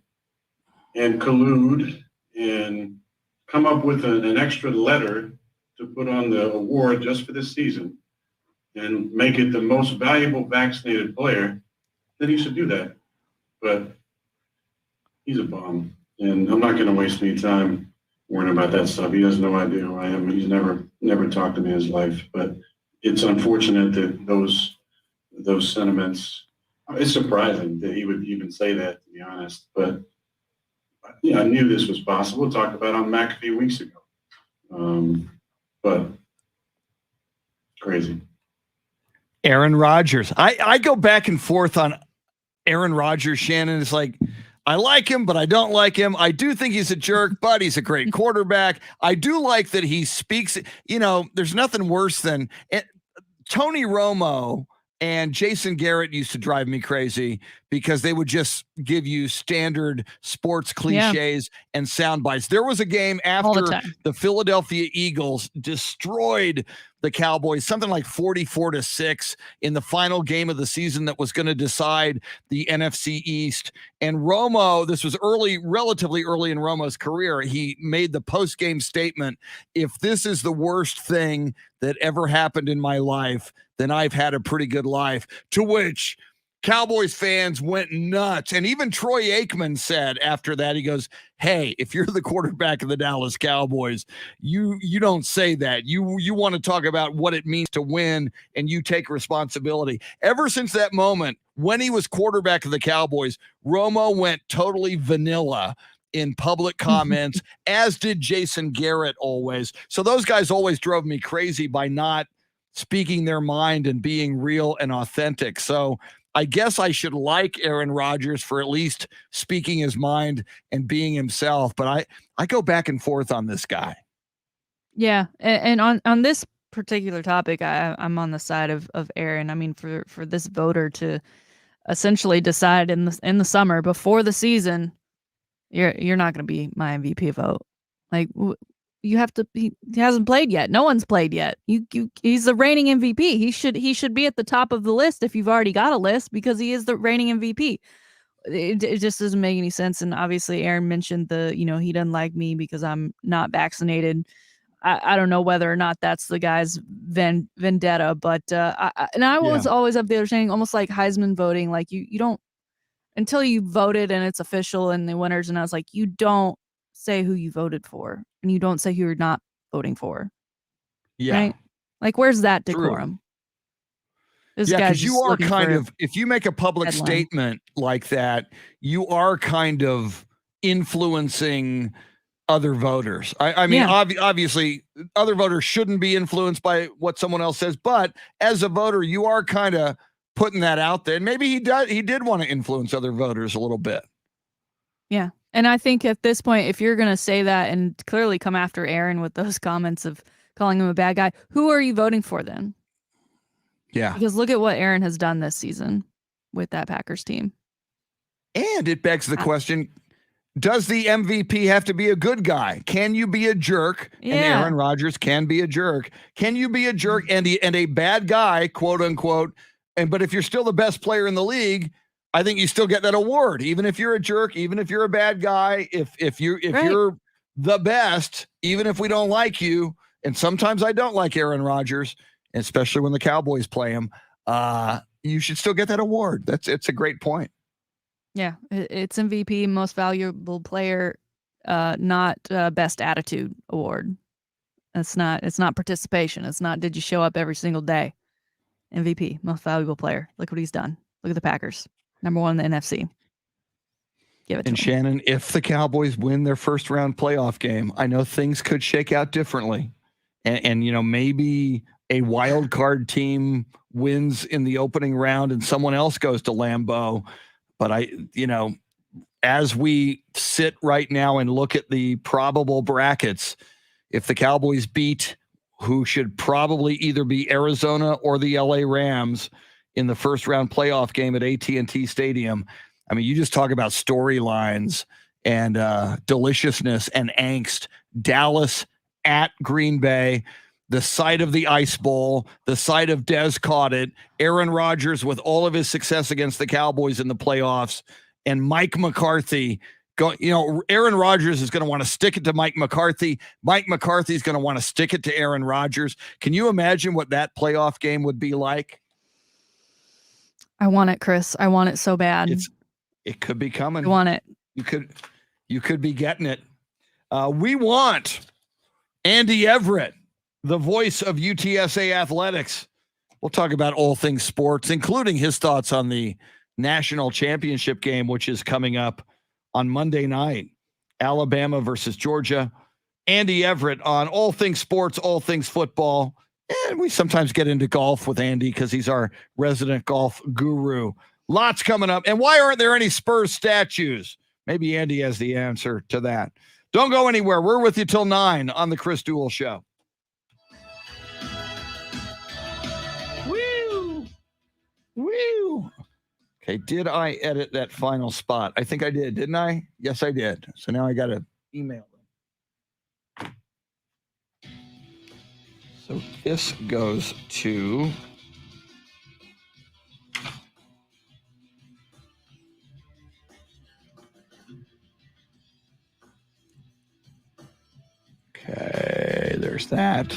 and collude and come up with an extra letter to put on the award just for this season and make it the most valuable vaccinated player, then he should do that. But he's a bum, and I'm not going to waste any time worrying about that stuff. He has no idea who I am. He's never talked to me in his life. But it's unfortunate that those sentiments. It's surprising that he would even say that, to be honest. But I knew this was possible. Talked about it on McAfee weeks ago. But crazy. Aaron Rodgers. I go back and forth on Aaron Rodgers. Shannon is like, I like him, but I don't like him. I do think he's a jerk, but he's a great quarterback. I do like that he speaks. There's nothing worse than Tony Romo and Jason Garrett used to drive me crazy because they would just give you standard sports cliches and sound bites. There was a game after the Philadelphia Eagles destroyed the Cowboys, something like 44-6 in the final game of the season that was going to decide the NFC East. And Romo, this was relatively early in Romo's career, he made the post-game statement, "If this is the worst thing that ever happened in my life, then I've had a pretty good life," to which Cowboys fans went nuts. And even Troy Aikman said after that, he goes, "Hey, if you're the quarterback of the Dallas Cowboys, you don't say that. You want to talk about what it means to win, and you take responsibility." Ever since that moment, when he was quarterback of the Cowboys, Romo went totally vanilla in public comments, as did Jason Garrett always. So those guys always drove me crazy by not speaking their mind and being real and authentic. So I guess I should like Aaron Rodgers for at least speaking his mind and being himself. But I go back and forth on this guy. Yeah. And on this particular topic, I'm on the side of Aaron. I mean, for this voter to essentially decide in the summer before the season, you're not going to be my MVP vote. Like, you have to. He hasn't played yet. No one's played yet. He's the reigning MVP. He should be at the top of the list if you've already got a list, because he is the reigning MVP. It just doesn't make any sense. And obviously, Aaron mentioned he doesn't like me because I'm not vaccinated. I don't know whether or not that's the guy's vendetta, but I was always of the understanding, almost like Heisman voting, like you don't, until you voted and it's official and the winners, and I was like, you don't say who you voted for, and you don't say who you're not voting for. Yeah. Right? Like, where's that decorum? Because you are kind of, if you make a public statement like that, you are kind of influencing other voters. I mean, obviously, other voters shouldn't be influenced by what someone else says, but as a voter, you are kind of putting that out there. And maybe he did want to influence other voters a little bit. Yeah. And I think at this point, if you're going to say that and clearly come after Aaron with those comments of calling him a bad guy, who are you voting for then? Yeah. Because look at what Aaron has done this season with that Packers team. And it begs the question, does the MVP have to be a good guy? Can you be a jerk? Yeah. And Aaron Rodgers can be a jerk. Can you be a jerk and a bad guy, quote unquote? But if you're still the best player in the league, I think you still get that award. Even if you're a jerk, even if you're a bad guy, if you're the best, even if we don't like you, and sometimes I don't like Aaron Rodgers, especially when the Cowboys play him, you should still get that award. It's a great point. Yeah, it's MVP, most valuable player, not best attitude award. It's not participation. It's not did you show up every single day. MVP, most valuable player. Look what he's done. Look at the Packers, number 1 in the NFC. Give it to And him. Shannon, if the Cowboys win their first round playoff game, I know things could shake out differently, and maybe a wild card team wins in the opening round and someone else goes to Lambeau. But as we sit right now and look at the probable brackets, if the Cowboys beat who should probably either be Arizona or the LA Rams in the first round playoff game at AT&T Stadium, I mean, you just talk about storylines and deliciousness and angst. Dallas at Green Bay, the site of the Ice Bowl, the site of Dez caught it, Aaron Rodgers with all of his success against the Cowboys in the playoffs, and Mike McCarthy. Aaron Rodgers is going to want to stick it to Mike McCarthy. Mike McCarthy is going to want to stick it to Aaron Rodgers. Can you imagine what that playoff game would be like? I want it, Chris. I want it so bad. It could be coming. I want it. You could be getting it. We want Andy Everett, the voice of UTSA athletics. We'll talk about all things sports, including his thoughts on the national championship game, which is coming up on Monday night, Alabama versus Georgia. Andy Everett on all things sports, all things football. And we sometimes get into golf with Andy because he's our resident golf guru. Lots coming up. And why aren't there any Spurs statues? Maybe Andy has the answer to that. Don't go anywhere. We're with you till 9 on the Chris Duel Show. Woo! Okay, did I edit that final spot? I think I did, didn't I? Yes, I did. So now I got to email them. So this goes to... Okay, there's that.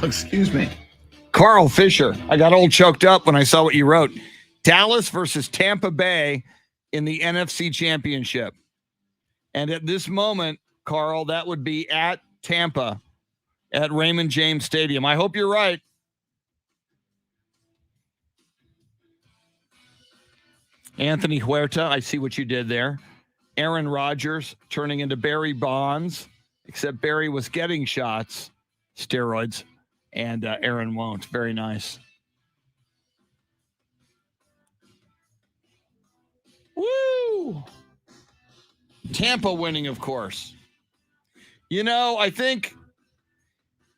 Excuse me. Carl Fisher. I got all choked up when I saw what you wrote. Dallas versus Tampa Bay in the NFC Championship. And at this moment, Carl, that would be at Tampa at Raymond James Stadium. I hope you're right. Anthony Huerta, I see what you did there. Aaron Rodgers turning into Barry Bonds, except Barry was getting shots, steroids, and Aaron won't. Very nice. Woo! Tampa winning, of course. You know, I think,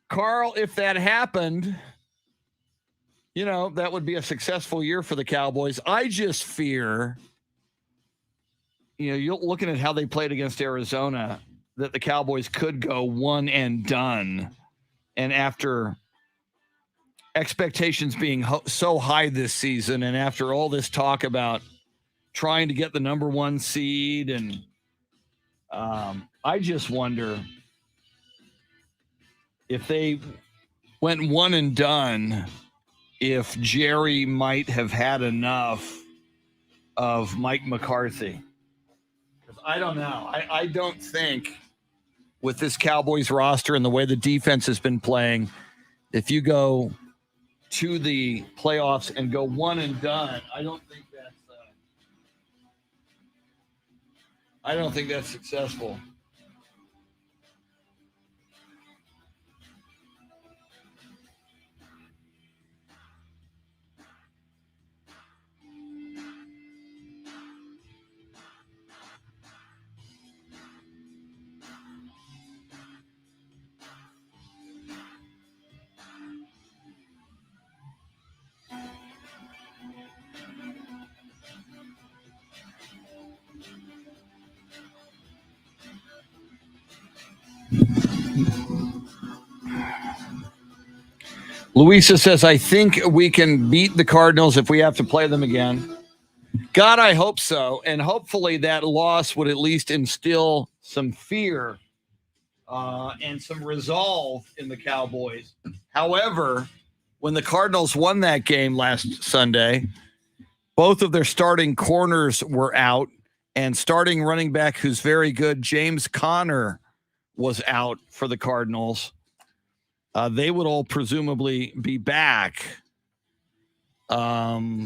Carl, if that happened, you know, that would be a successful year for the Cowboys. I just fear, you know, you're looking at how they played against Arizona, that the Cowboys could go one and done. And after expectations being so high this season, and after all this talk about trying to get the number one seed, and I just wonder if they went one and done, if Jerry might have had enough of Mike McCarthy. I don't know. I don't think with this Cowboys roster and the way the defense has been playing, if you go to the playoffs and go one and done, I don't think that's successful. Louisa says, I think we can beat the Cardinals if we have to play them again. God, I hope so. And hopefully that loss would at least instill some fear and some resolve in the Cowboys. However, when the Cardinals won that game last Sunday, both of their starting corners were out, and starting running back who's very good, James Conner, was out for the Cardinals. They would all presumably be back. That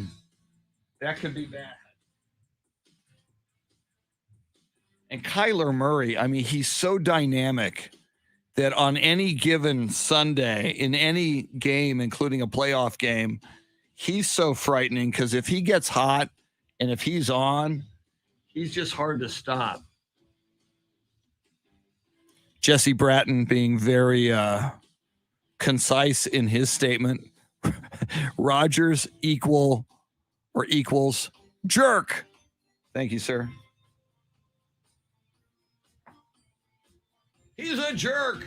could be bad. And Kyler Murray, I mean, he's so dynamic that on any given Sunday, in any game, including a playoff game, he's so frightening because if he gets hot and if he's on, he's just hard to stop. Jesse Bratton being very concise in his statement. Rodgers equals jerk. Thank you, sir. He's a jerk.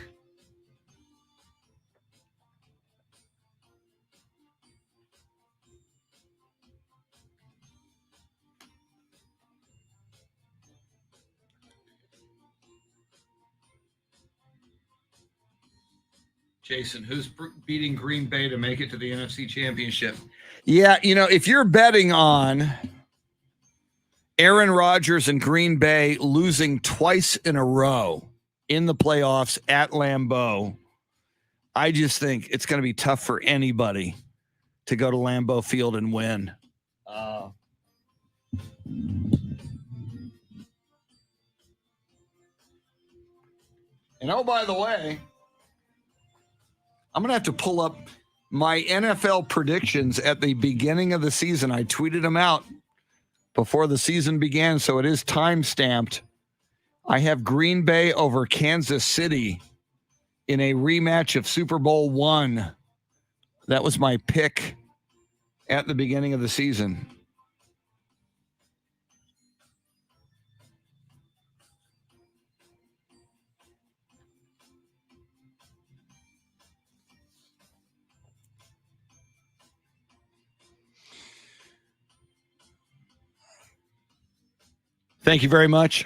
Jason, who's beating Green Bay to make it to the NFC Championship? Yeah, you know, if you're betting on Aaron Rodgers and Green Bay losing twice in a row in the playoffs at Lambeau, I just think it's going to be tough for anybody to go to Lambeau Field and win. And oh, by the way, I'm going to have to pull up my NFL predictions at the beginning of the season. I tweeted them out before the season began, so it is time-stamped. I have Green Bay over Kansas City in a rematch of Super Bowl I. That was my pick at the beginning of the season. Thank you very much.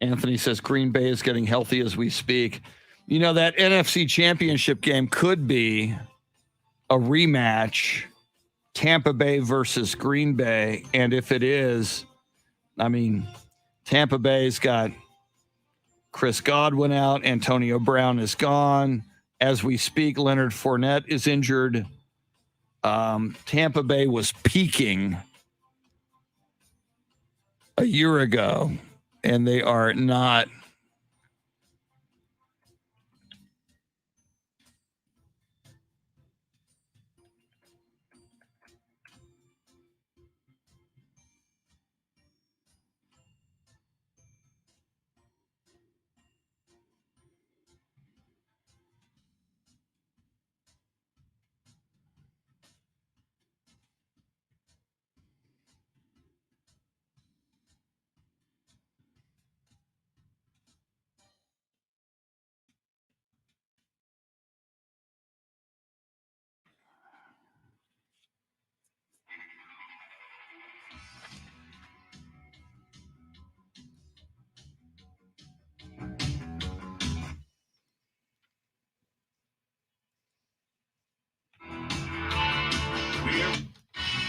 Anthony says Green Bay is getting healthy as we speak. You know, that NFC Championship game could be a rematch, Tampa Bay versus Green Bay. And if it is, I mean, Tampa Bay's got Chris Godwin out. Antonio Brown is gone. As we speak, Leonard Fournette is injured. Tampa Bay was peaking a year ago, and they are not.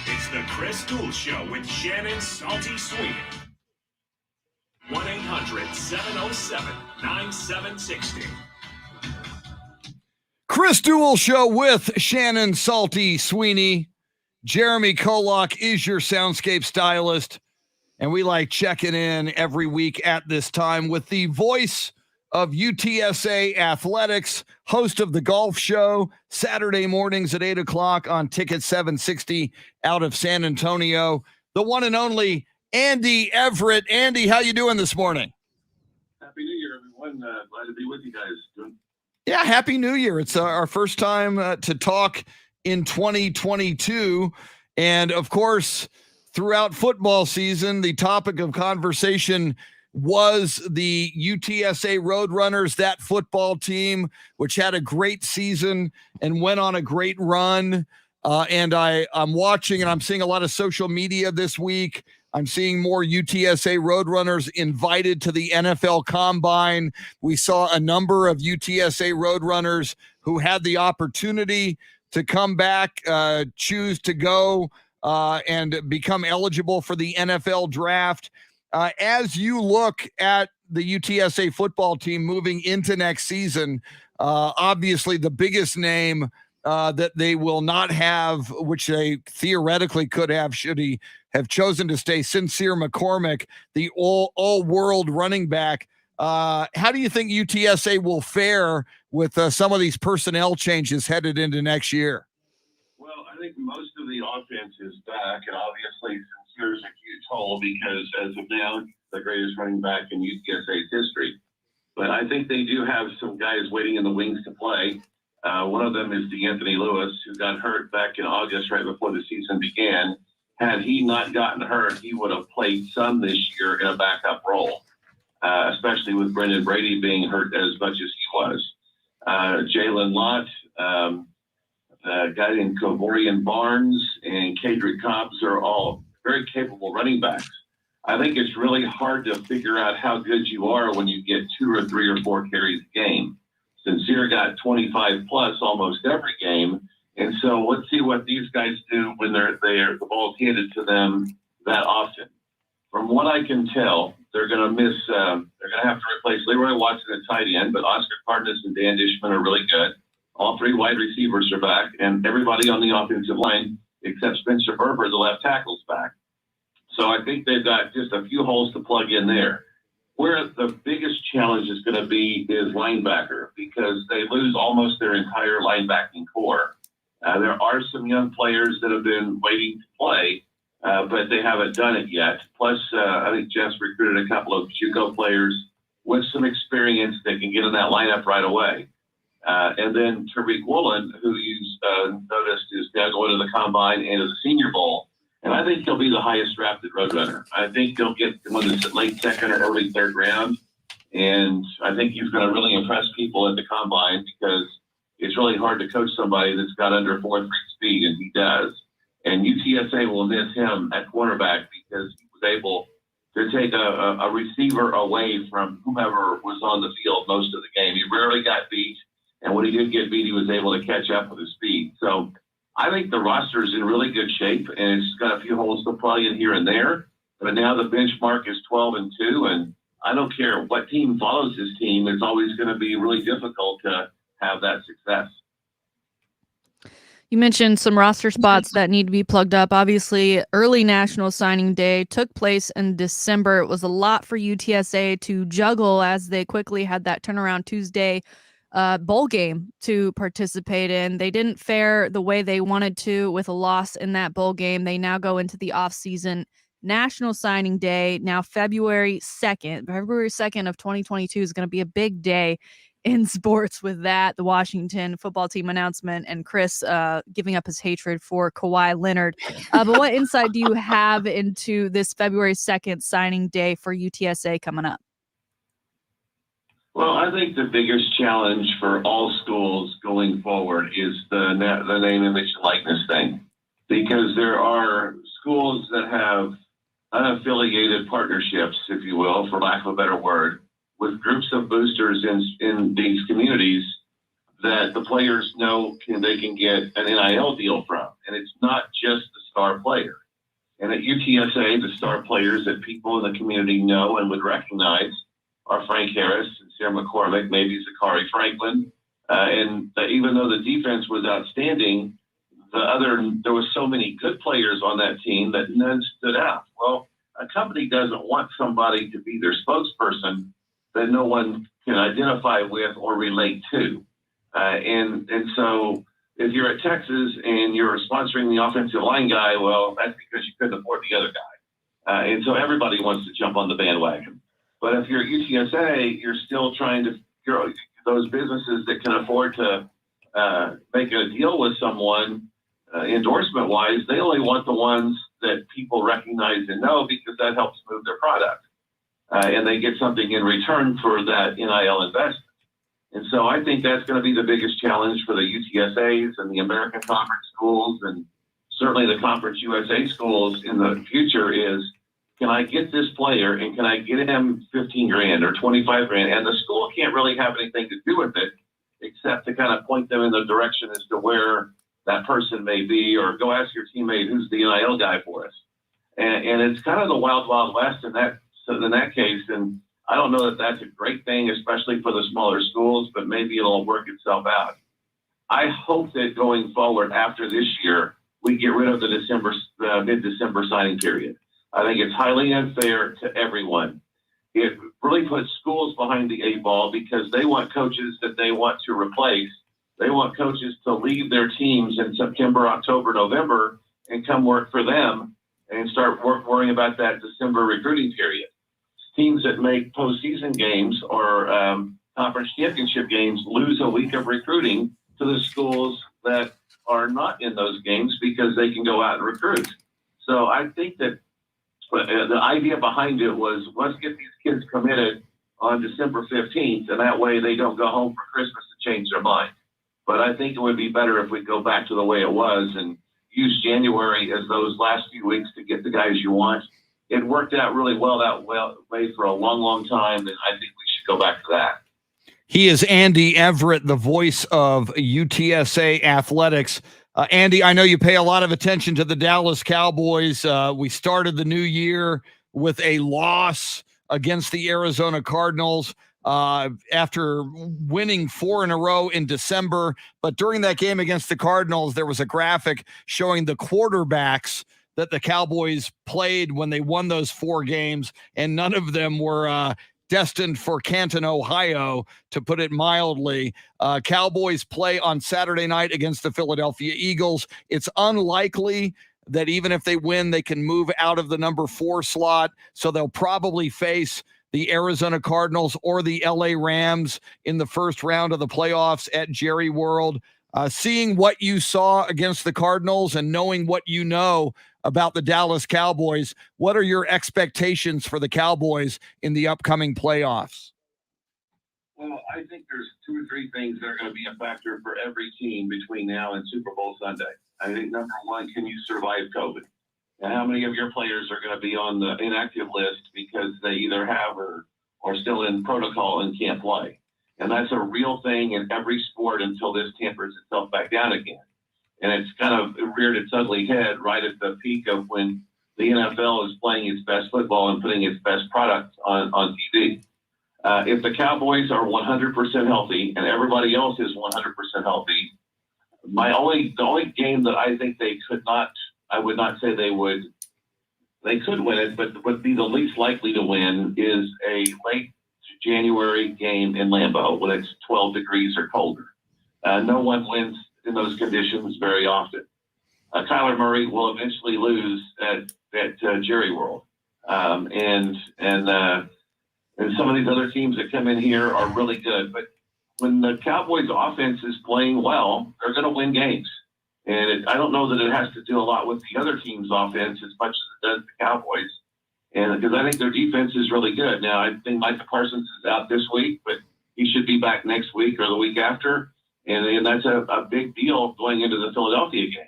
It's the Chris Duel Show with Shannon Salty Sweeney. 1-800-707-9760. Chris Duel Show with Shannon Salty Sweeney. Jeremy KOLOK is your Soundscape stylist. And we like checking in every week at this time with the voice of UTSA Athletics, host of the Golf Show, Saturday mornings at 8 o'clock on Ticket 760 out of San Antonio, the one and only Andy Everett. Andy, how you doing this morning? Happy New Year, everyone. Glad to be with you guys. Yeah, Happy New Year. It's our first time to talk in 2022. And, of course, throughout football season, the topic of conversation was the UTSA Roadrunners, that football team, which had a great season and went on a great run. And I'm watching and I'm seeing a lot of social media this week. I'm seeing more UTSA Roadrunners invited to the NFL Combine. We saw a number of UTSA Roadrunners who had the opportunity to come back, choose to go and become eligible for the NFL draft. As you look at the UTSA football team moving into next season, obviously the biggest name that they will not have, which they theoretically could have should he have chosen to stay, Sincere McCormick, the all-world running back. How do you think UTSA will fare with some of these personnel changes headed into next year? Well, I think most of the offense is back, and obviously Sincere's a huge hole because as of now, he's the greatest running back in UTSA's history. But I think they do have some guys waiting in the wings to play. One of them is D'Anthony Lewis, who got hurt back in August right before the season began. Had he not gotten hurt, he would have played some this year in a backup role, especially with Brendan Brady being hurt as much as he was. Jalen Lott, a guy named Covorian Barnes, and Kadrick Cobbs are all very capable running backs. I think it's really hard to figure out how good you are when you get 2 or 3 or 4 carries a game. Sincere got 25 plus almost every game. And so let's see what these guys do when the ball's handed to them that often. From what I can tell, they're going to have to replace Leroy Watson at tight end, but Oscar Cardenas and Dan Dishman are really good. All 3 wide receivers are back, and everybody on the offensive line, except Spencer Berber, the left tackle's back. So I think they've got just a few holes to plug in there. Where the biggest challenge is going to be is linebacker, because they lose almost their entire linebacking core. There are some young players that have been waiting to play, but they haven't done it yet. Plus, I think Jeff's recruited a couple of JUCO players with some experience that can get in that lineup right away. And then Tariq Woolen, who you noticed is now going to the Combine and to the Senior Bowl. And I think he'll be the highest drafted Roadrunner. I think he'll get one that's late second or early third round. And I think he's going to really impress people at the Combine because it's really hard to coach somebody that's got under 4.3 speed, and he does. And UTSA will miss him at quarterback because he was able to take a receiver away from whomever was on the field most of the game. He rarely got beat, and when he did get beat, he was able to catch up with his speed. So I think the roster is in really good shape, and it's got a few holes to plug in here and there. But now the benchmark is 12-2, and I don't care what team follows this team. It's always going to be really difficult to have that success. You mentioned some roster spots that need to be plugged up. Obviously, early National Signing Day took place in December. It was a lot for UTSA to juggle as they quickly had that turnaround Tuesday bowl game to participate in. They didn't fare the way they wanted to with a loss in that bowl game. They now go into the offseason. National Signing Day, now February 2nd. February 2nd of 2022 is going to be a big day in sports with that, the Washington football team announcement, and Chris giving up his hatred for Kawhi Leonard. But what insight do you have into this February 2nd signing day for UTSA coming up? Well, I think the biggest challenge for all schools going forward is the name, image, and likeness thing, because there are schools that have unaffiliated partnerships, if you will, for lack of a better word, with groups of boosters in these communities that the players know they can get an NIL deal from. And it's not just the star player. And at UTSA, the star players that people in the community know and would recognize are Frank Harris and Sarah McCormick, maybe Zachary Franklin. And even though the defense was outstanding, there was so many good players on that team that none stood out. Well, a company doesn't want somebody to be their spokesperson that no one can identify with or relate to. And so if you're at Texas and you're sponsoring the offensive line guy, well, that's because you couldn't afford the other guy. And so everybody wants to jump on the bandwagon. But if you're at UTSA, you're still trying to, those businesses that can afford to make a deal with someone endorsement-wise, they only want the ones that people recognize and know because that helps move their product. And they get something in return for that NIL investment. And so I think that's going to be the biggest challenge for the UTSAs and the American Conference schools and certainly the Conference USA schools in the future is, can I get this player and can I get him $15,000 or $25,000? And the school can't really have anything to do with it except to kind of point them in the direction as to where that person may be, or go ask your teammate who's the NIL guy for us. And it's kind of the wild, wild west in that case. And I don't know that that's a great thing, especially for the smaller schools, but maybe it'll work itself out. I hope that going forward after this year, we get rid of the mid-December signing period. I think it's highly unfair to everyone. It really puts schools behind the eight ball because they want coaches that they want to replace. They want coaches to leave their teams in September, October, November, and come work for them and start worrying about that December recruiting period. Teams that make postseason games or conference championship games lose a week of recruiting to the schools that are not in those games because they can go out and recruit. So I think that the idea behind it was, let's get these kids committed on December 15th, and that way they don't go home for Christmas and change their mind. But I think it would be better if we go back to the way it was and use January as those last few weeks to get the guys you want. It worked out really well that way for a long, long time, and I think we should go back to that. He is Andy Everett, the voice of UTSA athletics. Andy, I know you pay a lot of attention to the Dallas Cowboys. We started the new year with a loss against the Arizona Cardinals after winning 4 in a row in December. But during that game against the Cardinals, there was a graphic showing the quarterbacks that the Cowboys played when they won those 4 games, and none of them were destined for Canton, Ohio, to put it mildly. Cowboys play on Saturday night against the Philadelphia Eagles. It's unlikely that even if they win, they can move out of the number 4 slot, so they'll probably face the Arizona Cardinals or the LA Rams in the first round of the playoffs at Jerry World. Seeing what you saw against the Cardinals and knowing what you know about the Dallas Cowboys, what are your expectations for the Cowboys in the upcoming playoffs? Well, I think there's 2 or 3 things that are going to be a factor for every team between now and Super Bowl Sunday. I think number one, can you survive COVID? and how many of your players are going to be on the inactive list because they either have or are still in protocol and can't play. And that's a real thing in every sport until this tampers itself back down again. And it's kind of reared its ugly head right at the peak of when the NFL is playing its best football and putting its best product on TV. If the Cowboys are 100% healthy and everybody else is 100% healthy, the only game that I think they could not, I would not say they could win it, but would be the least likely to win is a late January game in Lambeau when it's 12 degrees or colder. No one wins in those conditions very often. Kyler Murray will eventually lose at Jerry World. And some of these other teams that come in here are really good. But when the Cowboys offense is playing well, they're going to win games. And I don't know that it has to do a lot with the other team's offense as much as it does the Cowboys. And because I think their defense is really good. Now, I think Micah Parsons is out this week, but he should be back next week or the week after. And that's a big deal going into the Philadelphia game.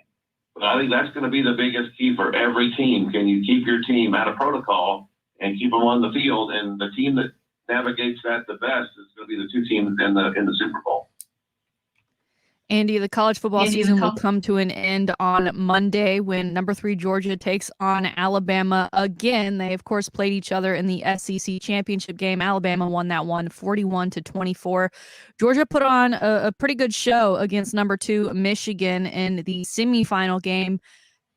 But I think that's going to be the biggest key for every team. Can you keep your team out of protocol and keep them on the field? And the team that navigates that the best is going to be the two teams in the Super Bowl. Andy, the college football season will come to an end on Monday when number 3 Georgia takes on Alabama again. They, of course, played each other in the SEC championship game. Alabama won that one 41-24. Georgia put on a pretty good show against number 2 Michigan in the semifinal game.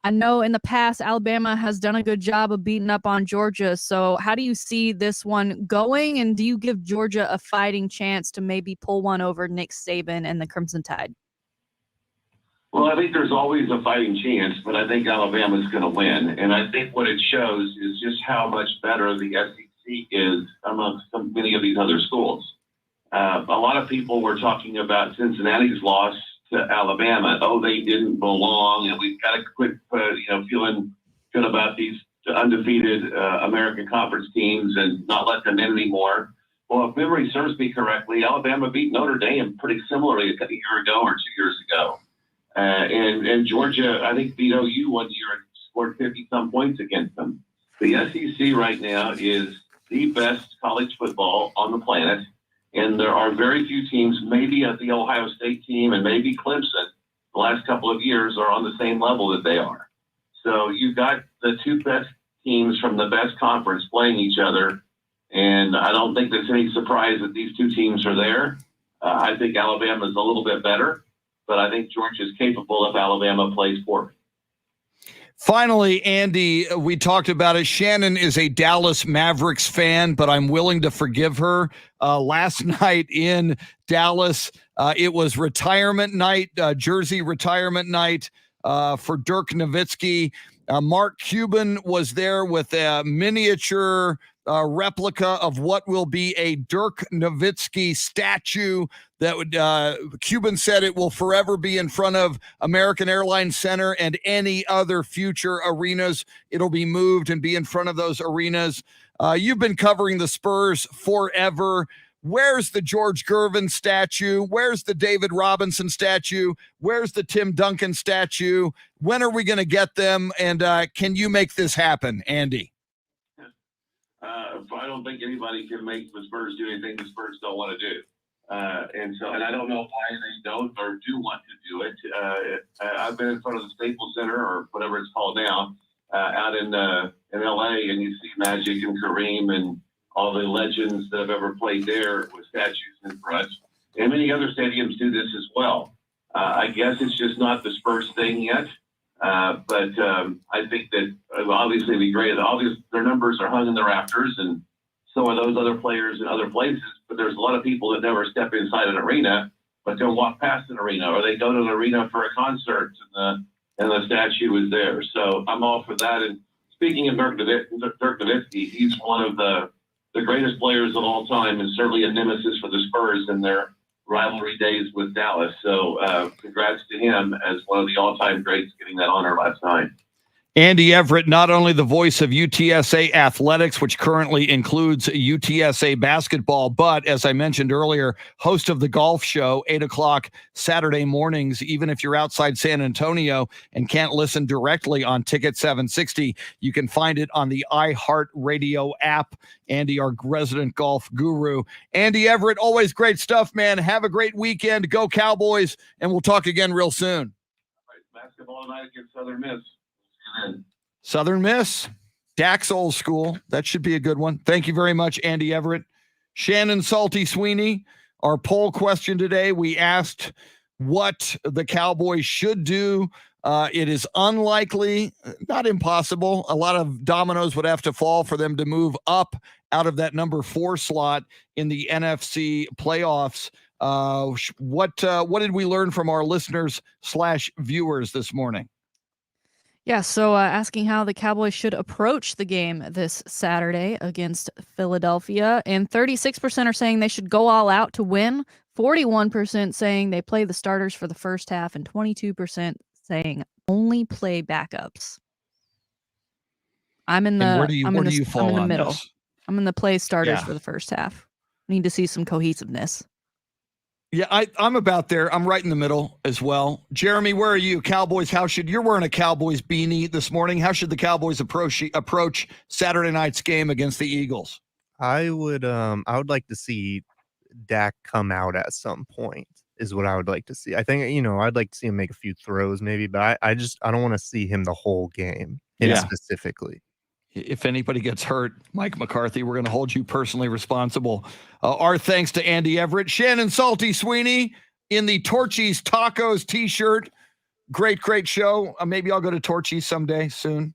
I know in the past, Alabama has done a good job of beating up on Georgia. So how do you see this one going? And do you give Georgia a fighting chance to maybe pull one over Nick Saban and the Crimson Tide? Well, I think there's always a fighting chance, but I think Alabama's going to win. And I think what it shows is just how much better the SEC is amongst many of these other schools. A lot of people were talking about Cincinnati's loss to Alabama. Oh, they didn't belong, and we've got to quit, feeling good about these undefeated American Conference teams and not let them in anymore. Well, if memory serves me correctly, Alabama beat Notre Dame pretty similarly a year ago or 2 years ago. And Georgia, I think, beat OU 1 year and scored 50-some points against them. The SEC right now is the best college football on the planet, and there are very few teams, maybe at the Ohio State team and maybe Clemson, the last couple of years are on the same level that they are. So you've got the two best teams from the best conference playing each other, and I don't think there's any surprise that these two teams are there. I think Alabama is a little bit better, but I think Georgia is capable if Alabama plays poorly. Finally, Andy, we talked about it. Shannon is a Dallas Mavericks fan, but I'm willing to forgive her. Last night in Dallas, it was retirement night, jersey retirement night for Dirk Nowitzki. Mark Cuban was there with a miniature replica of what will be a Dirk Nowitzki statue that would Cuban said it will forever be in front of American Airlines Center and any other future arenas. It'll be moved and be in front of those arenas. You've been covering the Spurs forever. Where's the George Gervin statue? Where's the David Robinson statue? Where's the Tim Duncan statue? When are we going to get them? And can you make this happen, Andy? I don't think anybody can make the Spurs do anything the Spurs don't want to do. And I don't know why they don't or do want to do it. I've been in front of the Staples Center or whatever it's called now, out in LA, and you see Magic and Kareem and all the legends that have ever played there with statues in front. And many other stadiums do this as well. I guess it's just not the Spurs thing yet. But I think that obviously it'd be great. Their numbers are hung in the rafters, and so are those other players in other places. But there's a lot of people that never step inside an arena, but they'll walk past an arena, or they go to an arena for a concert, and the statue is there. So I'm all for that. And speaking of Dirk Nowitzki, he's one of the greatest players of all time, and certainly a nemesis for the Spurs in their rivalry days with Dallas. So congrats to him as one of the all-time greats getting that honor last night. Andy Everett, not only the voice of UTSA athletics, which currently includes UTSA basketball, but as I mentioned earlier, host of the golf show, 8 o'clock Saturday mornings. Even if you're outside San Antonio and can't listen directly on Ticket 760, you can find it on the iHeartRadio app. Andy, our resident golf guru. Andy Everett, always great stuff, man. Have a great weekend. Go Cowboys, and we'll talk again real soon. All right, basketball tonight against Southern Miss. Southern Miss, Dak's old school. That should be a good one. Thank you very much, Andy Everett. Shannon Salty Sweeney, our poll question today, we asked what the Cowboys should do. It is unlikely, not impossible. A lot of dominoes would have to fall for them to move up out of that number 4 slot in the NFC playoffs. What did we learn from our listeners / viewers this morning? Yeah, so asking how the Cowboys should approach the game this Saturday against Philadelphia, and 36% are saying they should go all out to win, 41% saying they play the starters for the first half, and 22% saying only play backups. I'm in the where do you fall I'm in the on middle. this? I'm in the play starters for the first half. Need to see some cohesiveness. Yeah, I'm about there. I'm right in the middle as well. Jeremy, where are you? Cowboys, you're wearing a Cowboys beanie this morning. How should the Cowboys approach Saturday night's game against the Eagles? I would like to see Dak come out at some point is what I would like to see. I think, I'd like to see him make a few throws maybe, but I don't want to see him the whole game specifically. If anybody gets hurt, Mike McCarthy, we're going to hold you personally responsible. Our thanks to Andy Everett. Shannon Salty Sweeney in the Torchy's Tacos t-shirt. Great show. Maybe I'll go to Torchy's someday soon.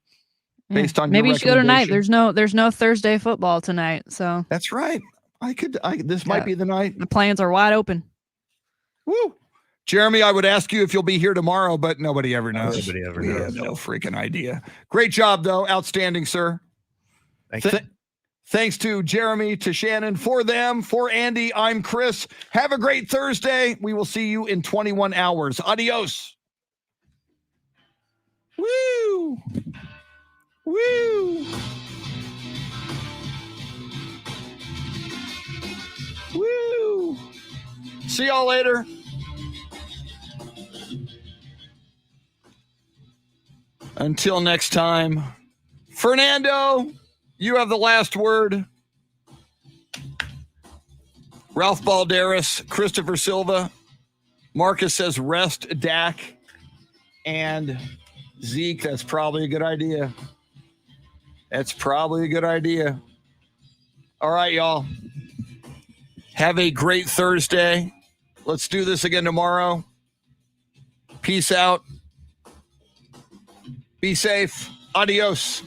Based on maybe your you should go tonight. recommendation. There's no Thursday football tonight, so That's right. This might be the night. the plans are wide open. Woo. Jeremy, I would ask you if you'll be here tomorrow, but nobody ever knows. Nobody ever We knows. have no freaking idea. Great job, though. Outstanding, sir. Thank you. Thanks to Jeremy, to Shannon, for them, for Andy. I'm Chris. Have a great Thursday. We will see you in 21 hours. Adios. Woo! Woo! Woo! See y'all later. Until next time, Fernando, you have the last word. Ralph Balderas, Christopher Silva, Marcus says rest Dak, and Zeke, that's probably a good idea. All right, y'all. Have a great Thursday. Let's do this again tomorrow. Peace out. Be safe. Adios.